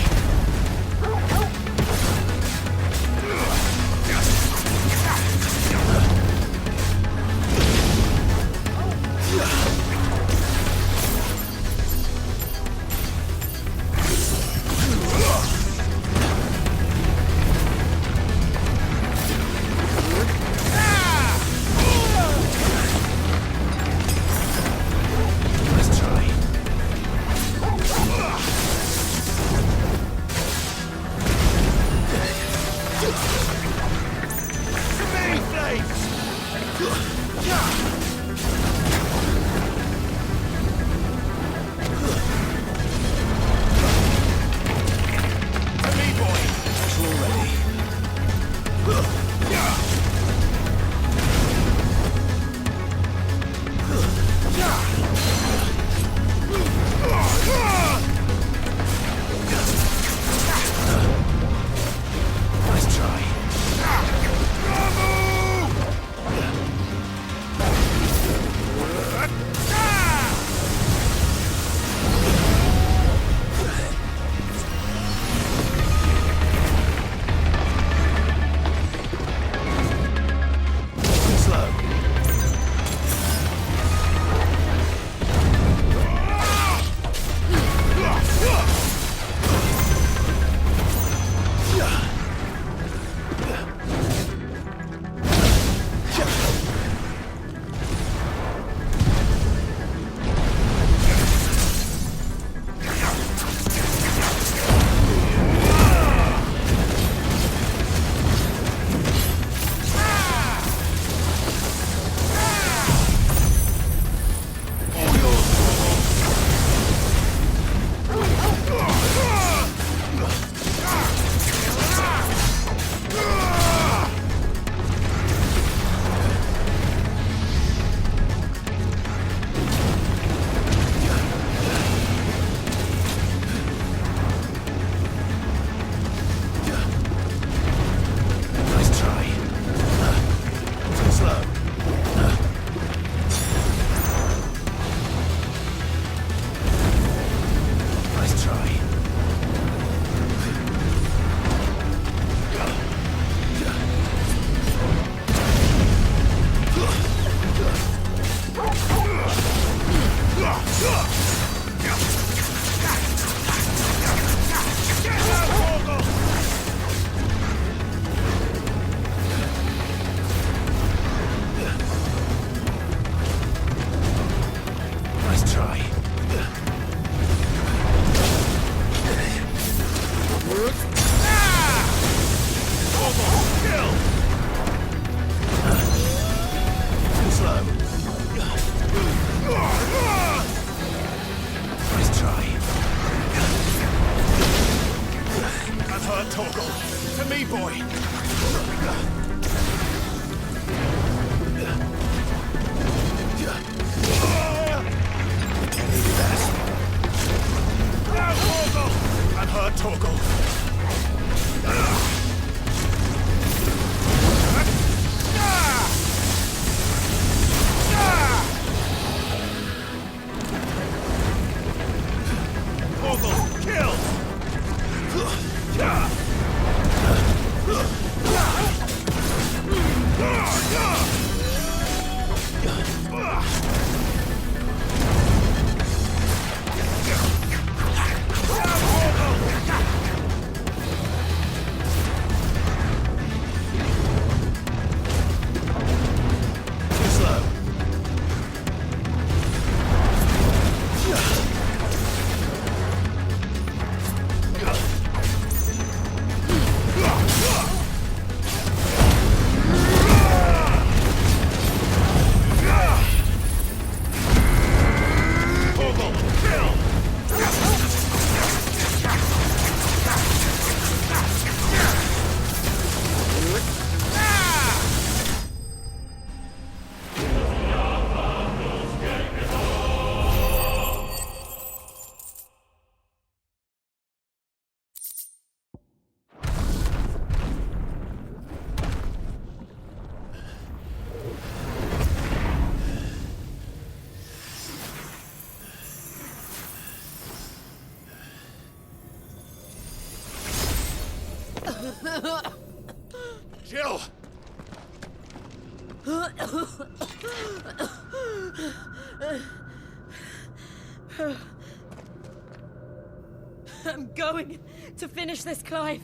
Jill! I'm going to finish this, Clive.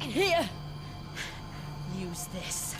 Here. Use this.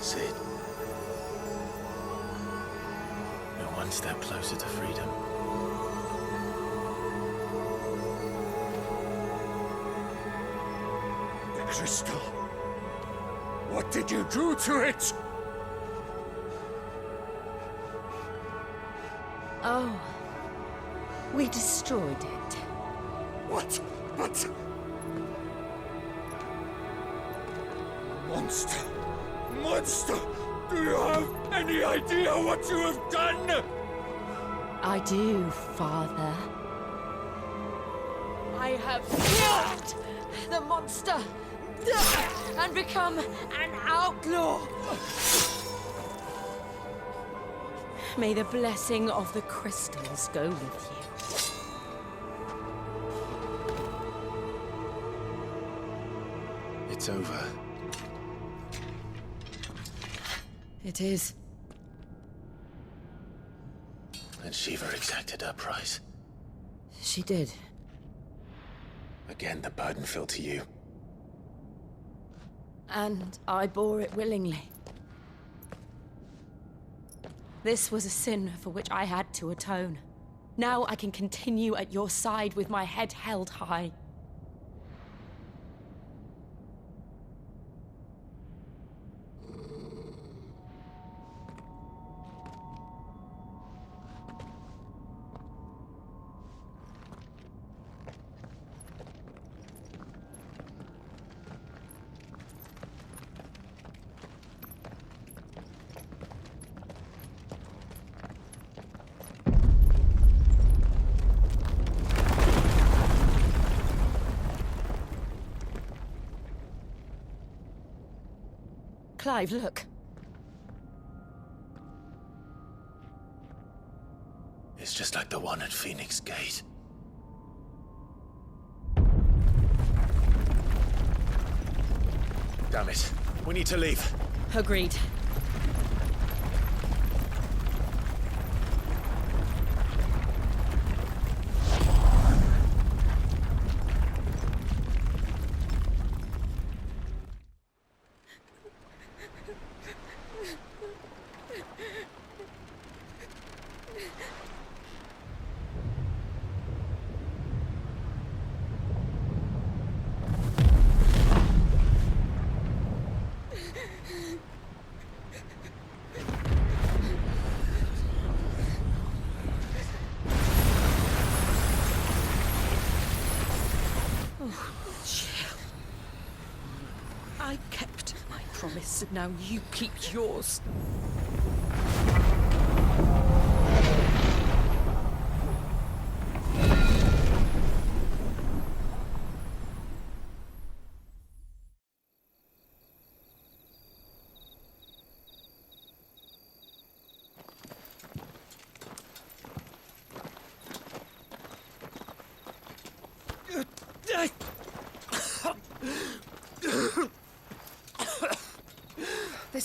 Sid. We're one step closer to freedom. The crystal. What did you do to it? Oh. We destroyed it. What? But... Monster! Monster! Do you have any idea what you have done? I do, Father. I have killed the monster and become an outlaw. May the blessing of the crystals go with you. It's over. It is. And Shiva exacted her price. She did. Again, the burden fell to you. And I bore it willingly. This was a sin for which I had to atone. Now I can continue at your side with my head held high. Clive, look. It's just like the one at Phoenix Gate. Damn it. We need to leave. Agreed. I kept my promise, and now you keep yours.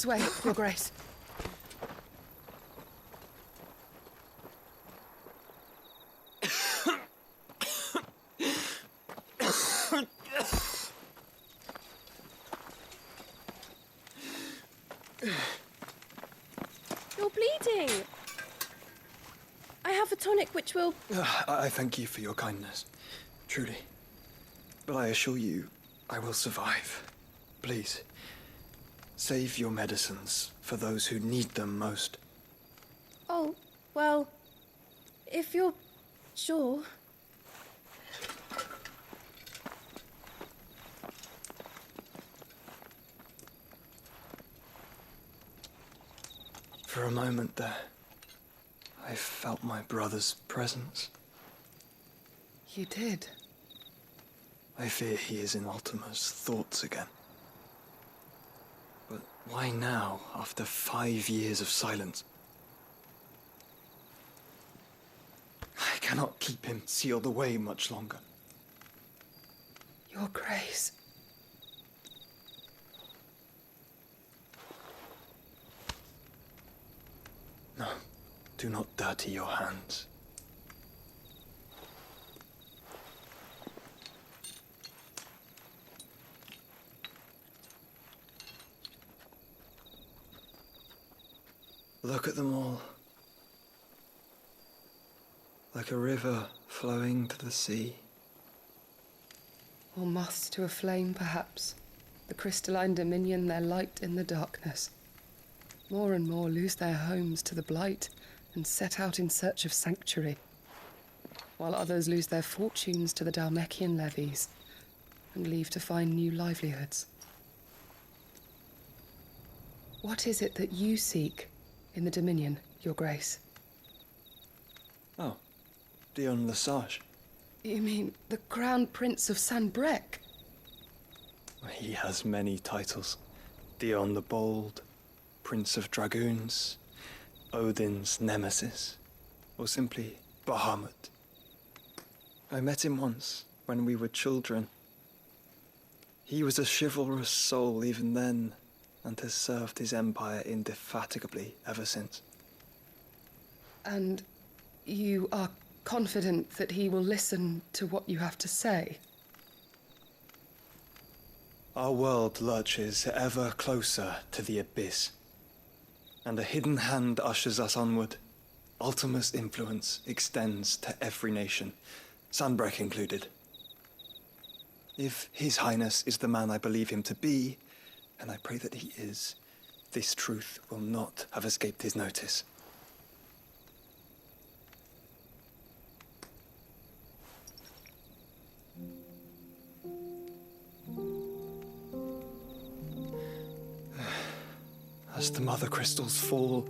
This way, Your Grace. You're bleeding. I have a tonic which will... I thank you for your kindness, truly. But I assure you, I will survive. Please, save your medicines for those who need them most. Oh, well, if you're sure... For a moment there, I felt my brother's presence. You did? I fear he is in Ultima's thoughts again. But why now, after 5 years of silence? I cannot keep him sealed away much longer. Your Grace. No, do not dirty your hands. Look at them all. Like a river flowing to the sea. Or moths to a flame, perhaps. The crystalline dominion their light in the darkness. More and more lose their homes to the blight and set out in search of sanctuary, while others lose their fortunes to the Dhalmekian levies and leave to find new livelihoods. What is it that you seek in the Dominion, Your Grace? Oh, Dion Lesage. You mean the Crown Prince of Sanbreque? He has many titles. Dion the Bold, Prince of Dragoons, Odin's Nemesis, or simply Bahamut. I met him once, when we were children. He was a chivalrous soul even then, and has served his empire indefatigably ever since. And you are confident that he will listen to what you have to say? Our world lurches ever closer to the abyss, and a hidden hand ushers us onward. Ultima's influence extends to every nation, Sanbreque included. If His Highness is the man I believe him to be, and I pray that he is, this truth will not have escaped his notice. As the mother crystals fall,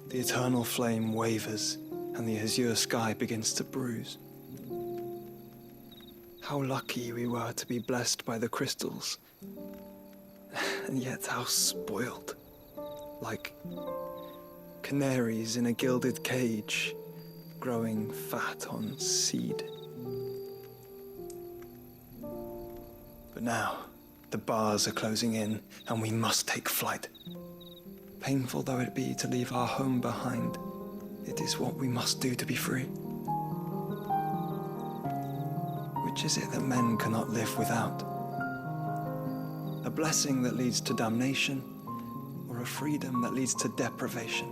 the eternal flame wavers, and the azure sky begins to bruise. How lucky we were to be blessed by the crystals, and yet how spoiled. Like canaries in a gilded cage, growing fat on seed. But now, the bars are closing in, and we must take flight. Painful though it be to leave our home behind, it is what we must do to be free. Which is it that men cannot live without? A blessing that leads to damnation, or a freedom that leads to deprivation?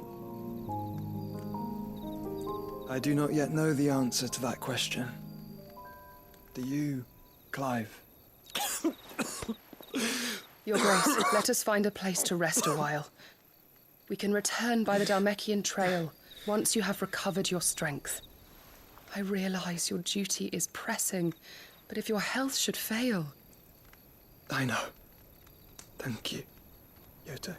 I do not yet know the answer to that question. Do you, Clive? Your Grace, let us find a place to rest a while. We can return by the Dhalmekian trail once you have recovered your strength. I realize your duty is pressing, but if your health should fail... I know. Thank you, Yote.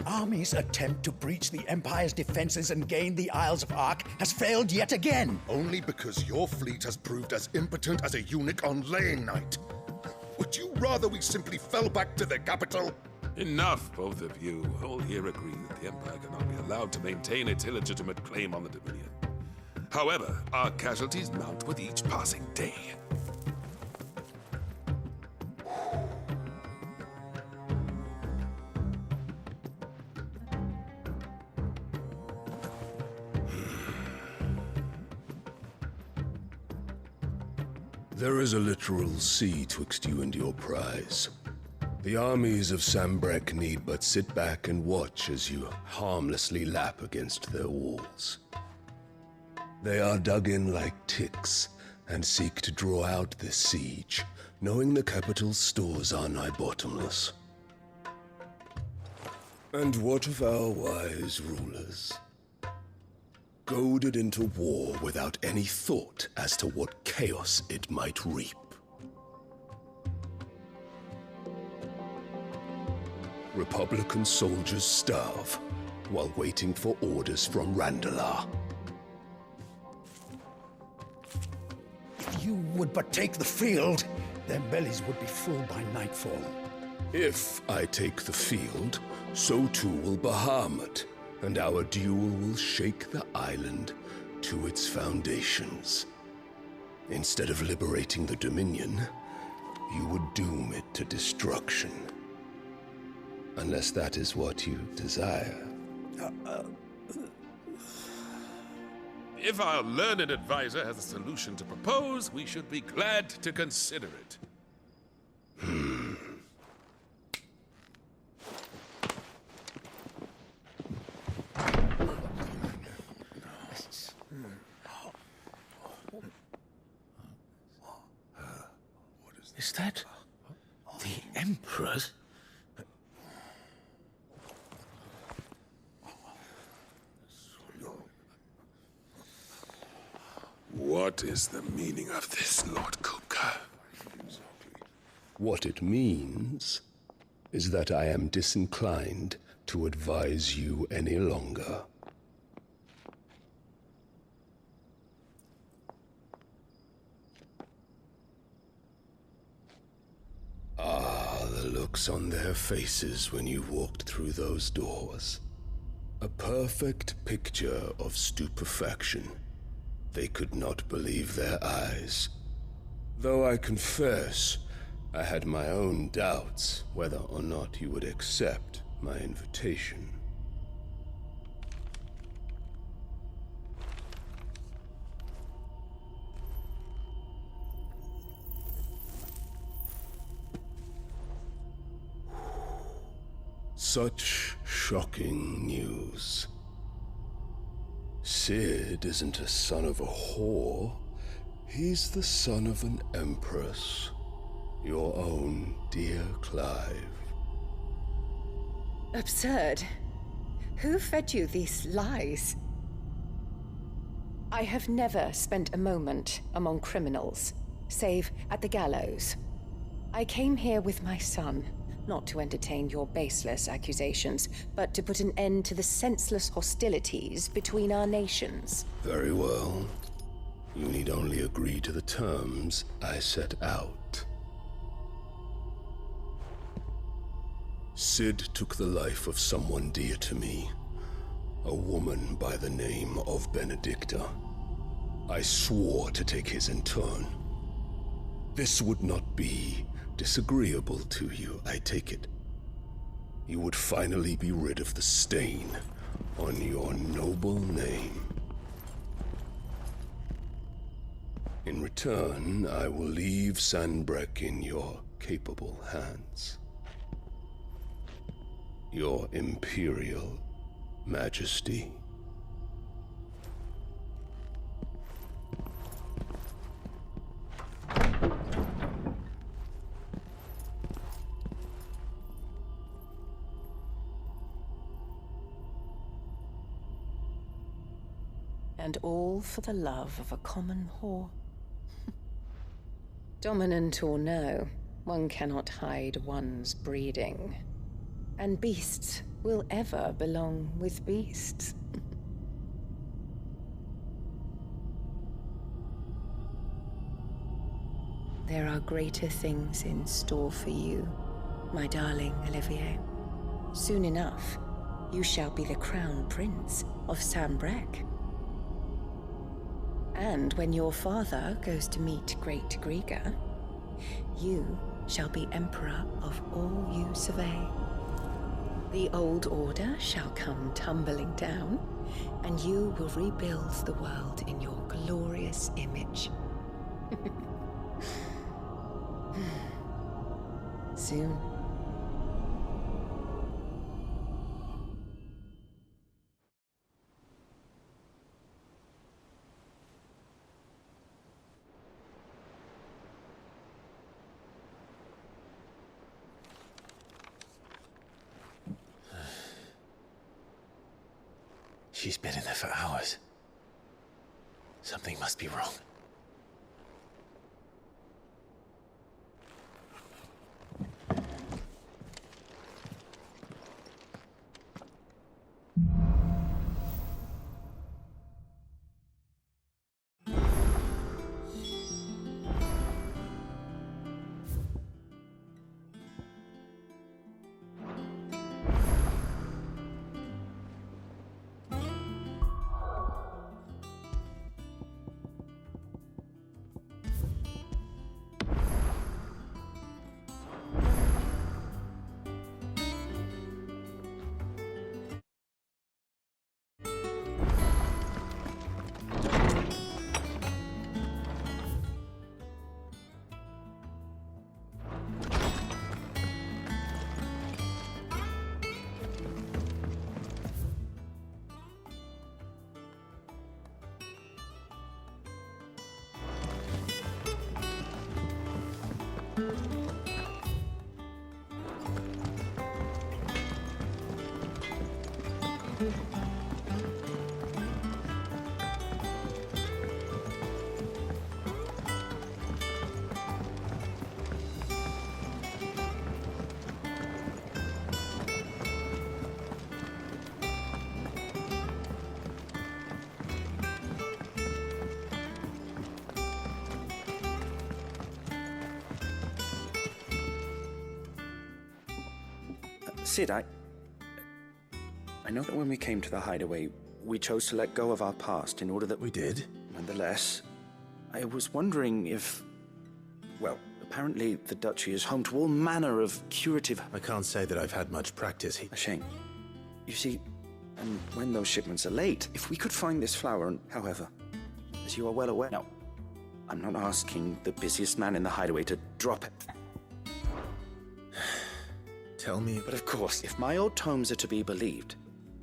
army's attempt to breach the Empire's defenses and gain the Isles of Ark has failed yet again. Only because your fleet has proved as impotent as a eunuch on laying night. Would you rather we simply fell back to the capital? Enough, both of you. All here agree that the Empire cannot be allowed to maintain its illegitimate claim on the Dominion. However, our casualties mount with each passing day. There is a literal sea twixt you and your prize. The armies of Sambrek need but sit back and watch as you harmlessly lap against their walls. They are dug in like ticks and seek to draw out this siege, knowing the capital's stores are nigh bottomless. And what of our wise rulers? Goaded into war without any thought as to what chaos it might reap. Republican soldiers starve while waiting for orders from Randalar. If you would but take the field, their bellies would be full by nightfall. If I take the field, so too will Bahamut, and our duel will shake the island to its foundations. Instead of liberating the Dominion, you would doom it to destruction. Unless that is what you desire. If our learned advisor has a solution to propose, we should be glad to consider it. Is that the Emperor's? What is the meaning of this, Lord Kupka? What it means is that I am disinclined to advise you any longer. Ah, the looks on their faces when you walked through those doors. A perfect picture of stupefaction. They could not believe their eyes. Though I confess, I had my own doubts whether or not you would accept my invitation. Such shocking news. Sid isn't a son of a whore. He's the son of an empress. Your own dear Clive. Absurd. Who fed you these lies? I have never spent a moment among criminals, save at the gallows. I came here with my son, not to entertain your baseless accusations, but to put an end to the senseless hostilities between our nations. Very well. You need only agree to the terms I set out. Sid took the life of someone dear to me, a woman by the name of Benedicta. I swore to take his in turn. This would not be disagreeable to you, I take it. You would finally be rid of the stain on your noble name. In return, I will leave Sanbrek in your capable hands. Your Imperial Majesty. And all for the love of a common whore. Dominant or no, one cannot hide one's breeding. And beasts will ever belong with beasts. There are greater things in store for you, my darling Olivier. Soon enough, you shall be the crown prince of Sambrec. And when your father goes to meet Great Grieger, you shall be emperor of all you survey. The old order shall come tumbling down, and you will rebuild the world in your glorious image. Soon. She's been in there for hours. Something must be wrong. Sid, I know that when we came to the hideaway, we chose to let go of our past in order that... We did? Nonetheless, I was wondering if... Well, apparently the Duchy is home to all manner of curative... I can't say that I've had much practice. A shame. You see, and when those shipments are late, if we could find this flower and... However, as you are well aware... No, I'm not asking the busiest man in the hideaway to drop it. Tell me... But of course, if my old tomes are to be believed,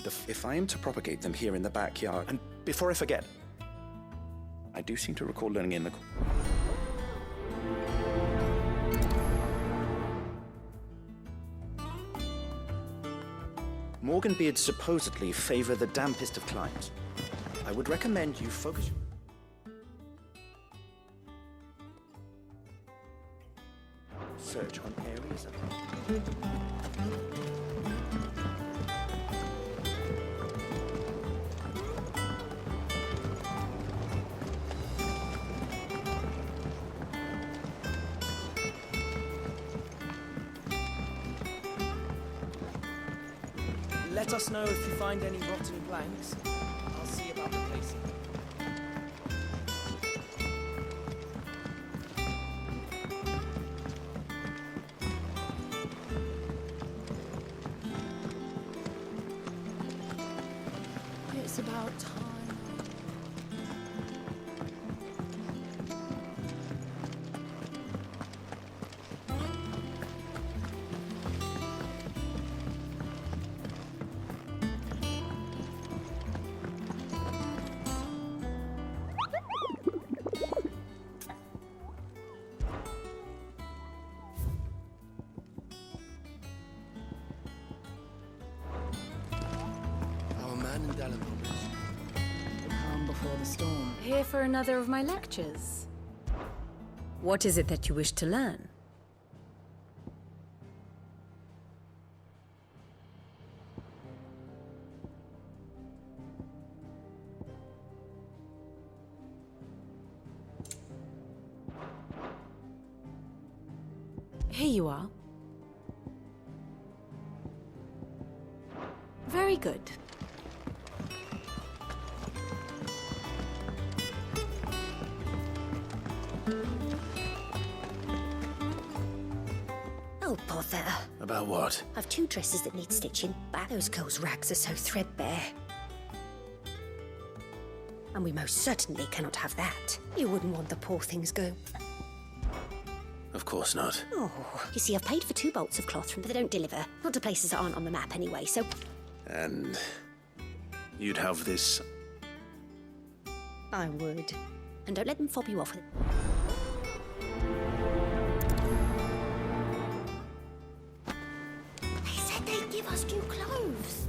if I am to propagate them here in the backyard... And before I forget, I do seem to recall learning in the... Morganbeards supposedly favor the dampest of climes. I would recommend you focus... Search on areas of... Let us know if you find any rotten planks. I'll see about replacing them. It's about time. Calm before the storm. Here for another of my lectures. What is it that you wish to learn? Here you are. Very good. Oh, bother. About what? I've 2 dresses that need stitching, but those girls' rags are so threadbare. And we most certainly cannot have that. You wouldn't want the poor things go. Of course not. Oh, you see, I've paid for 2 bolts of cloth from, but they don't deliver. Not to places that aren't on the map anyway, so... And you'd have this? I would. And don't let them fob you off with it. They said they'd give us new clothes.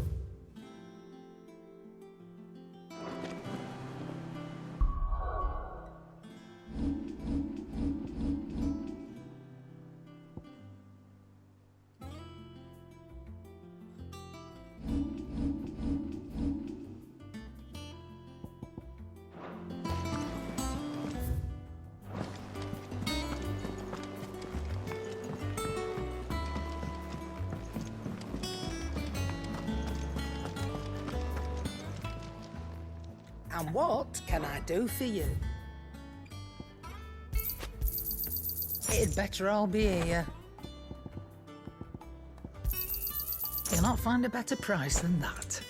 And what can I do for you? It'd better all be here. You'll not find a better price than that.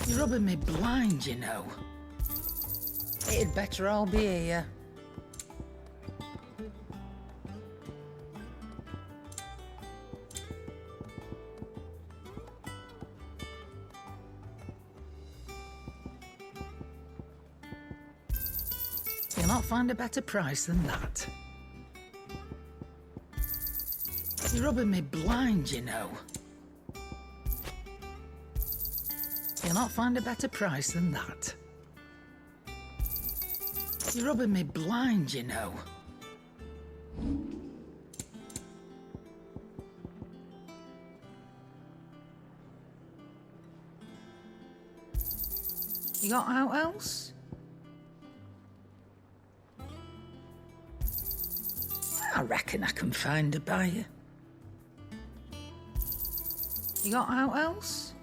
You're rubbing me blind, you know. It'd better all be here. You'll not find a better price than that. You're rubbing me blind, you know. You'll not find a better price than that. You're rubbing me blind, you know. You got out else? I reckon I can find a buyer. You got out else?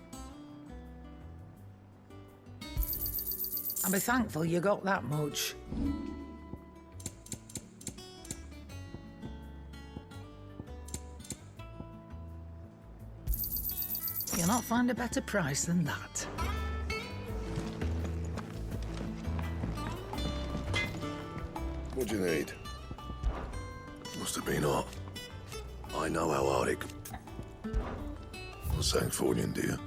I'll be thankful you got that much. You'll not find a better price than that. What do you need? Must have been hot. I know how hard it... What's that for you, dear?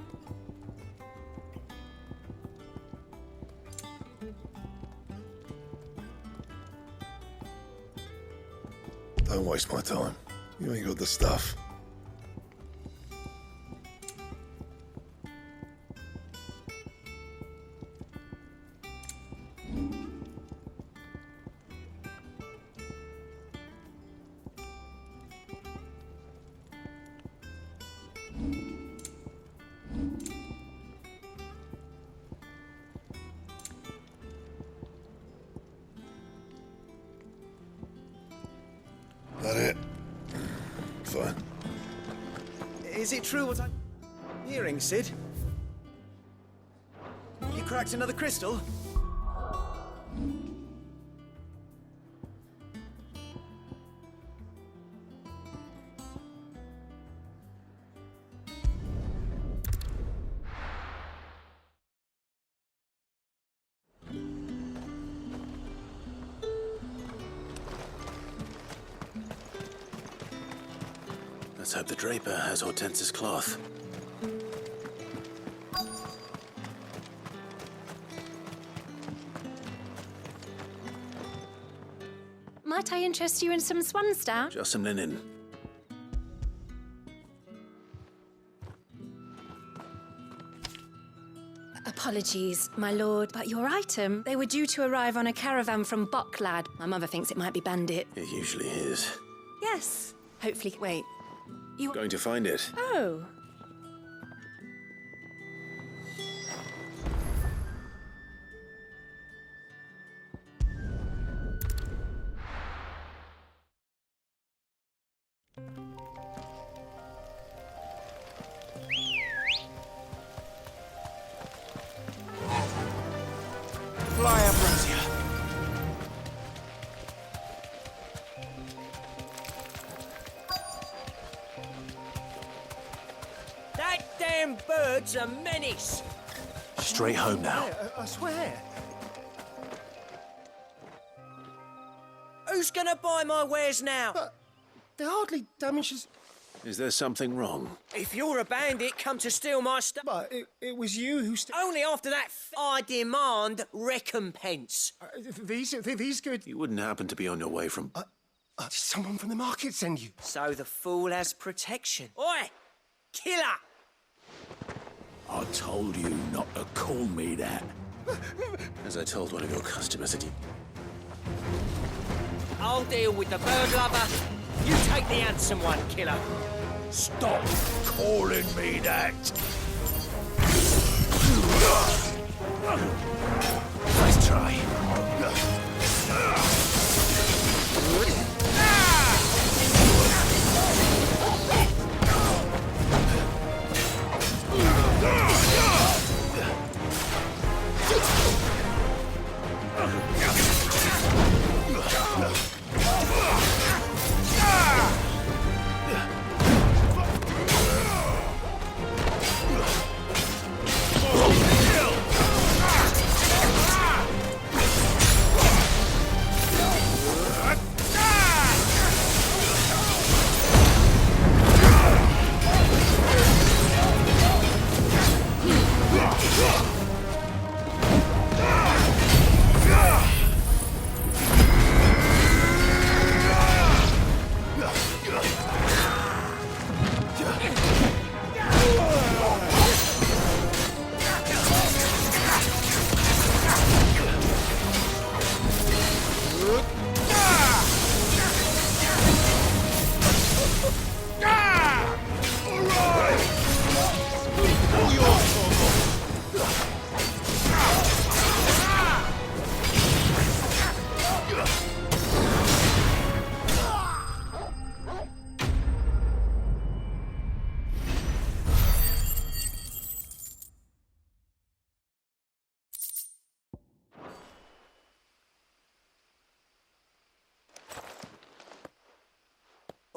Don't waste my time. You ain't got the stuff. That it? Fine. Is it true what I'm hearing, Sid? You cracked another crystal? Let's hope the draper has Hortense's cloth. Might I interest you in some swanstown? Just some linen. Apologies, my lord, but your item, they were due to arrive on a caravan from Bucklad. My mother thinks it might be bandit. It usually is. Yes. Hopefully, wait. You... Going to find it. Oh. Them birds are menace. Straight home now. I swear. Who's gonna buy my wares now? They hardly damaged us. Is there something wrong? If you're a bandit, come to steal my stuff. But it was you who... Only after that I demand recompense. These good... You wouldn't happen to be on your way from... Did someone from the market send you? So the fool has protection. Oi! Killer! I told you not to call me that. As I told one of your customers that he... I'll deal with the bird lover. You take the handsome one, killer. Stop calling me that. Nice try.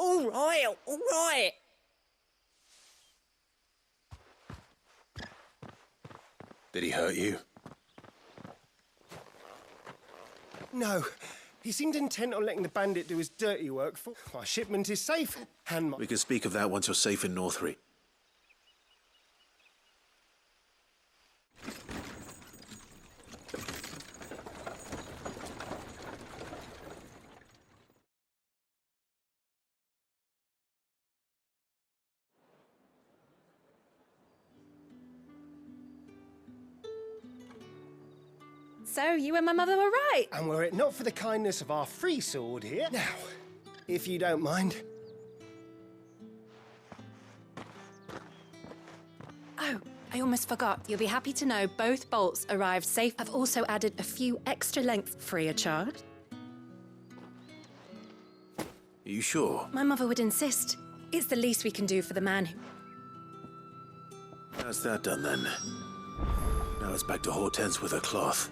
All right. Did he hurt you? No. He seemed intent on letting the bandit do his dirty work for... My shipment is safe. And my... We can speak of that once you're safe in Northry. So, you and my mother were right. And were it not for the kindness of our free sword here... Now, if you don't mind... Oh, I almost forgot. You'll be happy to know both bolts arrived safe. I've also added a few extra lengths free of charge. Are you sure? My mother would insist. It's the least we can do for the man who... How's that done, then? Now it's back to Hortense with her cloth.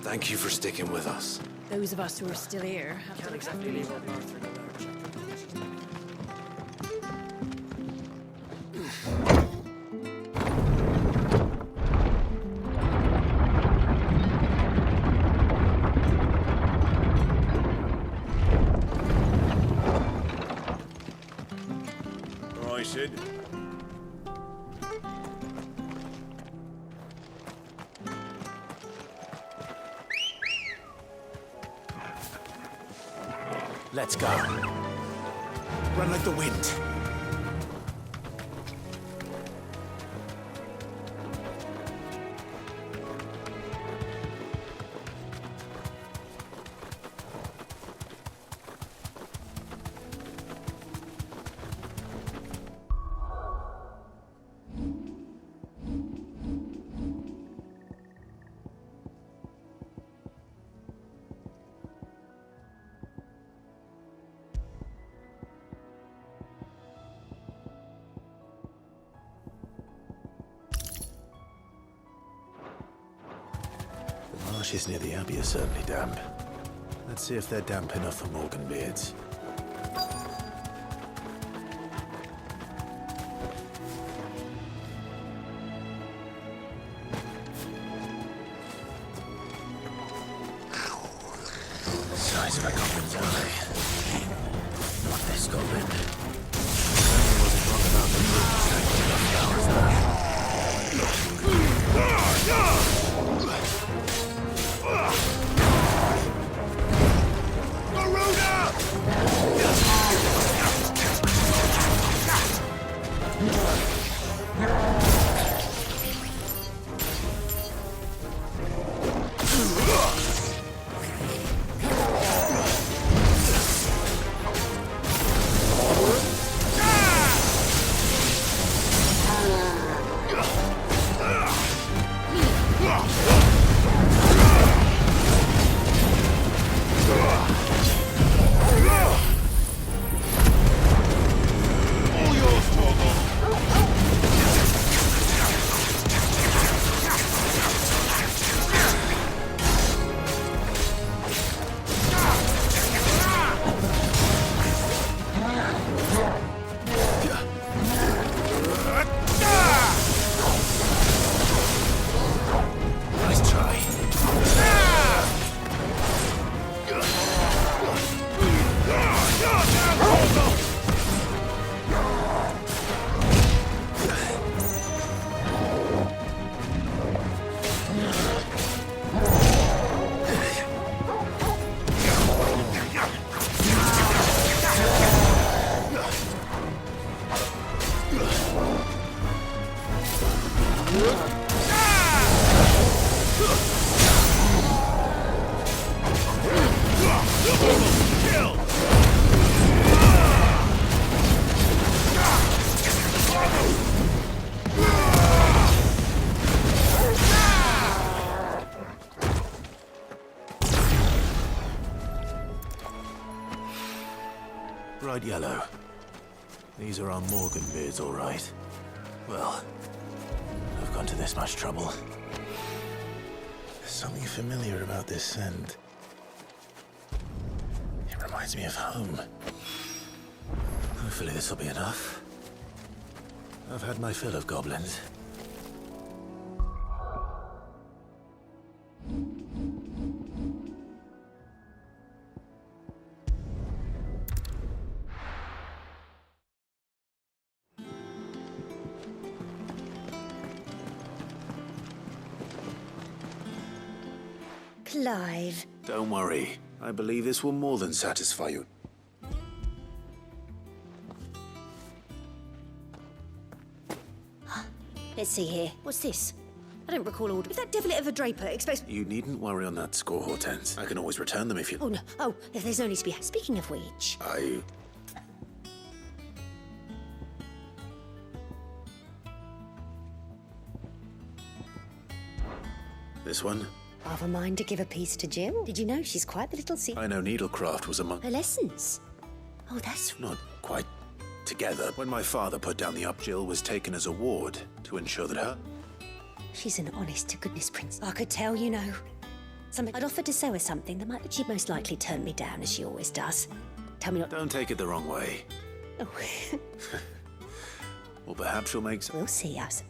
Thank you for sticking with us. Those of us who are still here have Can't exactly leave our Arthur in the lurch. All right, Sid. Let's go. Run like the wind. marshes near the Abbey are certainly damp. Let's see if they're damp enough for Morgan beards. Size of a goblin's eye. Not this goblin. Certainly wasn't wrong about the roots hanging off flowers there. Bright yellow. These are our Morgan beards, all right. Well, I've gone to this much trouble. There's something familiar about this scent. It reminds me of home. Hopefully this will be enough. I've had my fill of goblins. Clive. Don't worry. I believe this will more than satisfy you. Let's see here. What's this? I don't recall ordering. If that devilet of a draper expects... You needn't worry on that score, Hortense. I can always return them if you... Oh, no. Oh, there's no need to be... Speaking of which... This one? I've a mind to give a piece to Jill. Did you know she's quite the little I know needlecraft was among... Her lessons? Oh, that's... Not quite together. When my father put down the up, Jill was taken as a ward to ensure that her... She's an honest-to-goodness prince. I could tell, you know. I'd offered to sew her something that might... She'd most likely turn me down, as she always does. Tell me not... Don't take it the wrong way. Oh. Well, perhaps she'll make some... We'll see, us.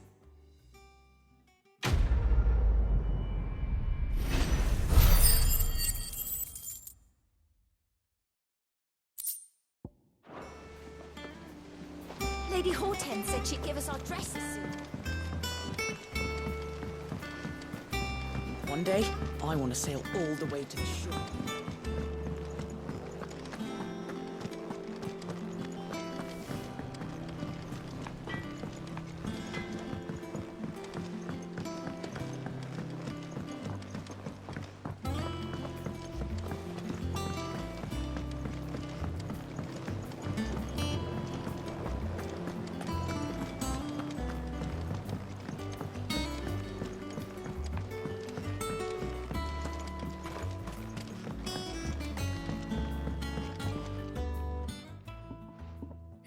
Lady Hortense said she'd give us our dresses soon. One day, I want to sail all the way to the shore.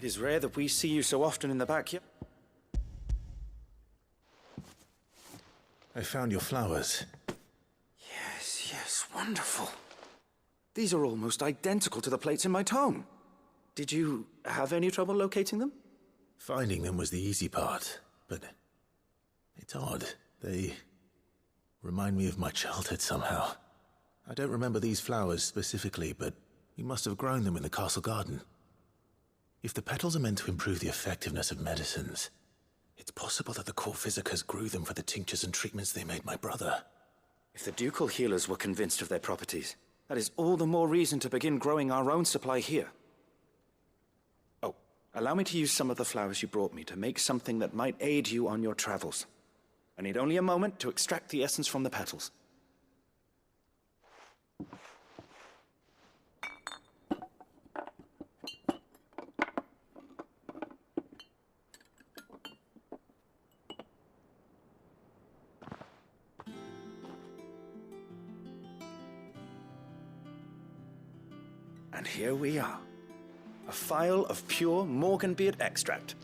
It is rare that we see you so often in the backyard. I found your flowers. Yes. Wonderful. These are almost identical to the plates in my tome. Did you have any trouble locating them? Finding them was the easy part, but it's odd. They remind me of my childhood somehow. I don't remember these flowers specifically, but we must have grown them in the castle garden. If the petals are meant to improve the effectiveness of medicines, it's possible that the court physicers grew them for the tinctures and treatments they made my brother. If the ducal healers were convinced of their properties, that is all the more reason to begin growing our own supply here. Oh, allow me to use some of the flowers you brought me to make something that might aid you on your travels. I need only a moment to extract the essence from the petals. And here we are. A phial of pure Morganbeard extract.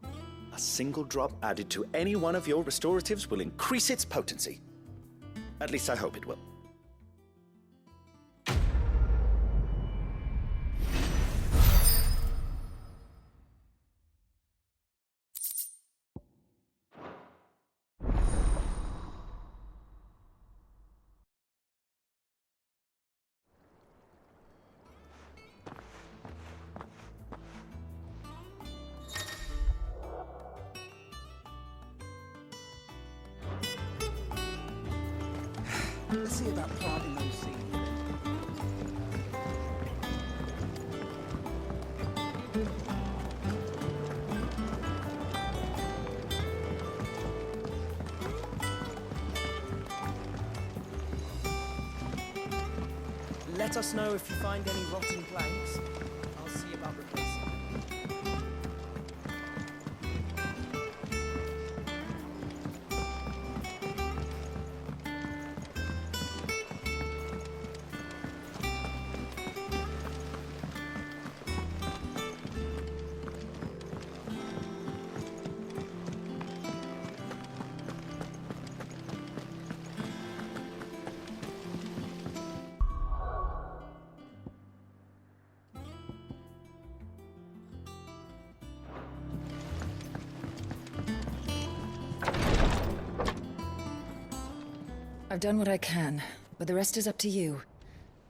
A single drop added to any one of your restoratives will increase its potency. At least I hope it will. Let's see about planting those seeds. Let us know if you find any rotten planks. I'll see about replacing them. I've done what I can, but the rest is up to you.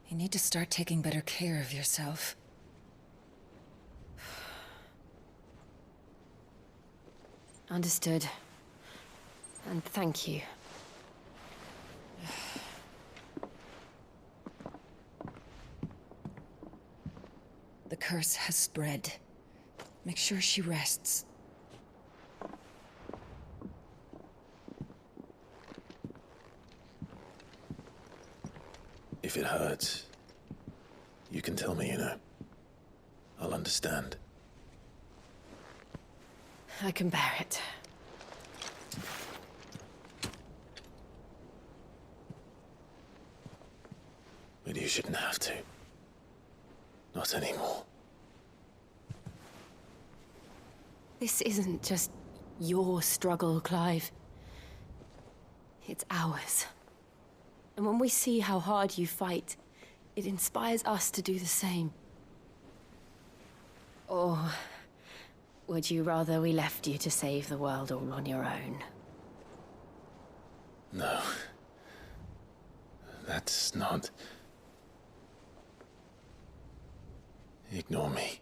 You need to start taking better care of yourself. Understood. And thank you. The curse has spread. Make sure she rests. If it hurts, you can tell me, you know. I'll understand. I can bear it. But you shouldn't have to. Not anymore. This isn't just your struggle, Clive. It's ours. And when we see how hard you fight, it inspires us to do the same. Or would you rather we left you to save the world all on your own? No. That's not... Ignore me.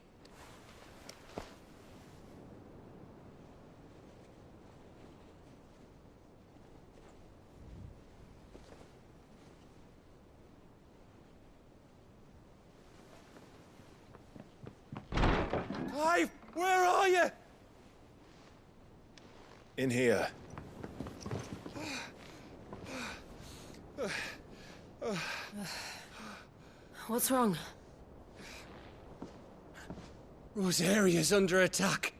Clive, where are you? In here. What's wrong? Rosaria's under attack.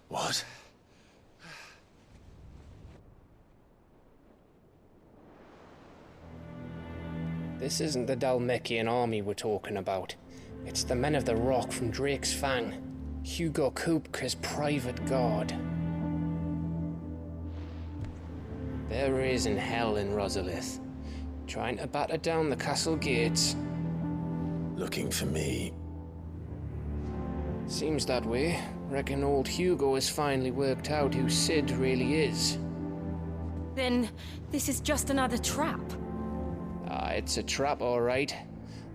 What? This isn't the Dalmekian army we're talking about. It's the men of the Rock from Drake's Fang. Hugo Kupka's private guard. There isn't hell in Rosalith. Trying to batter down the castle gates. Looking for me? Seems that way. Reckon old Hugo has finally worked out who Sid really is. Then this is just another trap. Ah, it's a trap, all right.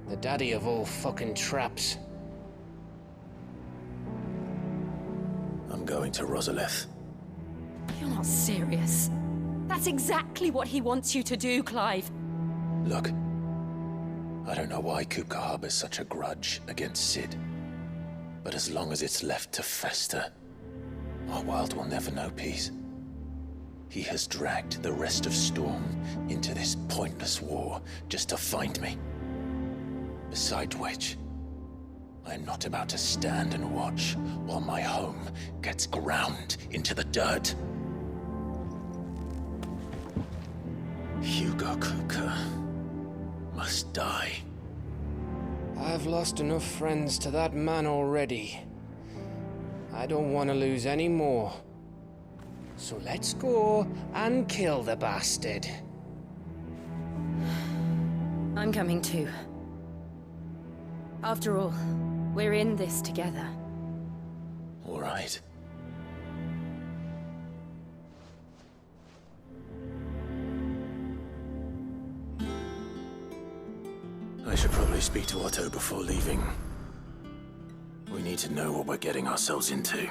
The daddy of all fucking traps. I'm going to Rosalith. You're not serious. That's exactly what he wants you to do, Clive. Look, I don't know why Kupka harbors such a grudge against Sid. But as long as it's left to fester, our world will never know peace. He has dragged the rest of Storm into this pointless war just to find me. Besides which, I am not about to stand and watch while my home gets ground into the dirt. Hugo Kupka must die. I've lost enough friends to that man already. I don't want to lose any more. So let's go and kill the bastard. I'm coming too. After all, we're in this together. All right. I should probably speak to Otto before leaving. We need to know what we're getting ourselves into.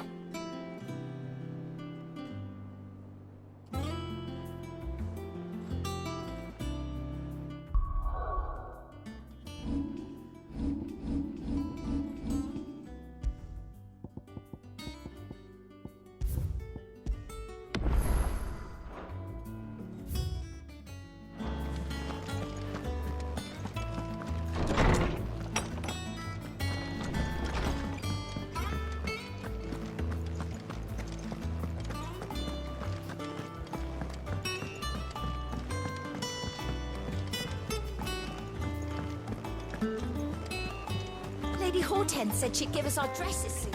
Lady Hortense said she'd give us our dresses soon.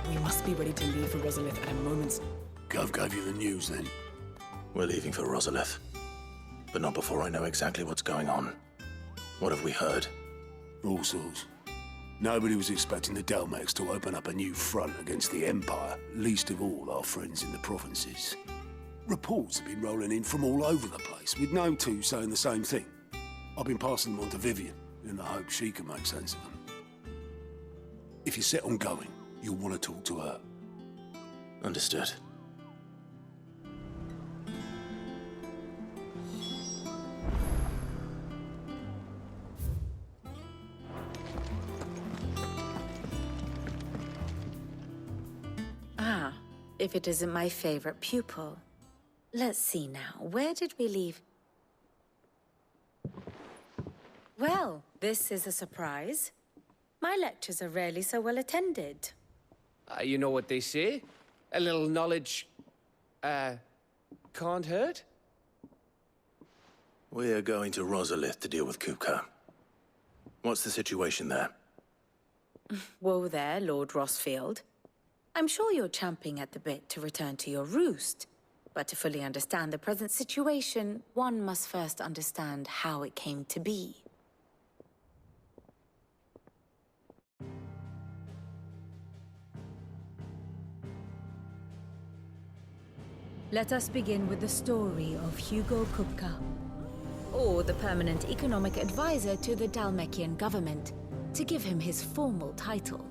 We must be ready to leave for Rosalith at a moment's... Gov gave you the news then? We're leaving for Rosalith. But not before I know exactly what's going on. What have we heard? All sorts. Nobody was expecting the Delmex to open up a new front against the Empire, least of all our friends in the provinces. Reports have been rolling in from all over the place, with no two saying the same thing. I've been passing them on to Vivian, in the hope she can make sense of them. If you're set on going, you'll want to talk to her. Understood. Ah, if it isn't my favorite pupil. Let's see now, where did we leave? Well, this is a surprise. My lectures are rarely so well attended. You know what they say? A little knowledge, can't hurt? We're going to Rosalith to deal with Kupka. What's the situation there? Whoa there, Lord Rosfield. I'm sure you're champing at the bit to return to your roost. But to fully understand the present situation, one must first understand how it came to be. Let us begin with the story of Hugo Kupka, or the permanent economic advisor to the Dalmekian government, to give him his formal title.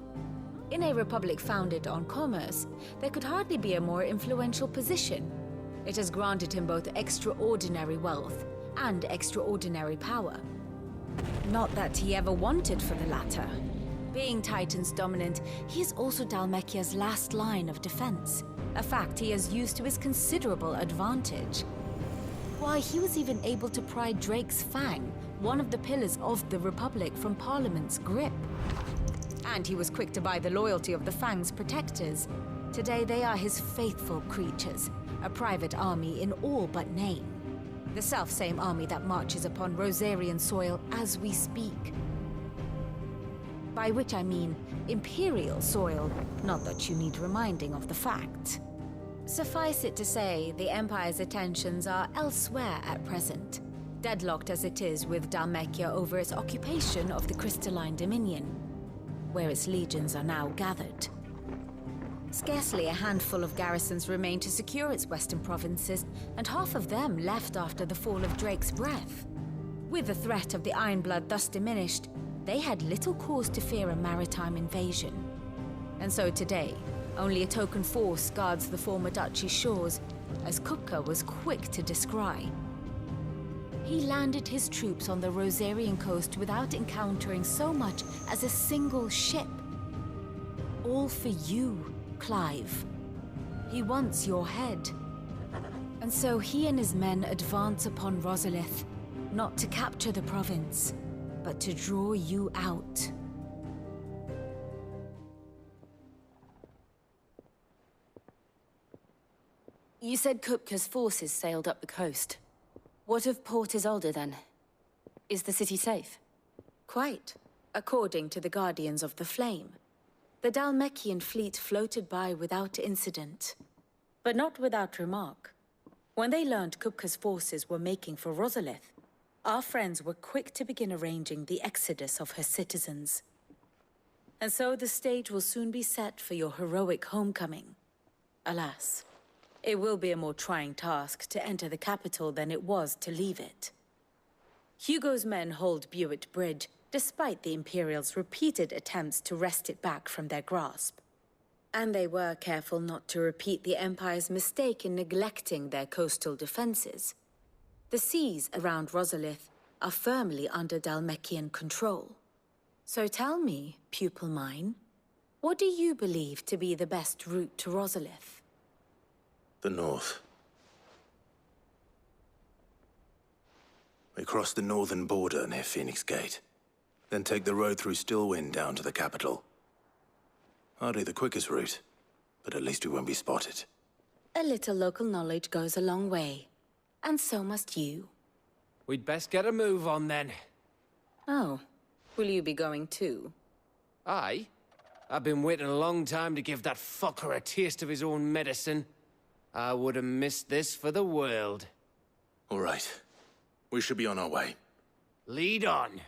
In a republic founded on commerce, there could hardly be a more influential position. It has granted him both extraordinary wealth and extraordinary power. Not that he ever wanted for the latter. Being Titan's dominant, he is also Dalmekia's last line of defense, a fact he has used to his considerable advantage. Why, he was even able to pry Drake's Fang, one of the pillars of the Republic, from Parliament's grip. And he was quick to buy the loyalty of the Fang's protectors. Today they are his faithful creatures, a private army in all but name. The self-same army that marches upon Rosarian soil as we speak. By which I mean Imperial soil, not that you need reminding of the fact. Suffice it to say, the Empire's attentions are elsewhere at present, deadlocked as it is with Dhalmekia over its occupation of the Crystalline Dominion, where its legions are now gathered. Scarcely a handful of garrisons remain to secure its western provinces, and half of them left after the fall of Drake's Breath. With the threat of the Ironblood thus diminished, they had little cause to fear a maritime invasion. And so today, only a token force guards the former duchy's shores, as Kupka was quick to descry. He landed his troops on the Rosarian coast without encountering so much as a single ship. All for you, Clive. He wants your head. And so he and his men advance upon Rosalith, not to capture the province, but to draw you out. You said Kupka's forces sailed up the coast. What of Port Isolde, then? Is the city safe? Quite, according to the Guardians of the Flame. The Dhalmekian fleet floated by without incident. But not without remark. When they learned Kupka's forces were making for Rosalith, our friends were quick to begin arranging the exodus of her citizens. And so the stage will soon be set for your heroic homecoming. Alas, it will be a more trying task to enter the capital than it was to leave it. Hugo's men hold Buet Bridge, despite the Imperials' repeated attempts to wrest it back from their grasp. And they were careful not to repeat the Empire's mistake in neglecting their coastal defenses. The seas around Rosalith are firmly under Dhalmekian control. So tell me, pupil mine, what do you believe to be the best route to Rosalith? The north. We cross the northern border near Phoenix Gate, then take the road through Stillwind down to the capital. Hardly the quickest route, but at least we won't be spotted. A little local knowledge goes a long way. And so must you. We'd best get a move on, then. Oh, will you be going too? Aye. I've been waiting a long time to give that fucker a taste of his own medicine. I would have missed this for the world. All right. We should be on our way. Lead on.